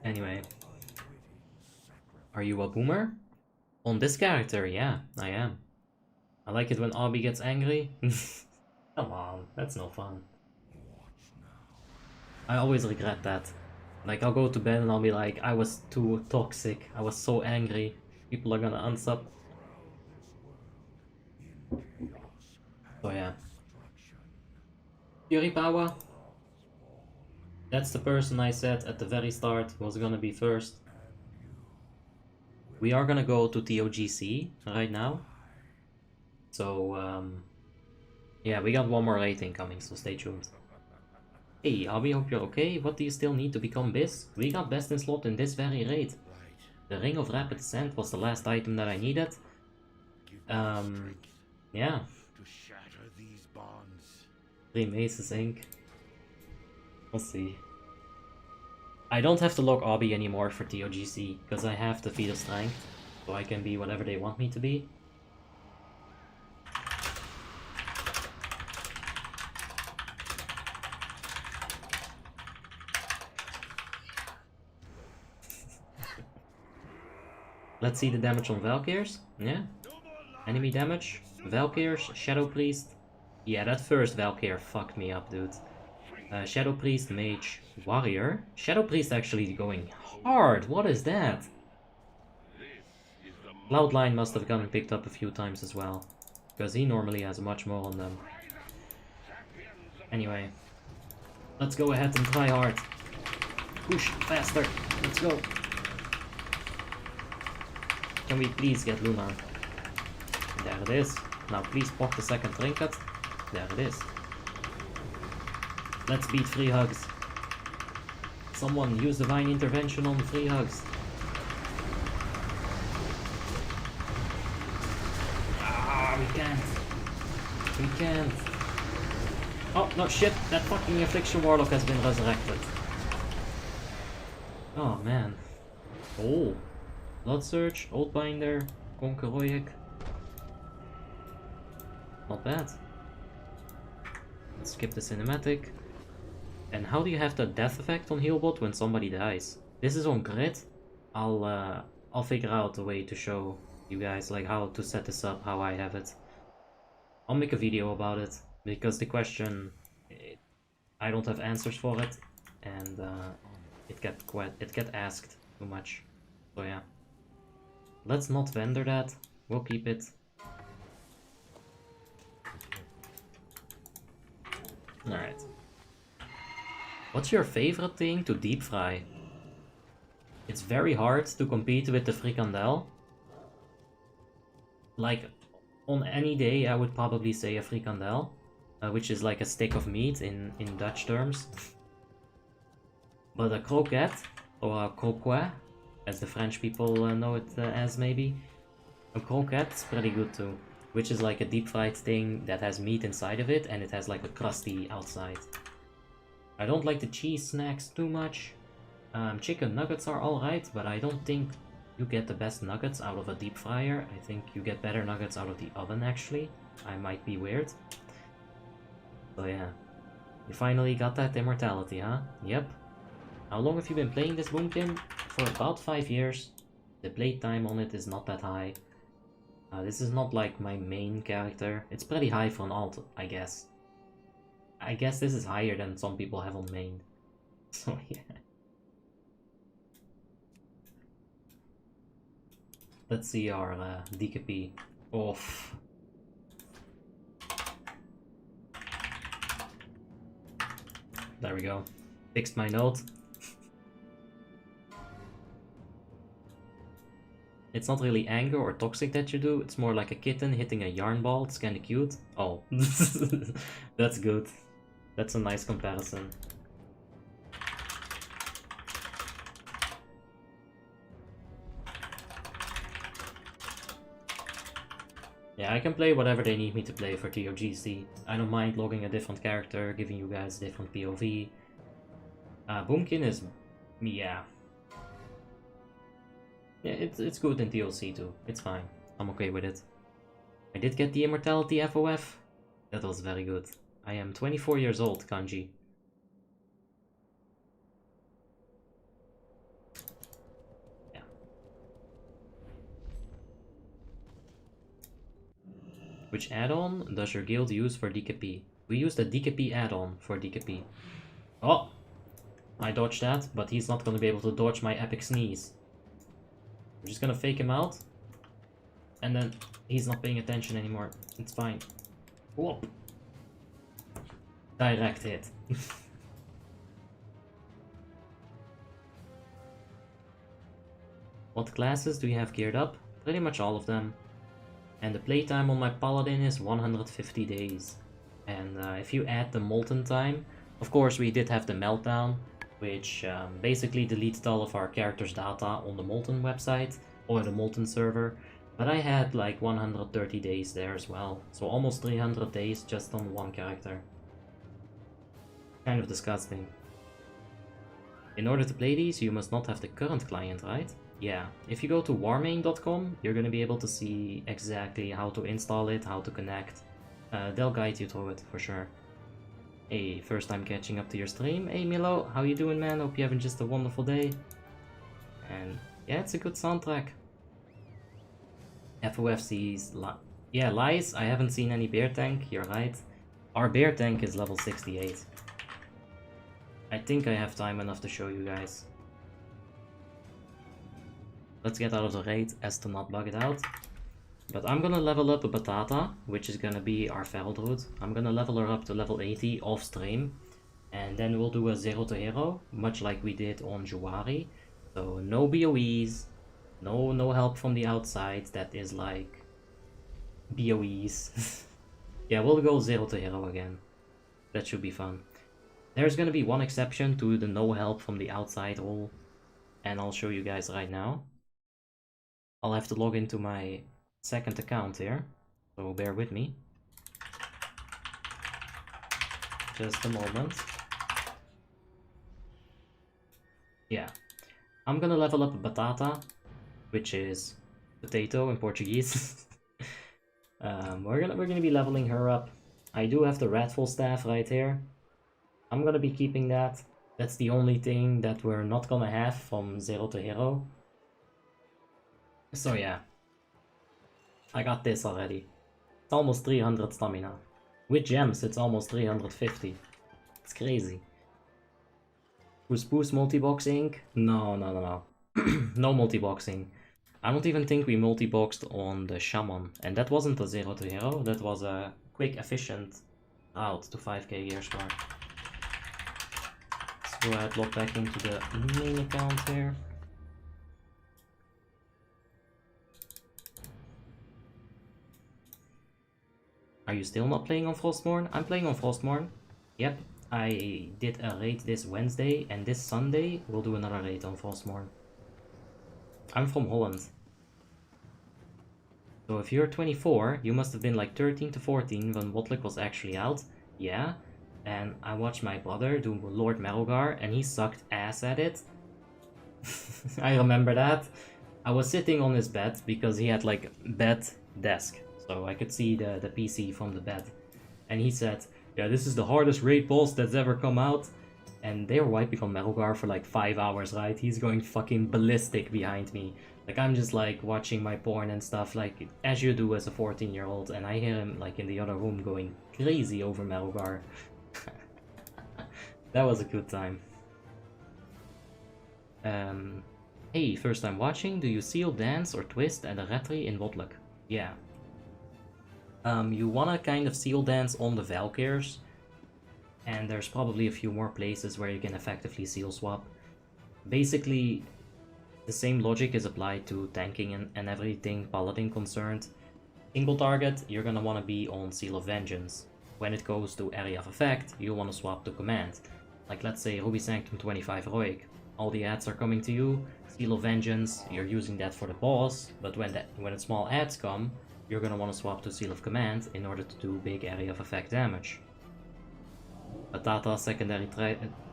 Anyway. Are you a boomer? On this character, yeah, I am. I like it when Obby gets angry. Come on, that's no fun. I always regret that. Like, I'll go to bed and I'll be like, I was too toxic. I was so angry. People are gonna unsub. So yeah. Fury Power. That's the person I said at the very start was gonna be first. We are gonna go to TOGC right now. So, yeah, we got one more rating coming, so stay tuned. Hey, Abby, hope you're okay. What do you still need to become Biz? We got best in slot in this very raid. The Ring of Rapid Ascent was the last item that I needed. Yeah. To shatter these bonds. 3 Maces Inc. We'll see. I don't have to log Obby anymore for TOGC, because I have the Feat of Strength, so I can be whatever they want me to be. Let's see the damage on Valkyrs. Yeah. Enemy damage. Valkyrs, Shadow Priest. Yeah, that first Valkyr fucked me up, dude. Shadow Priest, Mage, Warrior. Shadow Priest actually going hard. What is that? Cloudline must have gotten picked up a few times as well, because he normally has much more on them. Anyway, let's go ahead and try hard. Push faster. Let's go. Can we please get Lunar? There it is. Now please pop the second trinket. There it is. Let's beat free hugs. Someone use divine intervention on free hugs. Ah, we can't. We can't. Oh, no shit. That fucking Affliction Warlock has been resurrected. Oh, man. Oh. Blood Surge, Oathbinder, Conqueroic. Not bad. Let's skip the cinematic. And how do you have the death effect on Healbot when somebody dies? This is on grid. I'll figure out a way to show you guys like how to set this up, how I have it. I'll make a video about it because the question I don't have answers for it, and it get asked too much. So yeah, let's not vendor that. We'll keep it. Alright. What's your favorite thing to deep fry? It's very hard to compete with the frikandel. Like, on any day I would probably say a frikandel. Which is like a stick of meat in Dutch terms. But a croquette, or a croquet, as the French people know it as maybe. A croquette's pretty good too. Which is like a deep fried thing that has meat inside of it and it has like a crusty outside. I don't like the cheese snacks too much. Chicken nuggets are alright, but I don't think you get the best nuggets out of a deep fryer. I think you get better nuggets out of the oven actually. I might be weird. So yeah. You finally got that immortality, huh? Yep. How long have you been playing this Boomkin? For about 5 years. The playtime on it is not that high. This is not like my main character. It's pretty high for an alt, I guess. I guess this is higher than some people have on main. So yeah. Let's see our DKP. Off. There we go. Fixed my note. It's not really anger or toxic that you do, it's more like a kitten hitting a yarn ball. It's kinda cute. Oh, that's good. That's a nice comparison. Yeah, I can play whatever they need me to play for TOGC. I don't mind logging a different character, giving you guys different POV. Boomkin is... yeah. Yeah, it's good in TLC too. It's fine. I'm okay with it. I did get the immortality FOF. That was very good. I am 24 years old, Kanji. Yeah. Which add-on does your guild use for DKP? We use the DKP add-on for DKP. Oh! I dodged that, but he's not gonna be able to dodge my epic sneeze. I'm just gonna fake him out. And then he's not paying attention anymore. It's fine. Whoop! Direct hit. What classes do you have geared up? Pretty much all of them. And the playtime on my paladin is 150 days. And if you add the molten time, of course we did have the meltdown, which basically deleted all of our characters' data on the molten website or the molten server. But I had like 130 days there as well, so almost 300 days just on one character. Kind of disgusting. In order to play these, you must not have the current client, right? Yeah, if you go to warmane.com, you're gonna be able to see exactly how to install it, how to connect. They'll guide you through it, for sure. Hey, first time catching up to your stream. Hey Milo, how you doing, man? Hope you're having just a wonderful day. And yeah, it's a good soundtrack. FOFC's yeah, lies. I haven't seen any bear tank, you're right. Our bear tank is level 68. I think I have time enough to show you guys. Let's get out of the raid as to not bug it out. But I'm gonna level up a Batata, which is gonna be our feral druid. I'm gonna level her up to level 80 off stream. And then we'll do a 0 to hero, much like we did on Juari. So no BOEs, no help from the outside that is like BOEs. Yeah, we'll go 0 to hero again. That should be fun. There's gonna be one exception to the no help from the outside rule. And I'll show you guys right now. I'll have to log into my second account here, so bear with me. Just a moment. Yeah. I'm gonna level up a Batata, which is potato in Portuguese. We're gonna be leveling her up. I do have the Ratful staff right here. I'm gonna be keeping that. That's the only thing that we're not gonna have from 0 to hero. So yeah. I got this already. It's almost 300 stamina. With gems, it's almost 350. It's crazy. Spoos multiboxing? No. No multiboxing. I don't even think we multiboxed on the Shaman. And that wasn't a 0 to hero, that was a quick, efficient out to 5k gear score. Let's go ahead, log back into the main account here. Are you still not playing on Frostmourne? I'm playing on Frostmourne. Yep, I did a raid this Wednesday, and this Sunday we'll do another raid on Frostmourne. I'm from Holland. So if you're 24, you must have been like 13 to 14 when WoTLK was actually out. Yeah. And I watched my brother do Lord Merogar, and he sucked ass at it. I remember that. I was sitting on his bed because he had like bed desk. So I could see the PC from the bed. And he said, yeah, this is the hardest raid boss that's ever come out. And they were wiping on Merogar for like 5 hours, right? He's going fucking ballistic behind me. Like, I'm just like watching my porn and stuff, like as you do as a 14-year-old, and I hear him like in the other room going crazy over Merogar. That was a good time. Hey, first time watching, do you seal, dance, or twist at a retry in WoTLK? Yeah. You wanna kind of seal dance on the Valkyrs, and there's probably a few more places where you can effectively seal swap. Basically, the same logic is applied to tanking and everything Paladin concerned. Single target, you're gonna wanna be on Seal of Vengeance. When it goes to Area of Effect, you wanna swap to Command. Like let's say Ruby Sanctum 25 Heroic. All the ads are coming to you, Seal of Vengeance, you're using that for the boss, but when the small ads come, you're gonna wanna swap to Seal of Command in order to do big Area of Effect damage. Patata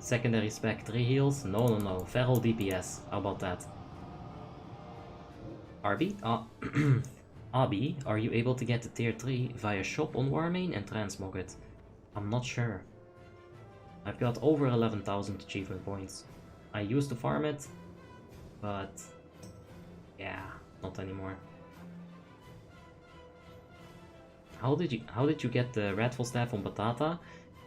secondary spec 3 heals? No. Feral DPS. How about that? RB? Abi, are you able to get the tier 3 via shop on Warmane and transmog it? I'm not sure. I've got over 11,000 achievement points. I used to farm it, but yeah, not anymore. How did you get the Redfall staff on Patata?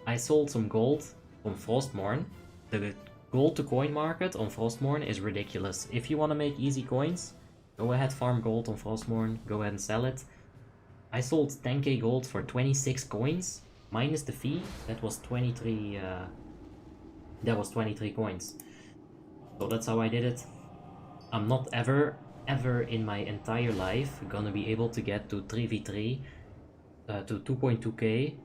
I sold some gold on Frostmourne. The gold to coin market on Frostmourne is ridiculous. If you want to make easy coins, go ahead, farm gold on Frostmourne, go ahead and sell it. I sold 10k gold for 26 coins, minus the fee, that was 23 coins. So that's how I did it. I'm not ever in my entire life gonna be able to get to 3v3, to 2.2k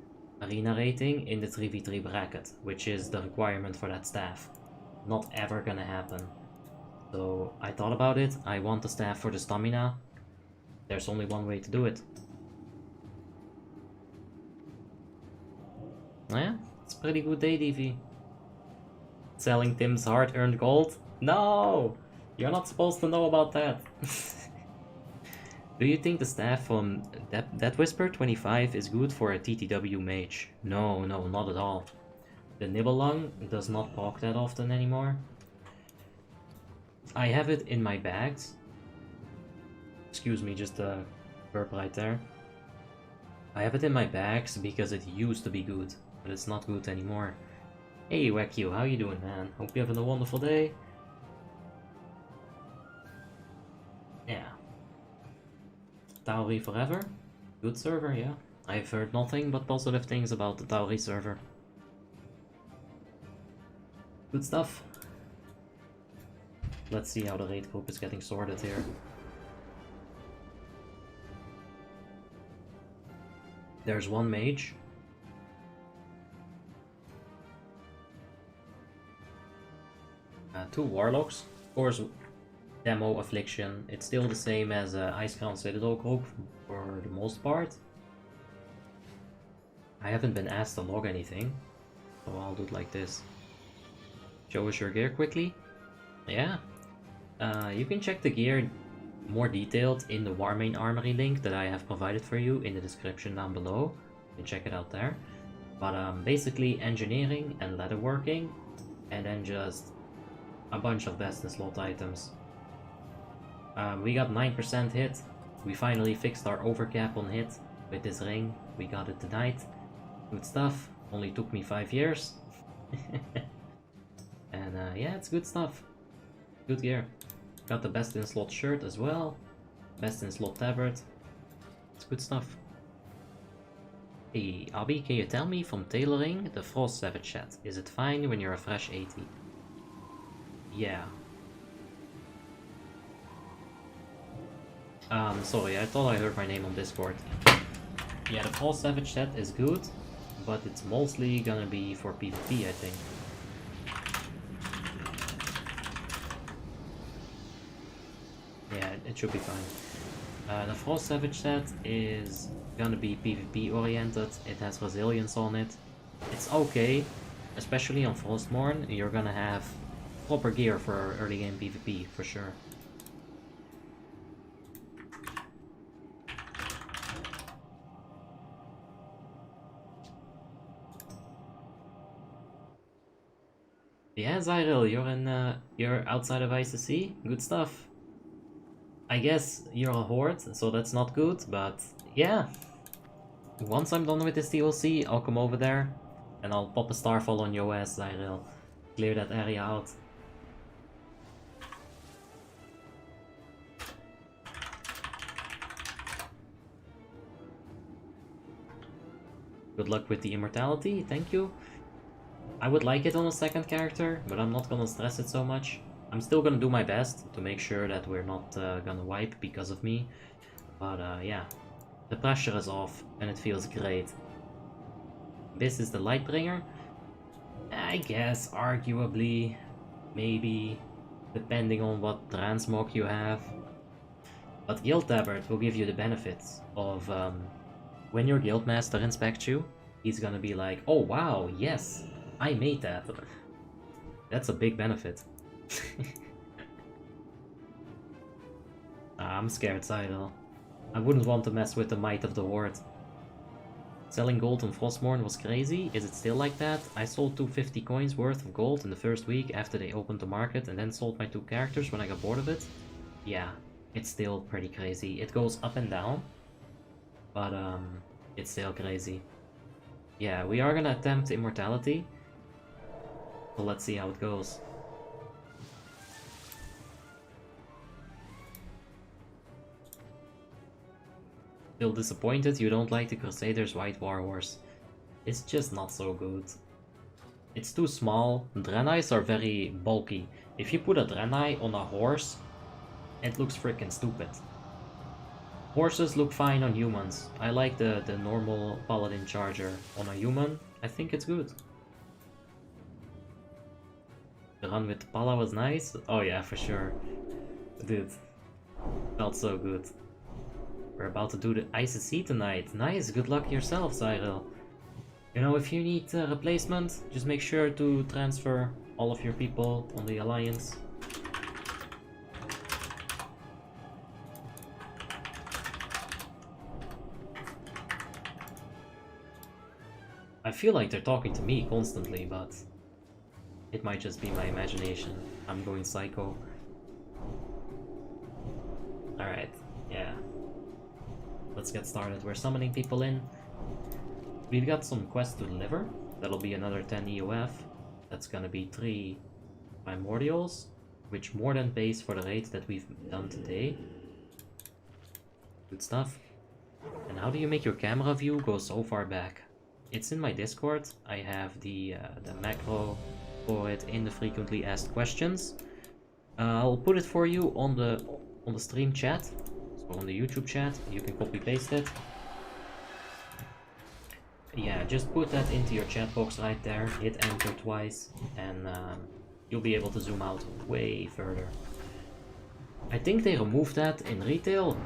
arena rating in the 3v3 bracket, which is the requirement for that staff. Not ever gonna happen. So I thought about it, I want the staff for the stamina. There's only one way to do it. Yeah, it's a pretty good day, DV. Selling Tim's hard-earned gold? No! You're not supposed to know about that. Do you think the staff from Death Whisper 25 is good for a TTW mage? No, not at all. The Nibelung does not proc that often anymore. I have it in my bags. Excuse me, just a burp right there. I have it in my bags because it used to be good, but it's not good anymore. Hey Wackyu, how you doing, man? Hope you're having a wonderful day. Yeah. Tauri forever? Good server, yeah. I've heard nothing but positive things about the Tauri server. Good stuff. Let's see how the raid group is getting sorted here. There's one mage. Two warlocks. Of course, demo affliction. It's still the same as Icecrown Citadel group for the most part. I haven't been asked to log anything, so I'll do it like this. Show us your gear quickly. Yeah. You can check the gear more detailed in the Warmane Armory link that I have provided for you in the description down below. You can check it out there. But basically engineering and leatherworking, and then just a bunch of best in slot items. We got 9% hit. We finally fixed our overcap on hit with this ring. We got it tonight. Good stuff. Only took me 5 years. And yeah, it's good stuff. Good gear. Got the best in slot shirt as well. Best in slot tabard. It's good stuff. Hey, Abby, can you tell me from tailoring the Frost Savage set? Is it fine when you're a fresh 80? Yeah. Sorry, I thought I heard my name on Discord. Yeah, the Frost Savage set is good, but it's mostly gonna be for PvP, I think. Yeah, it should be fine. The Frost Savage set is gonna be PvP oriented, it has resilience on it. It's okay, especially on Frostmourne, you're gonna have proper gear for early game PvP, for sure. Yeah, Zyril, you're outside of ICC? Good stuff. I guess you're a horde, so that's not good, but yeah. Once I'm done with this DLC, I'll come over there and I'll pop a starfall on your ass, Zyril. Clear that area out. Good luck with the immortality, thank you. I would like it on a second character, but I'm not gonna stress it so much. I'm still gonna do my best to make sure that we're not gonna wipe because of me. But yeah, the pressure is off and it feels great. This is the Lightbringer. I guess, arguably, maybe, depending on what transmog you have. But Guild Tabard will give you the benefits of when your Guildmaster inspects you, he's gonna be like, oh wow, yes, I made that. That's a big benefit. I'm scared, Cyril. I wouldn't want to mess with the might of the Horde. Selling gold on Frostmourne was crazy. Is it still like that? I sold 250 coins worth of gold in the first week after they opened the market and then sold my 2 characters when I got bored of it. Yeah, it's still pretty crazy. It goes up and down, but it's still crazy. Yeah, we are gonna attempt immortality, but let's see how it goes. Still disappointed you don't like the Crusaders White Warhorse. It's just not so good. It's too small. Draenei's are very bulky. If you put a Draenei on a horse, it looks freaking stupid. Horses look fine on humans. I like the normal Paladin Charger on a human. I think it's good. The run with Pala was nice. Oh yeah, for sure. Dude, felt so good. We're about to do the ICC tonight. Nice, good luck yourself, Cyril. You know, if you need a replacement, just make sure to transfer all of your people on the Alliance. I feel like they're talking to me constantly, but it might just be my imagination. I'm going psycho. Alright, yeah. Let's get started. We're summoning people in. We've got some quests to deliver. That'll be another 10 EOF. That's gonna be 3 primordials, which more than pays for the raid that we've done today. Good stuff. And how do you make your camera view go so far back? It's in my Discord. I have the macro for it in the frequently asked questions. I'll put it for you on the stream chat. So on the YouTube chat, you can copy paste it. Yeah, just put that into your chat box right there, hit enter twice, and you'll be able to zoom out way further. I think they removed that in retail.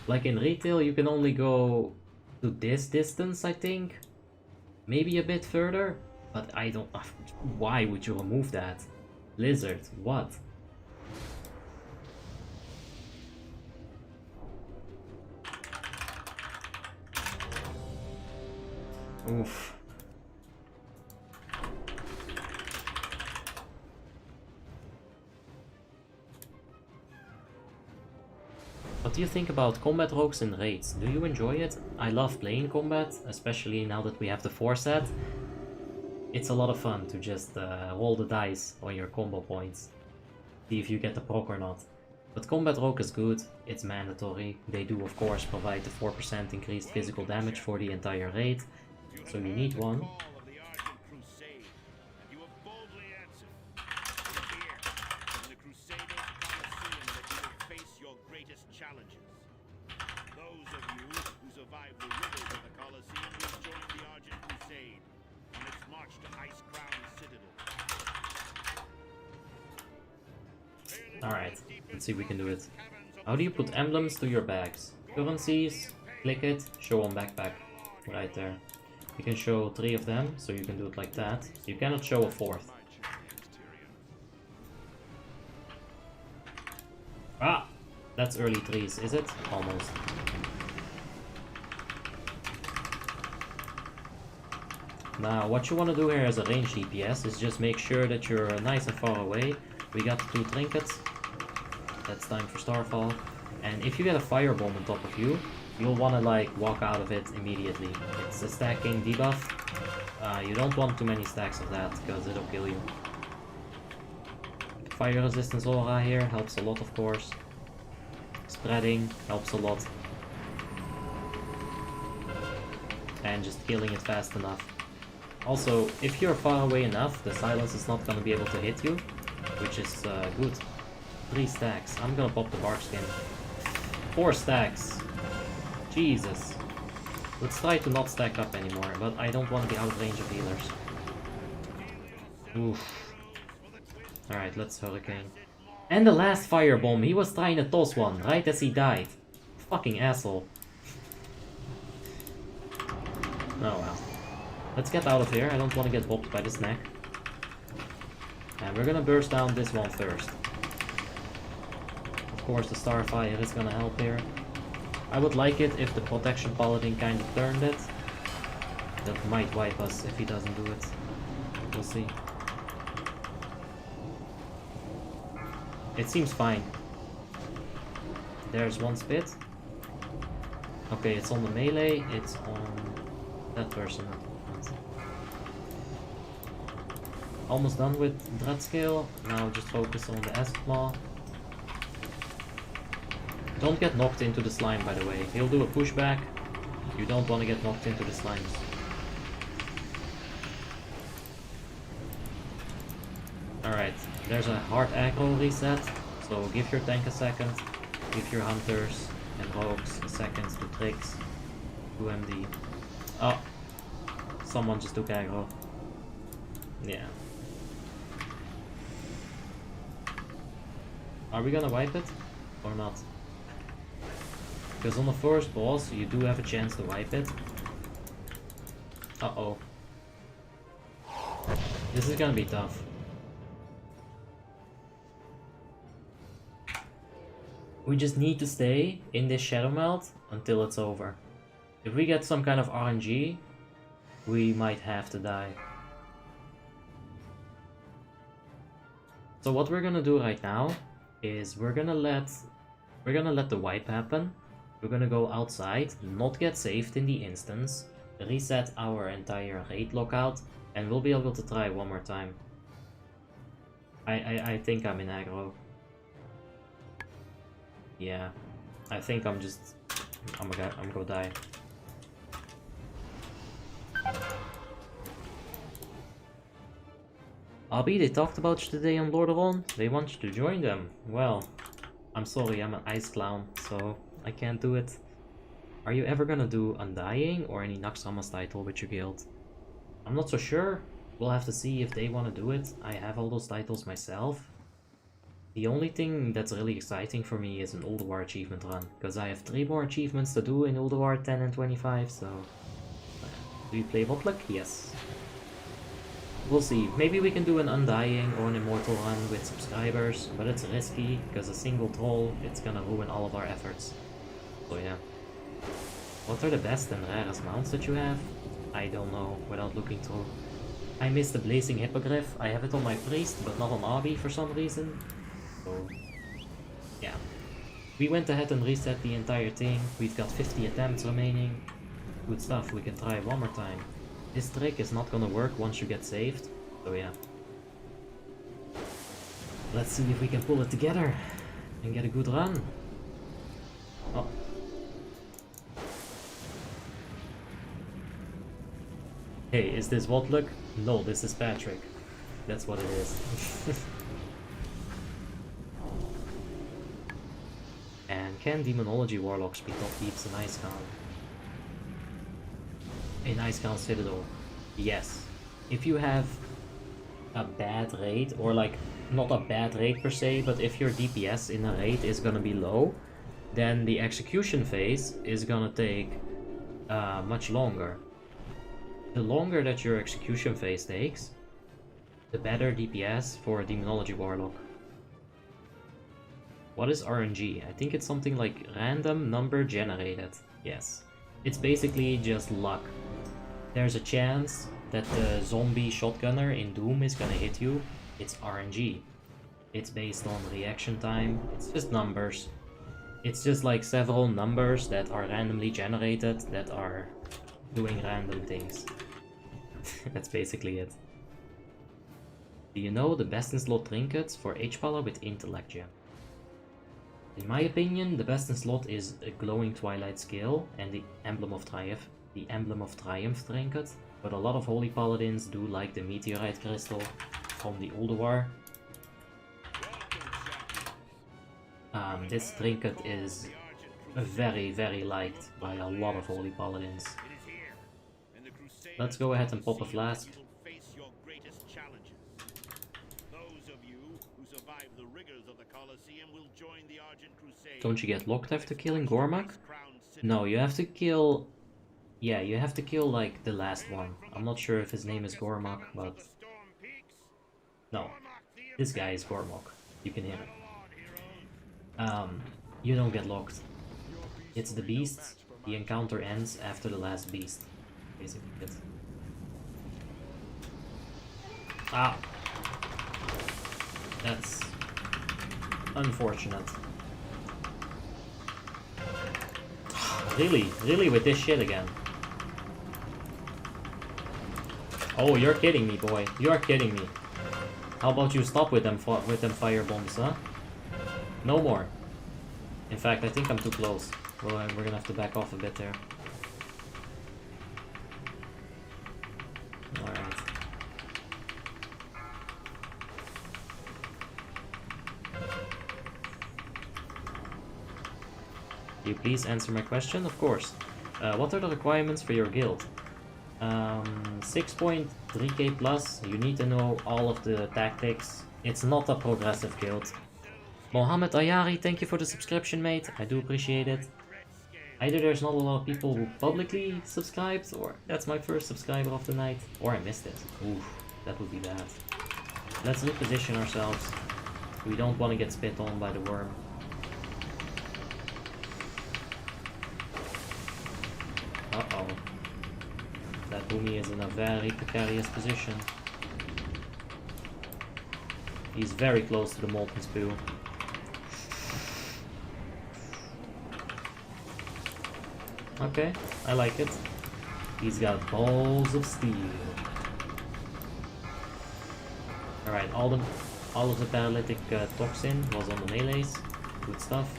Like in retail, you can only go to this distance, I think. Maybe a bit further, but I don't... Why would you remove that? Blizzard, what? Oof. What do you think about combat rogues in raids? Do you enjoy it? I love playing combat, especially now that we have the 4 set. It's a lot of fun to just roll the dice on your combo points. See if you get the proc or not. But Combat Rogue is good, it's mandatory. They do of course provide the 4% increased physical damage for the entire raid, so you need one. Those of you who survived the rivers of the Colosseum will join the Argent Crusade on its march to Icecrown Citadel. Alright, let's see if we can do it. How do you put emblems to your bags? Currencies, click it, show on backpack. Right there. You can show 3 of them, so you can do it like that. You cannot show a 4th. Ah! That's early 3s, is it? Almost. Now, what you want to do here as a range DPS is just make sure that you're nice and far away. We got 2 trinkets. That's time for Starfall. And if you get a firebomb on top of you, you'll want to like walk out of it immediately. It's a stacking debuff. You don't want too many stacks of that because it'll kill you. Fire resistance aura here helps a lot, of course. Spreading helps a lot. And just killing it fast enough. Also, if you're far away enough, the silence is not gonna be able to hit you, which is good. 3 stacks. I'm gonna pop the bark skin. 4 stacks. Jesus. Let's try to not stack up anymore, but I don't want to be out of range of healers. Oof. Alright, let's Hurricane. And the last firebomb, he was trying to toss one right as he died. Fucking asshole. Oh well. Let's get out of here, I don't want to get bopped by the snack. And we're gonna burst down this one first. Of course the Starfire is gonna help here. I would like it if the Protection Paladin kind of turned it. That might wipe us if he doesn't do it. We'll see. It seems fine. There's one spit. Okay, it's on the melee, it's on that person. Almost done with Dread Scale. Now just focus on the Acid Maw. Don't get knocked into the slime, by the way. He'll do a pushback. You don't want to get knocked into the slimes. Alright, there's a hard aggro reset, so give your tank a second. Give your hunters and rogues a second to tricks. 2 MD. Oh, someone just took aggro. Yeah. Are we gonna wipe it? Or not? Because on the first boss, you do have a chance to wipe it. Uh-oh. This is gonna be tough. We just need to stay in this Shadow Melt until it's over. If we get some kind of RNG, we might have to die. So what we're gonna do right now is we're gonna let the wipe happen. We're gonna go outside, not get saved in the instance, reset our entire raid lockout, and we'll be able to try one more time. I think I'm in aggro. Yeah, I think I'm gonna die. Abby, they talked about you today on Lordaeron. They want you to join them. Well, I'm sorry, I'm an ice clown, so I can't do it. Are you ever gonna do Undying or any Naxxramas title with your guild? I'm not so sure. We'll have to see if they want to do it. I have all those titles myself. The only thing that's really exciting for me is an Ulduar achievement run, because I have 3 more achievements to do in Ulduar 10 and 25, so... Do you play WoTLK? Yes. We'll see. Maybe we can do an Undying or an Immortal run with subscribers, but it's risky, because a single troll, it's gonna ruin all of our efforts. So yeah. What are the best and rarest mounts that you have? I don't know, without looking through. I missed the Blazing Hippogriff. I have it on my Priest, but not on Abby for some reason. So, yeah. We went ahead and reset the entire thing. We've got 50 attempts remaining. Good stuff, we can try one more time. This trick is not gonna work once you get saved, so yeah. Let's see if we can pull it together. and get a good run. Oh. Hey, is this WoTLK? No, this is Patrick. That's what it is. And can Demonology Warlocks be top deeps in Icecrown? In Icecrown Citadel? Yes. If you have a bad raid, or like, not a bad raid per se, but if your DPS in a raid is gonna be low, then the execution phase is gonna take much longer. The longer that your execution phase takes, the better DPS for a Demonology Warlock. What is RNG? I think it's something like random number generated. Yes. It's basically just luck. There's a chance that the zombie shotgunner in Doom is gonna hit you. It's RNG. It's based on reaction time. It's just numbers. It's just like several numbers that are randomly generated that are doing random things. That's basically it. Do you know the best in slot trinkets for H-Power with intellect gem? In my opinion, the best in slot is a glowing twilight scale and the emblem of triumph trinket, but a lot of holy paladins do like the meteorite crystal from the Ulduar. This trinket is very, very liked by a lot of holy paladins. Let's go ahead and pop a flask. Don't you get locked after killing Gormak? No, you have to kill... Yeah, you have to kill like the last one. I'm not sure if his name is Gormak, but... No, this guy is Gormak. You can hear it. You don't get locked. It's the beasts. The encounter ends after the last beast. Basically it. Ah! That's unfortunate. Really with this shit again. Oh, you're kidding me, boy. You're kidding me. How about you stop with them fire bombs, huh? No more. In fact, I think I'm too close. Well, we're gonna have to back off a bit there. Alright. Can you please answer my question? Of course. What are the requirements for your guild? 6.3k plus. You need to know all of the tactics. It's not a progressive guild. Mohammed Ayari, thank you for the subscription, mate. I do appreciate it. Either there's not a lot of people who publicly subscribed, or that's my first subscriber of the night, or I missed it. Oof, that would be bad. Let's reposition ourselves. We don't want to get spit on by the worm. Uh-oh. That Boomy is in a very precarious position. He's very close to the molten spew. Okay, I like it. He's got balls of steel. Alright, all of the paralytic toxin was on the melees. Good stuff.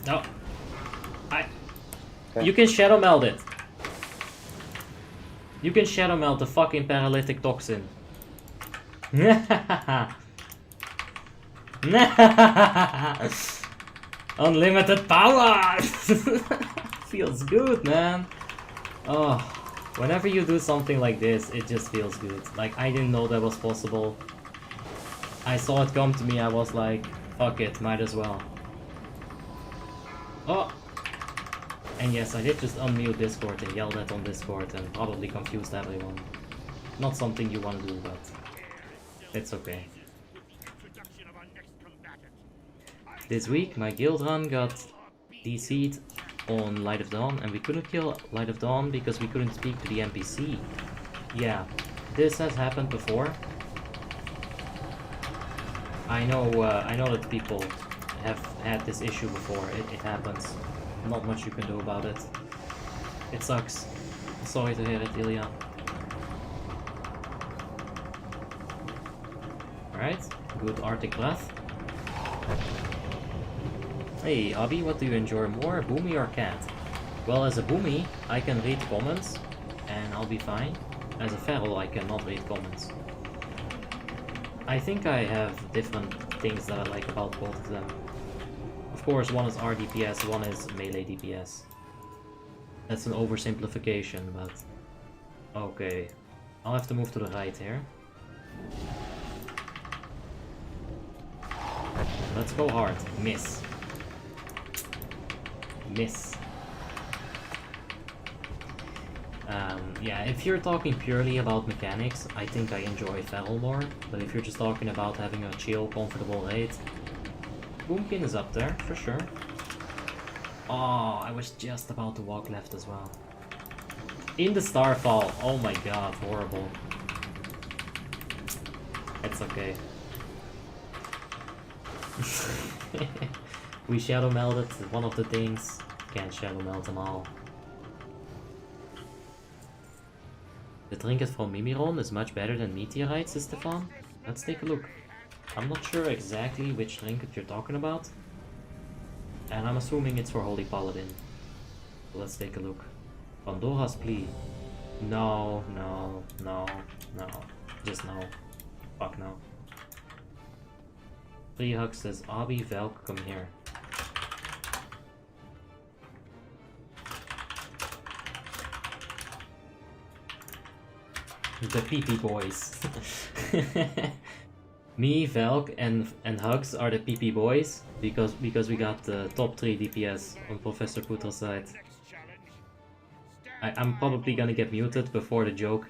No. You can shadow meld it. You can shadow melt the fucking paralytic toxin. Unlimited power! Feels good, man. Oh, whenever you do something like this, it just feels good. Like, I didn't know that was possible. I saw it come to me, I was like, fuck it, might as well. Oh! And yes, I did just unmute Discord and yell that on Discord and probably confused everyone. Not something you want to do, but it's okay. This week, my guild run got DC'd on Light of Dawn, and we couldn't kill Light of Dawn because we couldn't speak to the NPC. Yeah, this has happened before. I know that people have had this issue before. It happens. Not much you can do about it. It sucks. Sorry to hear it, Ilya. Alright, good Arctic breath. Hey, Abby, what do you enjoy more, Boomy or Cat? Well, as a Boomy, I can read comments, and I'll be fine. As a Feral, I cannot read comments. I think I have different things that I like about both of them. Of course, one is RDPS, one is melee DPS. That's an oversimplification, but... Okay. I'll have to move to the right here. Let's go hard. Miss. Miss. Yeah, if you're talking purely about mechanics, I think I enjoy Feral more. But if you're just talking about having a chill, comfortable raid, Boomkin is up there, for sure. Oh, I was just about to walk left as well. In the Starfall. Oh my god, horrible. It's okay. We shadow melded one of the things. Can't shadow meld them all. The trinket from Mimiron is much better than meteorites, says Stefan. Let's take a look. I'm not sure exactly which trinket you're talking about. And I'm assuming it's for Holy Paladin. So let's take a look. Pandora's Plea. No, no, no, no. Just no. Fuck no. Freehug says, Abby, WoTLK, come here. The PP boys. Me, WoTLK, and Hugs are the PP boys because we got the top 3 DPS on Professor Putra's side. I'm probably gonna get muted before the joke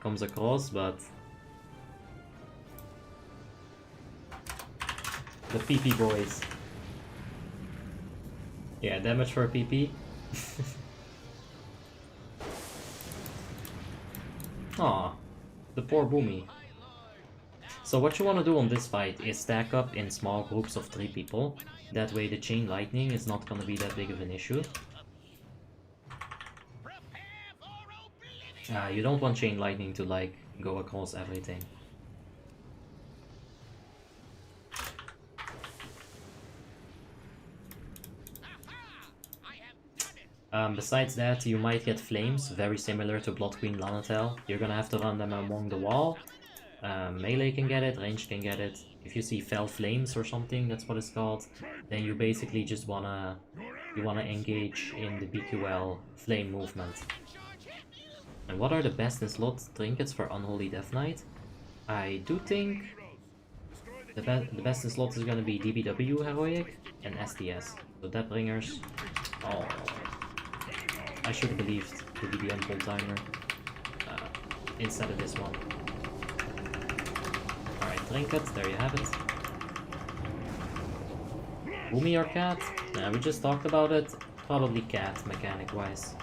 comes across, but the PP boys. Yeah, damage for PP. Aw, the poor Boomy. So what you want to do on this fight is stack up in small groups of 3 people. That way the chain lightning is not gonna be that big of an issue. You don't want chain lightning to like go across everything. Besides that, you might get flames, very similar to Blood Queen Lanatel. You're gonna have to run them along the wall. Melee can get it, range can get it. If you see fell flames or something, that's what it's called, then you basically just wanna engage in the BQL flame movement. And what are the best in slot trinkets for Unholy Death Knight? I do think the best in slot is gonna be DBW Heroic and STS. So Deathbringers. Oh, I should have believed the DBM full timer instead of this one. Alright, trinkets, there you have it. Boomy or Cat? Yeah, we just talked about it. Probably Cat, mechanic wise.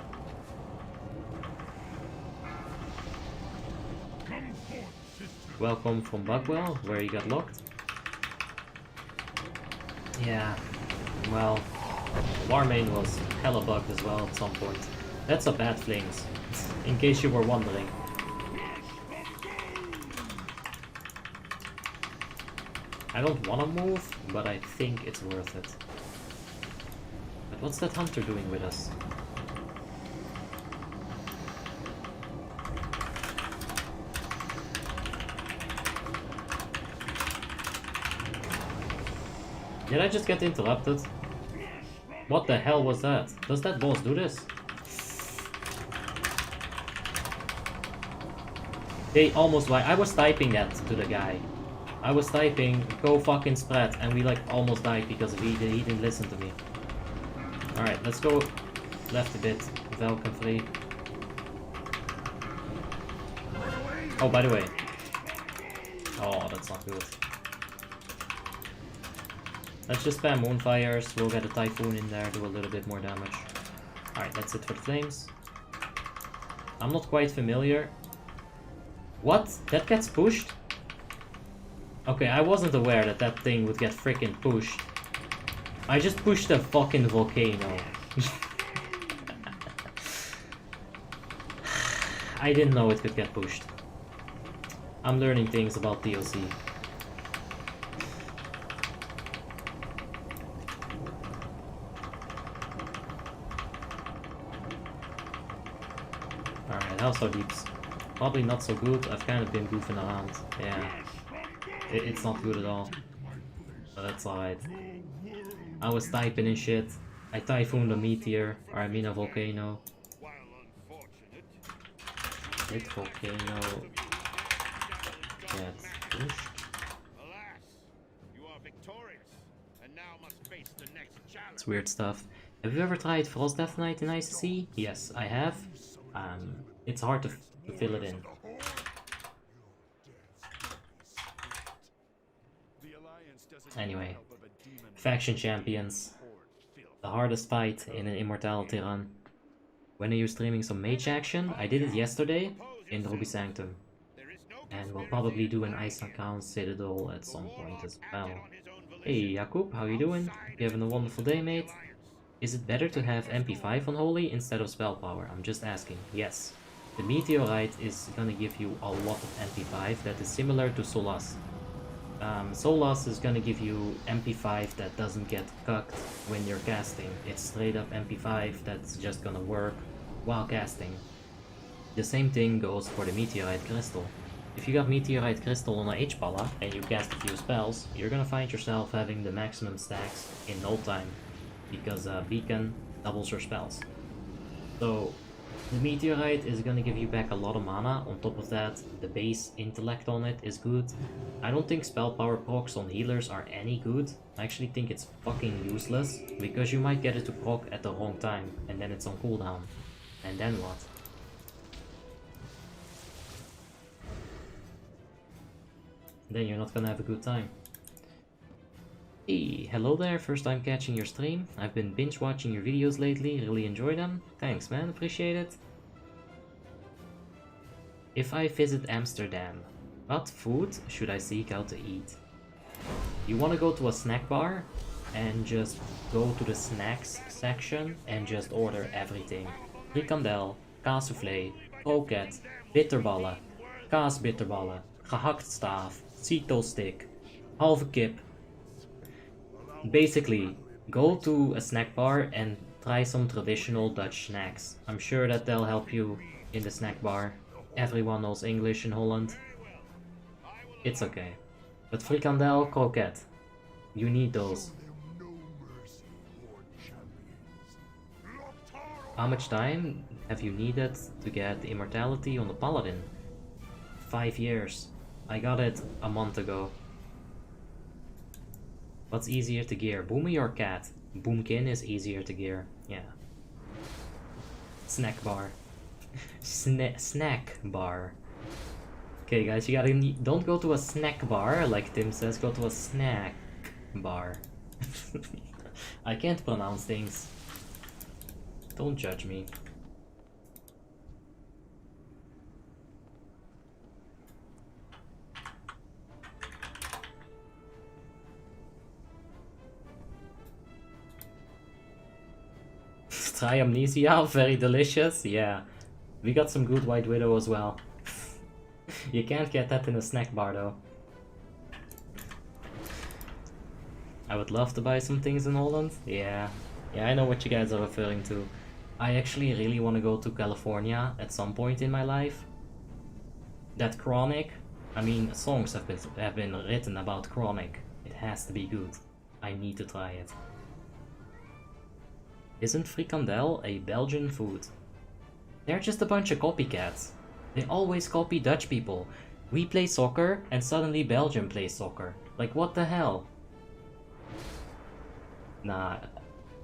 Welcome from Bugwell, where you got locked. Yeah, well, Warmane was hella bugged as well at some point. That's a bad flames, in case you were wondering. I don't wanna move, but I think it's worth it. But what's that hunter doing with us? Did I just get interrupted? What the hell was that? Does that boss do this? They almost like I was typing that to the guy. I was typing go fucking spread and we like almost died because he didn't listen to me. Alright, let's go left a bit. WoTLK and free. Oh, by the way. Oh, that's not good. Let's just spam Moonfires, we'll get a Typhoon in there, do a little bit more damage. Alright, that's it for the flames. I'm not quite familiar. What? That gets pushed? Okay, I wasn't aware that that thing would get freaking pushed. I just pushed a fucking volcano. I didn't know it could get pushed. I'm learning things about DLC. Hellstar Deep's probably not so good. I've kind of been goofing around. Yeah. It's not good at all. But that's alright. I was typing in shit. I typhooned a meteor, or I mean a volcano. While unfortunate, Hit volcano. Get pushed. alas, you are victorious, and now must face the next challenge. It's weird stuff. Have you ever tried Frost Death Knight in ICC? Yes, I have. It's hard to fill it in. Anyway, faction champions. The hardest fight in an immortality run. When are you streaming some mage action? I did it yesterday in Ruby Sanctum. And we'll probably do an Icecrown Citadel at some point as well. Hey Jakub, how you doing? You having a wonderful day, mate? Is it better to have MP5 on Holy instead of spell power? I'm just asking. Yes. The Meteorite is gonna give you a lot of MP5 that is similar to Solas. Solas is gonna give you MP5 that doesn't get cucked when you're casting. It's straight up MP5 that's just gonna work while casting. The same thing goes for the Meteorite Crystal. If you got Meteorite Crystal on a H-Pala and you cast a few spells, you're gonna find yourself having the maximum stacks in no time. Because Beacon doubles your spells. So the Meteorite is gonna give you back a lot of mana. On top of that, the base intellect on it is good. I don't think spell power procs on healers are any good. I actually think it's fucking useless, because you might get it to proc at the wrong time, and then it's on cooldown. And then what? Then you're not gonna have a good time. Hey, hello there, first time catching your stream. I've been binge watching your videos lately, really enjoy them. Thanks man, appreciate it. If I visit Amsterdam, what food should I seek out to eat? You wanna go to a snack bar and just go to the snacks section and just order everything. Frikandel, kaassoufflé, kroket, bitterballen, kaasbitterballen, gehakt staaf, Cheeto-stick, halve kip. Basically, go to a snack bar and try some traditional Dutch snacks. I'm sure that they'll help you in the snack bar. Everyone knows English in Holland. It's okay. But frikandel, kroket. You need those. How much time have you needed to get the immortality on the paladin? 5 years. I got it a month ago. What's easier to gear, Boomy or Cat? Boomkin is easier to gear, yeah. Snack bar. Snack bar. Okay guys, you gotta don't go to a snack bar, like Tim says, go to a snack bar. I can't pronounce things. Don't judge me. Try Amnesia, very delicious, yeah. We got some good White Widow as well. You can't get that in a snack bar though. I would love to buy some things in Holland, yeah. Yeah, I know what you guys are referring to. I actually really want to go to California at some point in my life. That Chronic, I mean, songs have been written about Chronic. It has to be good. I need to try it. Isn't frikandel a Belgian food? They're just a bunch of copycats. They always copy Dutch people. We play soccer and suddenly Belgium plays soccer. Like what the hell? Nah,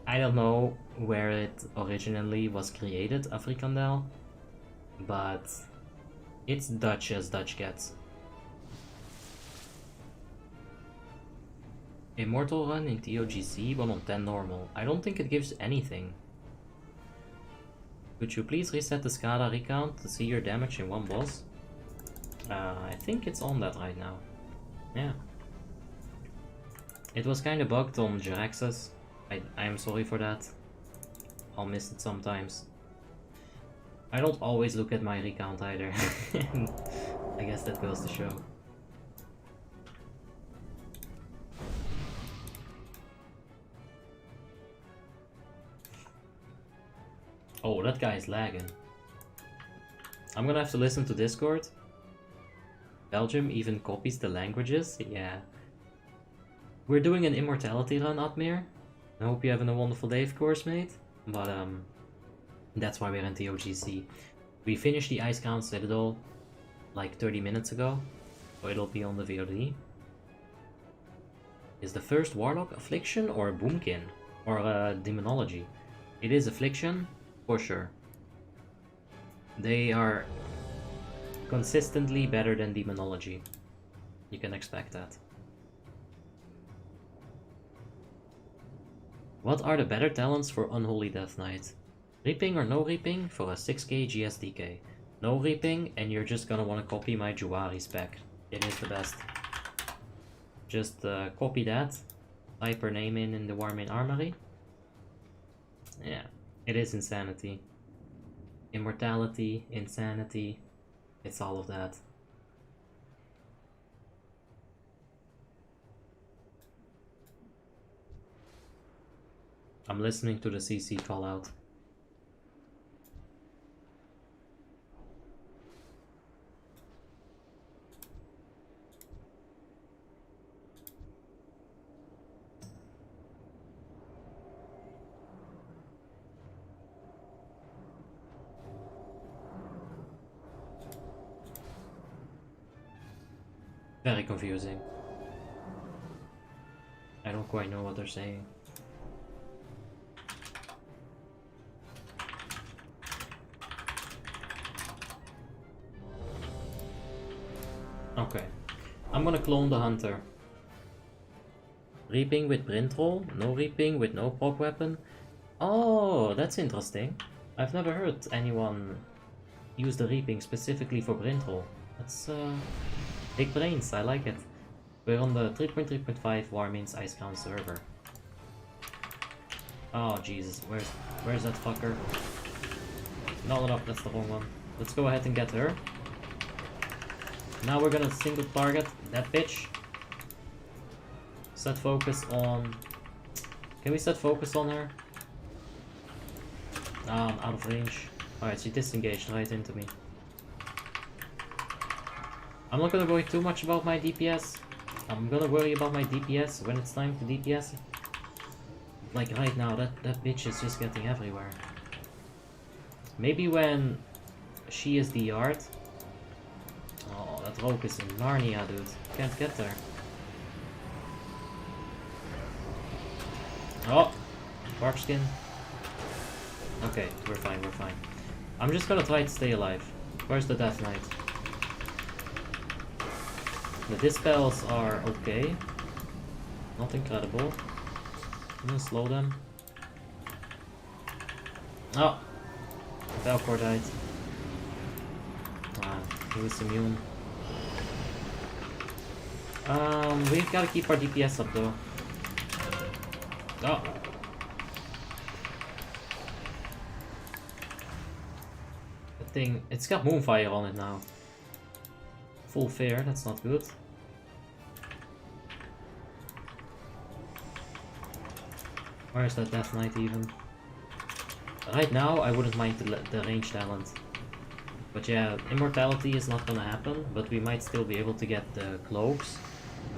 I don't know where it originally was created, a frikandel. But it's Dutch as Dutch gets. Immortal run in TOGC 1 on 10 normal. I don't think it gives anything. Could you please reset the SCADA recount to see your damage in one boss? I think it's on that right now. Yeah. It was kinda bugged on Jiraxis. I am sorry for that. I'll miss it sometimes. I don't always look at my recount either. I guess that goes to show. Oh, that guy is lagging. I'm gonna have to listen to Discord. Belgium even copies the languages. Yeah. We're doing an immortality run, Admir. I hope you're having a wonderful day, of course, mate. But that's why we're in the OGC. We finished the Icecrown Citadel like 30 minutes ago, so it'll be on the VOD. Is the first Warlock Affliction or Boomkin? Or Demonology? It is Affliction, for sure. They are consistently better than Demonology. You can expect that. What are the better talents for Unholy Death Knight? Reaping or no reaping for a 6k GSDK. No reaping and you're just gonna want to copy my Juari spec. It is the best. Just copy that. Type her name in the Warmane Armory. Yeah, it is Insanity. Immortality, Insanity. It's all of that. I'm listening to the CC call out. Very confusing. I don't quite know what they're saying. Okay, I'm gonna clone the hunter. Reaping with Brintroll, no reaping with no proc weapon. Oh, that's interesting. I've never heard anyone use the reaping specifically for Brintroll. That's big brains, I like it. We're on the 3.3.5 Warmanes Icecrown server. Oh Jesus, where's that fucker? No, that's the wrong one. Let's go ahead and get her. Now we're gonna single target that bitch. Set focus on... Can we set focus on her? Ah, I'm out of range. Alright, she disengaged right into me. I'm not gonna worry too much about my DPS. I'm gonna worry about my DPS when it's time to DPS. Like right now, that bitch is just getting everywhere. Maybe when she is DR'd. Oh, that rogue is in Narnia, dude. Can't get there. Oh! Bark skin. Okay, we're fine, we're fine. I'm just gonna try to stay alive. Where's the Death Knight? The dispels are okay. Not incredible. I'm gonna slow them. Oh! Valcor died. He was immune. We've gotta keep our DPS up though. Oh! The thing, it's got Moonfire on it now. Full fair, that's not good. Where's that Death Knight even? Right now, I wouldn't mind the range talent. But yeah, Immortality is not gonna happen, but we might still be able to get the Cloaks,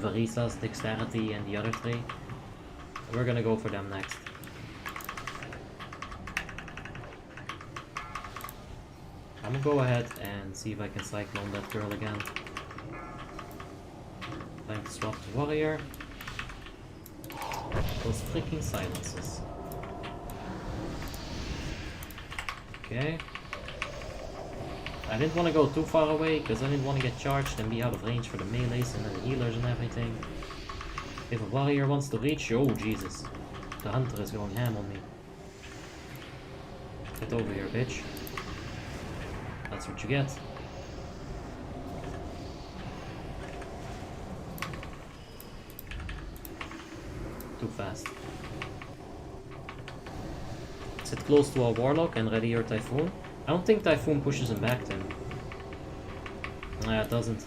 Varisa's Dexterity and the other three. We're gonna go for them next. I'm gonna go ahead and see if I can Cyclone that girl again. Time to swap to Warrior. Those freaking silences. Okay. I didn't want to go too far away because I didn't want to get charged and be out of range for the melees and the healers and everything. If a warrior wants to reach, oh Jesus. The hunter is going ham on me. Get over here, bitch. That's what you get. Too fast. Sit close to a warlock and ready your typhoon. I don't think Typhoon pushes him back then. Nah, it doesn't.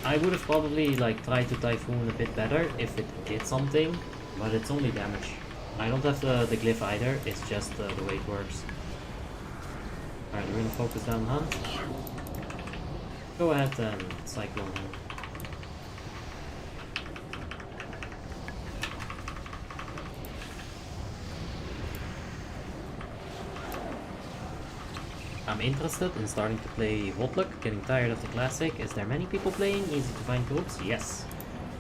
I would have probably like tried to Typhoon a bit better if it did something, but it's only damage. I don't have the glyph either, it's just the way it works. Alright, we're gonna focus down Hunt. Go ahead and Cyclone him. I'm interested in starting to play WoTLK, getting tired of the classic. Is there many people playing? Easy to find groups? Yes.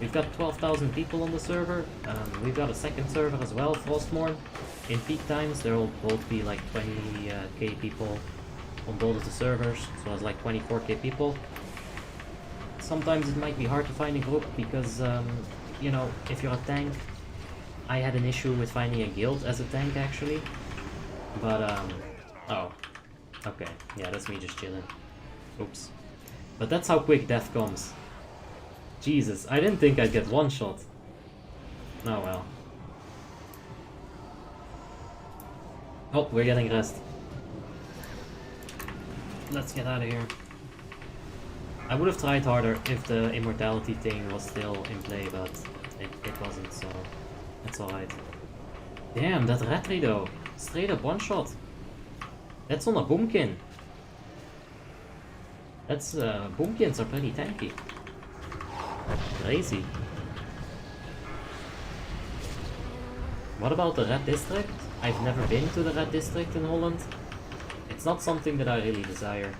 We've got 12,000 people on the server. We've got a second server as well, Frostmourne. In peak times, there will both be like 20k people on both of the servers, so it's like 24k people. Sometimes it might be hard to find a group because, you know, if you're a tank, I had an issue with finding a guild as a tank actually. But, oh. Okay, yeah, that's me just chilling. Oops. But that's how quick death comes. Jesus, I didn't think I'd get one shot. Oh well. Oh, we're getting rest. Let's get out of here. I would have tried harder if the immortality thing was still in play, but it wasn't, so it's alright. Damn, that Retri though. Straight up one shot. That's on a Boomkin. That's, Boomkins are pretty tanky. Crazy. What about the Red District? I've never been to the Red District in Holland. It's not something that I really desire.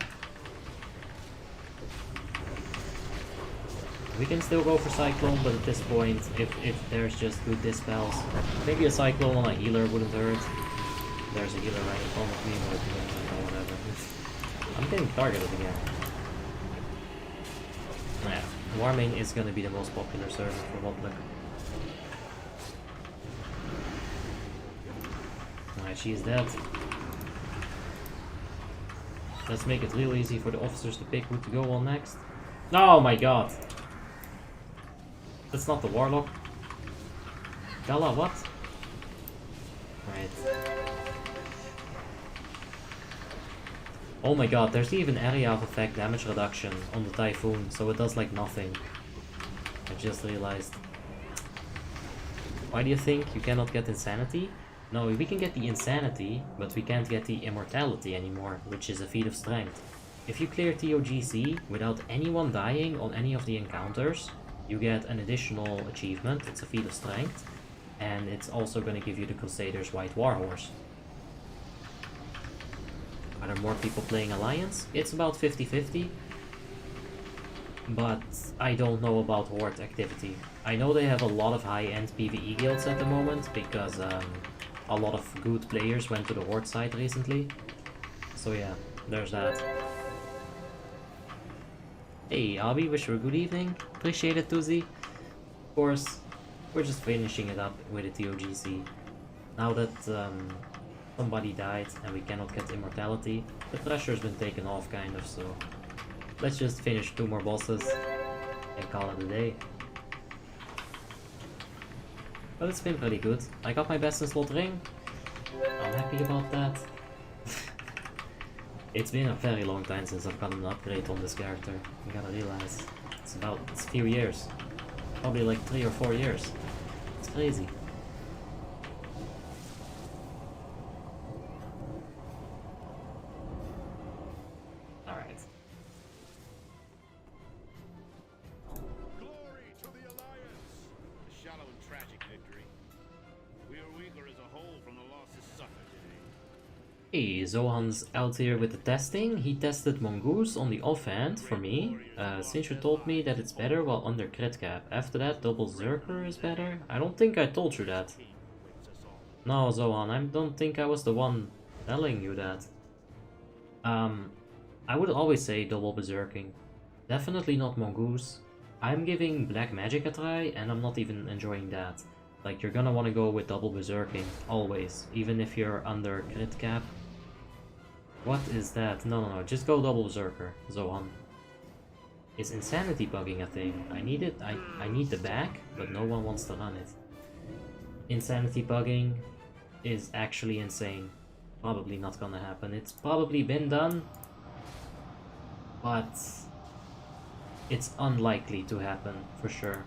We can still go for Cyclone, but at this point, if there's just good dispels, maybe a Cyclone on a healer wouldn't hurt. There's a healer right in front of me, but whatever. I'm getting targeted again. Yeah, Warmane is gonna be the most popular server for WoTLK. Alright, she is dead. Let's make it real easy for the officers to pick who to go on next. Oh my god! That's not the Warlock. Gala, what? Right. Oh my god, there's even area of effect damage reduction on the Typhoon, so it does like nothing. I just realized. Why do you think you cannot get Insanity? No, we can get the Insanity, but we can't get the Immortality anymore, which is a feat of strength. If you clear TOGC without anyone dying on any of the encounters, you get an additional achievement. It's a feat of strength, and it's also going to give you the Crusader's White Warhorse. Are there more people playing Alliance? It's about 50-50, but I don't know about Horde activity. I know they have a lot of high-end PvE guilds at the moment, because a lot of good players went to the Horde side recently. So yeah, there's that. Hey Abby, wish you a good evening. Appreciate it, Tuzi. Of course, we're just finishing it up with a TOGC. Now that somebody died and we cannot get Immortality, the pressure's been taken off kind of, so let's just finish 2 more bosses and call it a day. But it's been pretty good. I got my best in slot ring. I'm happy about that. It's been a very long time since I've gotten an upgrade on this character. You gotta realize, it's a few years. Probably like 3 or 4 years. It's crazy. Alright. Glory to the Alliance! A shallow and tragic victory. We are weaker as a whole from the losses suffered today. Hey, Zohan's out here with the testing. He tested Mongoose on the offhand for me. Sincher told me that it's better while under crit cap. After that, double Zerker is better. I don't think I told you that. No, Zohan, I don't think I was the one telling you that. I would always say double Berserking. Definitely not Mongoose. I'm giving Black Magic a try, and I'm not even enjoying that. Like, you're gonna want to go with double Berserking, always, even if you're under crit cap. What is that? No, just go double Berserker, Zohan. Is Insanity bugging a thing? I need it, I need the back, but no one wants to run it. Insanity bugging is actually insane. Probably not gonna happen. It's probably been done, but it's unlikely to happen, for sure.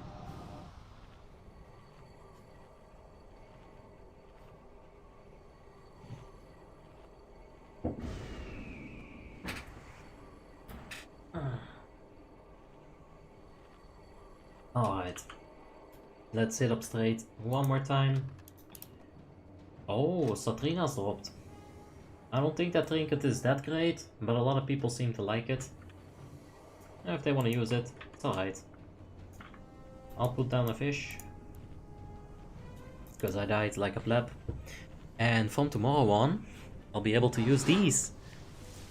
alright. Let's sit up straight one more time. Oh, Satrina's dropped. I don't think that trinket is that great, but a lot of people seem to like it. If they want to use it, it's alright. I'll put down a fish. Because I died like a pleb. And from tomorrow on, I'll be able to use these.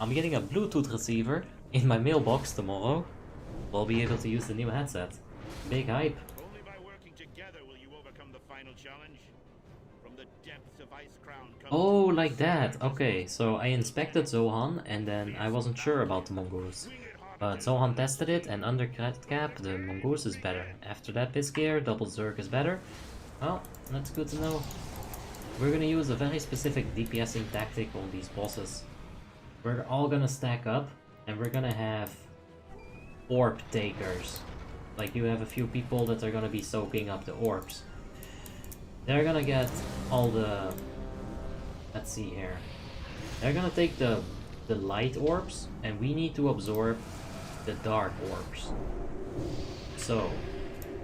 I'm getting a Bluetooth receiver in my mailbox tomorrow. I'll be able to use the new headset. Big hype. Only by working together will you overcome the final challenge. From the depths of Icecrown comes Oh, like that. Okay, so I inspected Zohan and then I wasn't sure about the mongoose. But Zohan tested it and under credit cap, the mongoose is better. After that Bisgear, double Zerg is better. Well, that's good to know. We're gonna use a very specific DPSing tactic on these bosses. We're all gonna stack up and we're gonna have orb takers. Like you have a few people that are gonna be soaking up the orbs. They're gonna get all the... Let's see here. They're gonna take the light orbs and we need to absorb the dark orbs. So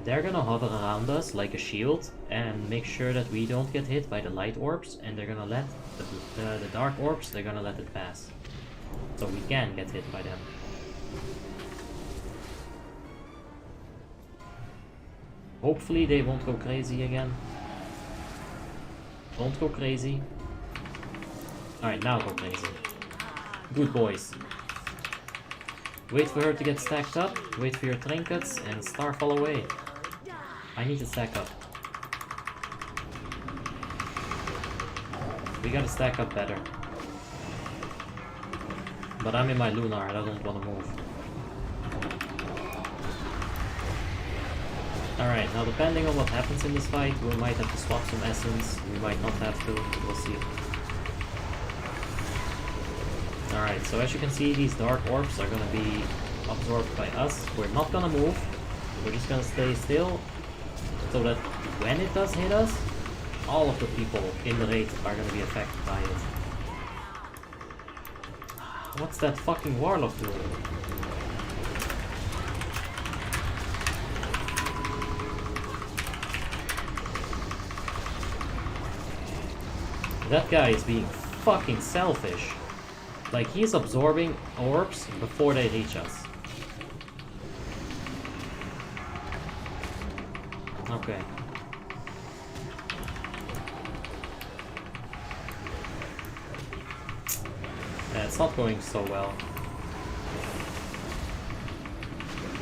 they're gonna hover around us like a shield and make sure that we don't get hit by the light orbs, and they're gonna let the dark orbs, they're gonna let it pass. So we can get hit by them. Hopefully they won't go crazy again. Don't go crazy. Alright, now go crazy. Good boys. Wait for her to get stacked up, wait for your trinkets, and starfall away. I need to stack up. We gotta stack up better. But I'm in my Lunar, I don't want to move. Alright, now depending on what happens in this fight, we might have to swap some essence, we might not have to, we'll see. Alright, so as you can see, these dark orbs are gonna be absorbed by us. We're not gonna move, we're just gonna stay still, so that when it does hit us, all of the people in the raid are gonna be affected by it. What's that fucking warlock doing? That guy is being fucking selfish. Like, he's absorbing orbs before they reach us. Okay. Yeah, it's not going so well.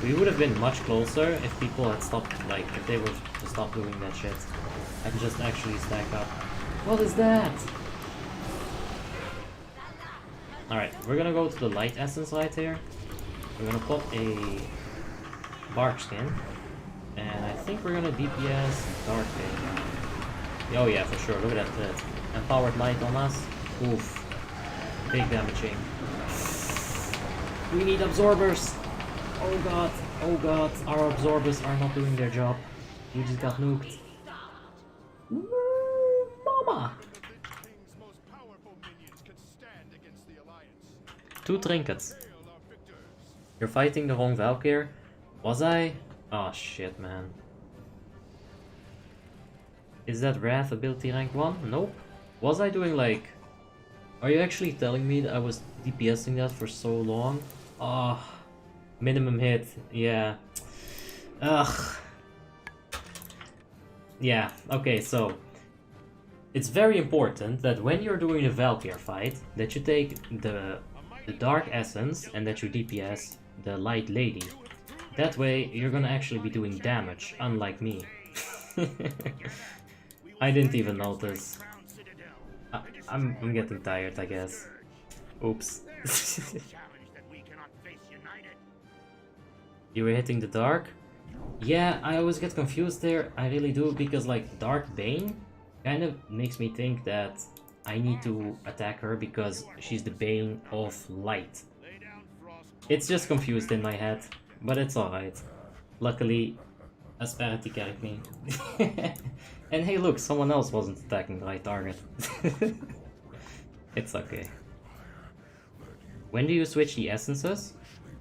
We would have been much closer if people had stopped, like, if they were to stop doing that shit. And just actually stack up. What is that? Alright, we're gonna go to the light essence right here. We're gonna put a bark skin. And I think we're gonna DPS dark bait. Oh yeah, for sure, look at that. Empowered light on us. Oof. Big damaging. We need absorbers! Oh god, our absorbers are not doing their job. We just got nuked. Mama! King's most powerful minions could stand against the Alliance. 2 trinkets. Hail our victors. You're fighting the wrong Valkyr. Was I? Oh shit, man. Is that Wrath ability rank 1? Nope. Was I doing like... Are you actually telling me that I was DPSing that for so long? Oh, minimum hit, yeah. Ugh. Yeah, okay, so... It's very important that when you're doing a Valkyr fight, that you take the Dark Essence and that you DPS the Light Lady. That way, you're gonna actually be doing damage, unlike me. I didn't even notice. I'm getting tired, I guess. Oops. You were hitting the dark? Yeah, I always get confused there. I really do, because like Dark Bane kind of makes me think that I need to attack her because she's the Bane of Light. It's just confused in my head, but it's alright. Luckily, Asperity carried me. And hey look, someone else wasn't attacking the right target. It's okay. When do you switch the essences?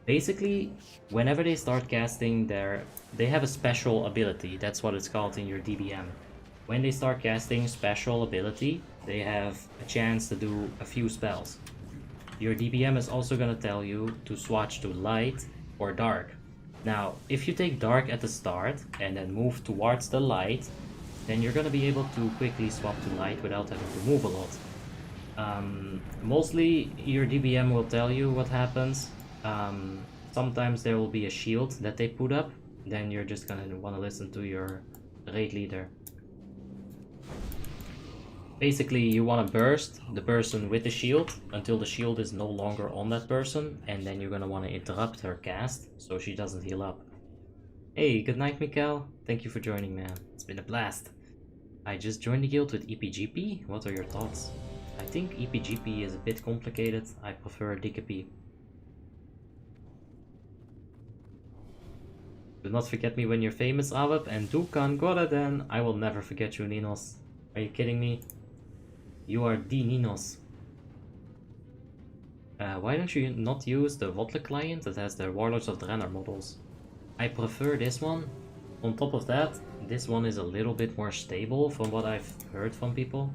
Basically, whenever they start casting they have a special ability. That's what it's called in your DBM. When they start casting special ability, they have a chance to do a few spells. Your DBM is also going to tell you to swatch to light or dark. Now, if you take dark at the start and then move towards the light, then you're going to be able to quickly swap to light without having to move a lot. Mostly your DBM will tell you what happens. Sometimes there will be a shield that they put up, then you're just gonna want to listen to your raid leader. Basically, you want to burst the person with the shield until the shield is no longer on that person, and then you're gonna want to interrupt her cast so she doesn't heal up. Hey, good night, Mikael. Thank you for joining, man. It's been a blast. I just joined the guild with EPGP. What are your thoughts? I think EPGP is a bit complicated. I prefer DKP. Do not forget me when you're famous, Aweb, and Dukan Goraden. I will never forget you, Ninos. Are you kidding me? You are the Ninos. Why don't you not use the WoTLK client that has the Warlords of Draenor models? I prefer this one. On top of that, this one is a little bit more stable from what I've heard from people.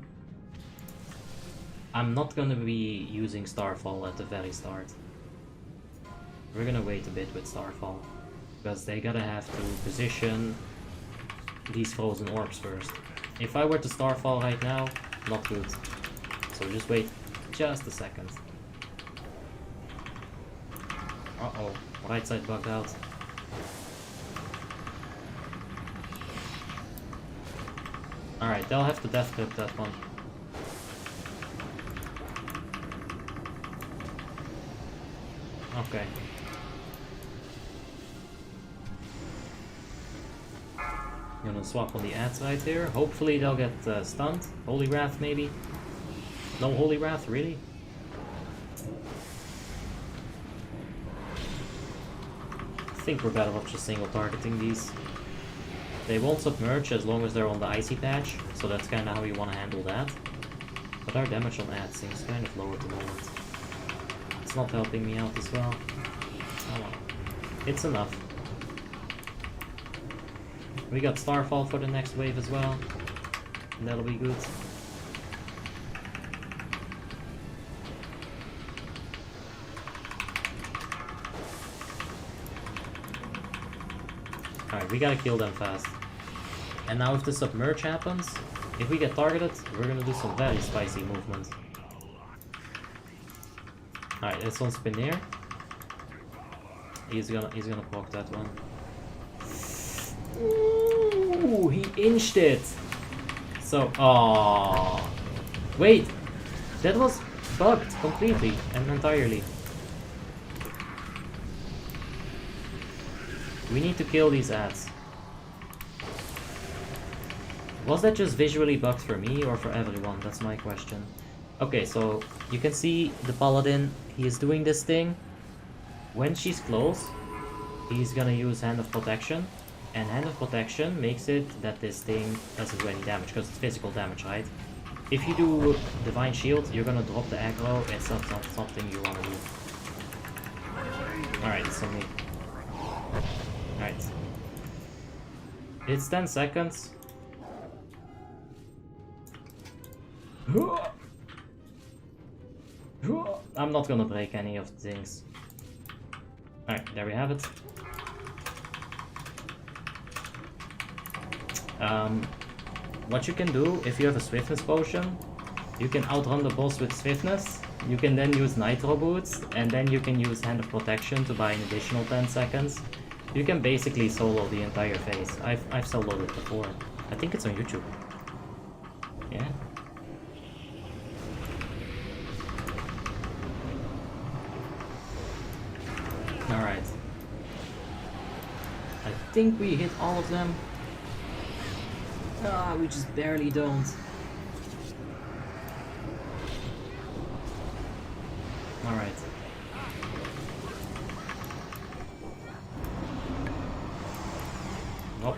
I'm not gonna be using Starfall at the very start. We're gonna wait a bit with Starfall, because they gotta have to position these frozen orbs first. If I were to Starfall right now, not good. So just wait just a second. Uh-oh, right side bugged out. Alright, they'll have to death grip that one. Okay. I'm gonna swap on the ads right here. Hopefully they'll get stunned. Holy Wrath maybe? No Holy Wrath, really? I think we're better off just single targeting these. They won't submerge as long as they're on the icy patch, so that's kinda how you wanna handle that. But our damage on ads seems kind of low at the moment. It's not helping me out as well. Oh well. It's enough. We got Starfall for the next wave as well. And that'll be good. Alright, we gotta kill them fast. And now if the submerge happens, if we get targeted, we're gonna do some very spicy movement. Alright, this one's Spinneer. He's gonna block that one. Ooh, he inched it. So, oh, wait, that was bugged completely and entirely. We need to kill these ads. Was that just visually bugged for me or for everyone? That's my question. Okay, so you can see the paladin, he is doing this thing. When she's close, he's gonna use Hand of Protection. And Hand of Protection makes it that this thing doesn't do any damage, because it's physical damage, right? If you do Divine Shield, you're gonna drop the aggro. It's not something you wanna do. Alright, it's on me. Alright. It's 10 seconds. I'm not gonna break any of the things. Alright, there we have it. What you can do, if you have a swiftness potion, you can outrun the boss with swiftness. You can then use nitro boots, and then you can use Hand of Protection to buy an additional 10 seconds. You can basically solo the entire phase. I've soloed it before. I think it's on YouTube. Yeah. Alright. I think we hit all of them. Ah, we just barely don't. Alright. Oh.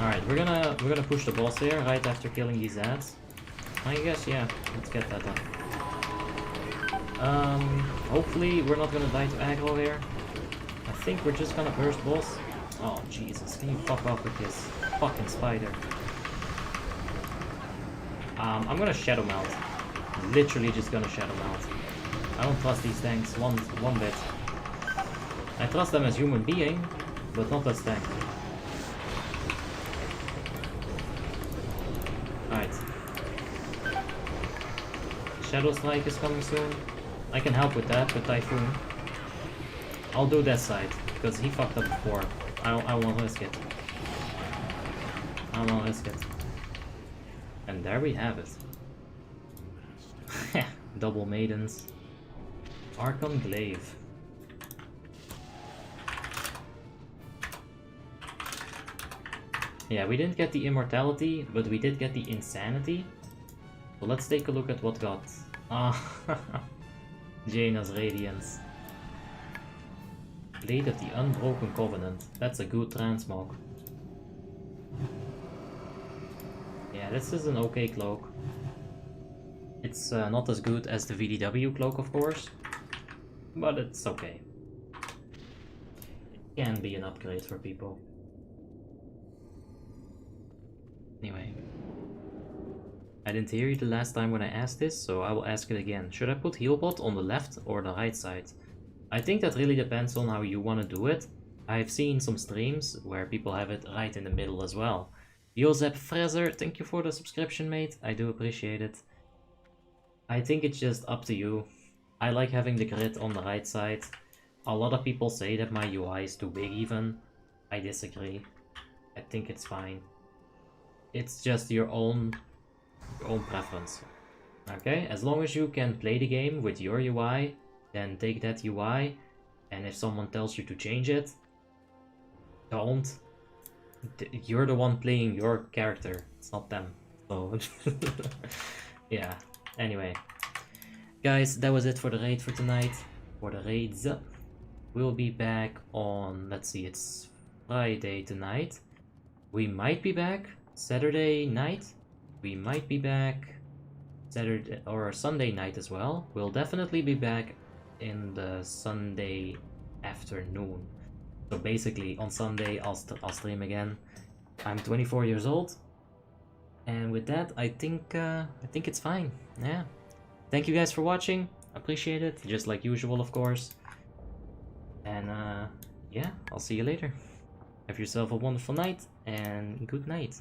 Alright, we're gonna push the boss here right after killing these ads. I guess, yeah, let's get that done. Hopefully we're not gonna die to aggro here. I think we're just gonna burst boss. Oh Jesus, can you fuck off with this fucking spider? I'm gonna shadow melt. Literally just gonna shadow melt. I don't trust these tanks one bit. I trust them as human being, but not as tank. Alright. Shadow Strike is coming soon. I can help with that, with Typhoon. I'll do that side, because he fucked up before. I won't risk it. I won't risk it. And there we have it. Double Maidens. Archon Glaive. Yeah, we didn't get the Immortality, but we did get the Insanity. So let's take a look at what got. Ah, Jaina's Radiance. Blade of the Unbroken Covenant. That's a good transmog. Yeah, this is an okay cloak. It's not as good as the VDW cloak, of course, but it's okay. It can be an upgrade for people. Anyway. I didn't hear you the last time when I asked this, so I will ask it again. Should I put Healbot on the left or the right side? I think that really depends on how you want to do it. I've seen some streams where people have it right in the middle as well. Josep Fraser, thank you for the subscription, mate. I do appreciate it. I think it's just up to you. I like having the grid on the right side. A lot of people say that my UI is too big even. I disagree. I think it's fine. It's just your own preference. Okay, as long as you can play the game with your UI, then take that UI, and if someone tells you to change it, don't. You're the one playing your character, it's not them. So, yeah, anyway. Guys, that was it for the raid for tonight. For the raids. We'll be back on, let's see, it's Friday tonight. We might be back Saturday night. We might be back Saturday or Sunday night as well. We'll definitely be back in the Sunday afternoon. So basically on Sunday I'll stream again. I'm 24 years old, and with that I think it's fine. Yeah. Thank you guys for watching. Appreciate it, just like usual, of course. And yeah, I'll see you later. Have yourself a wonderful night and good night.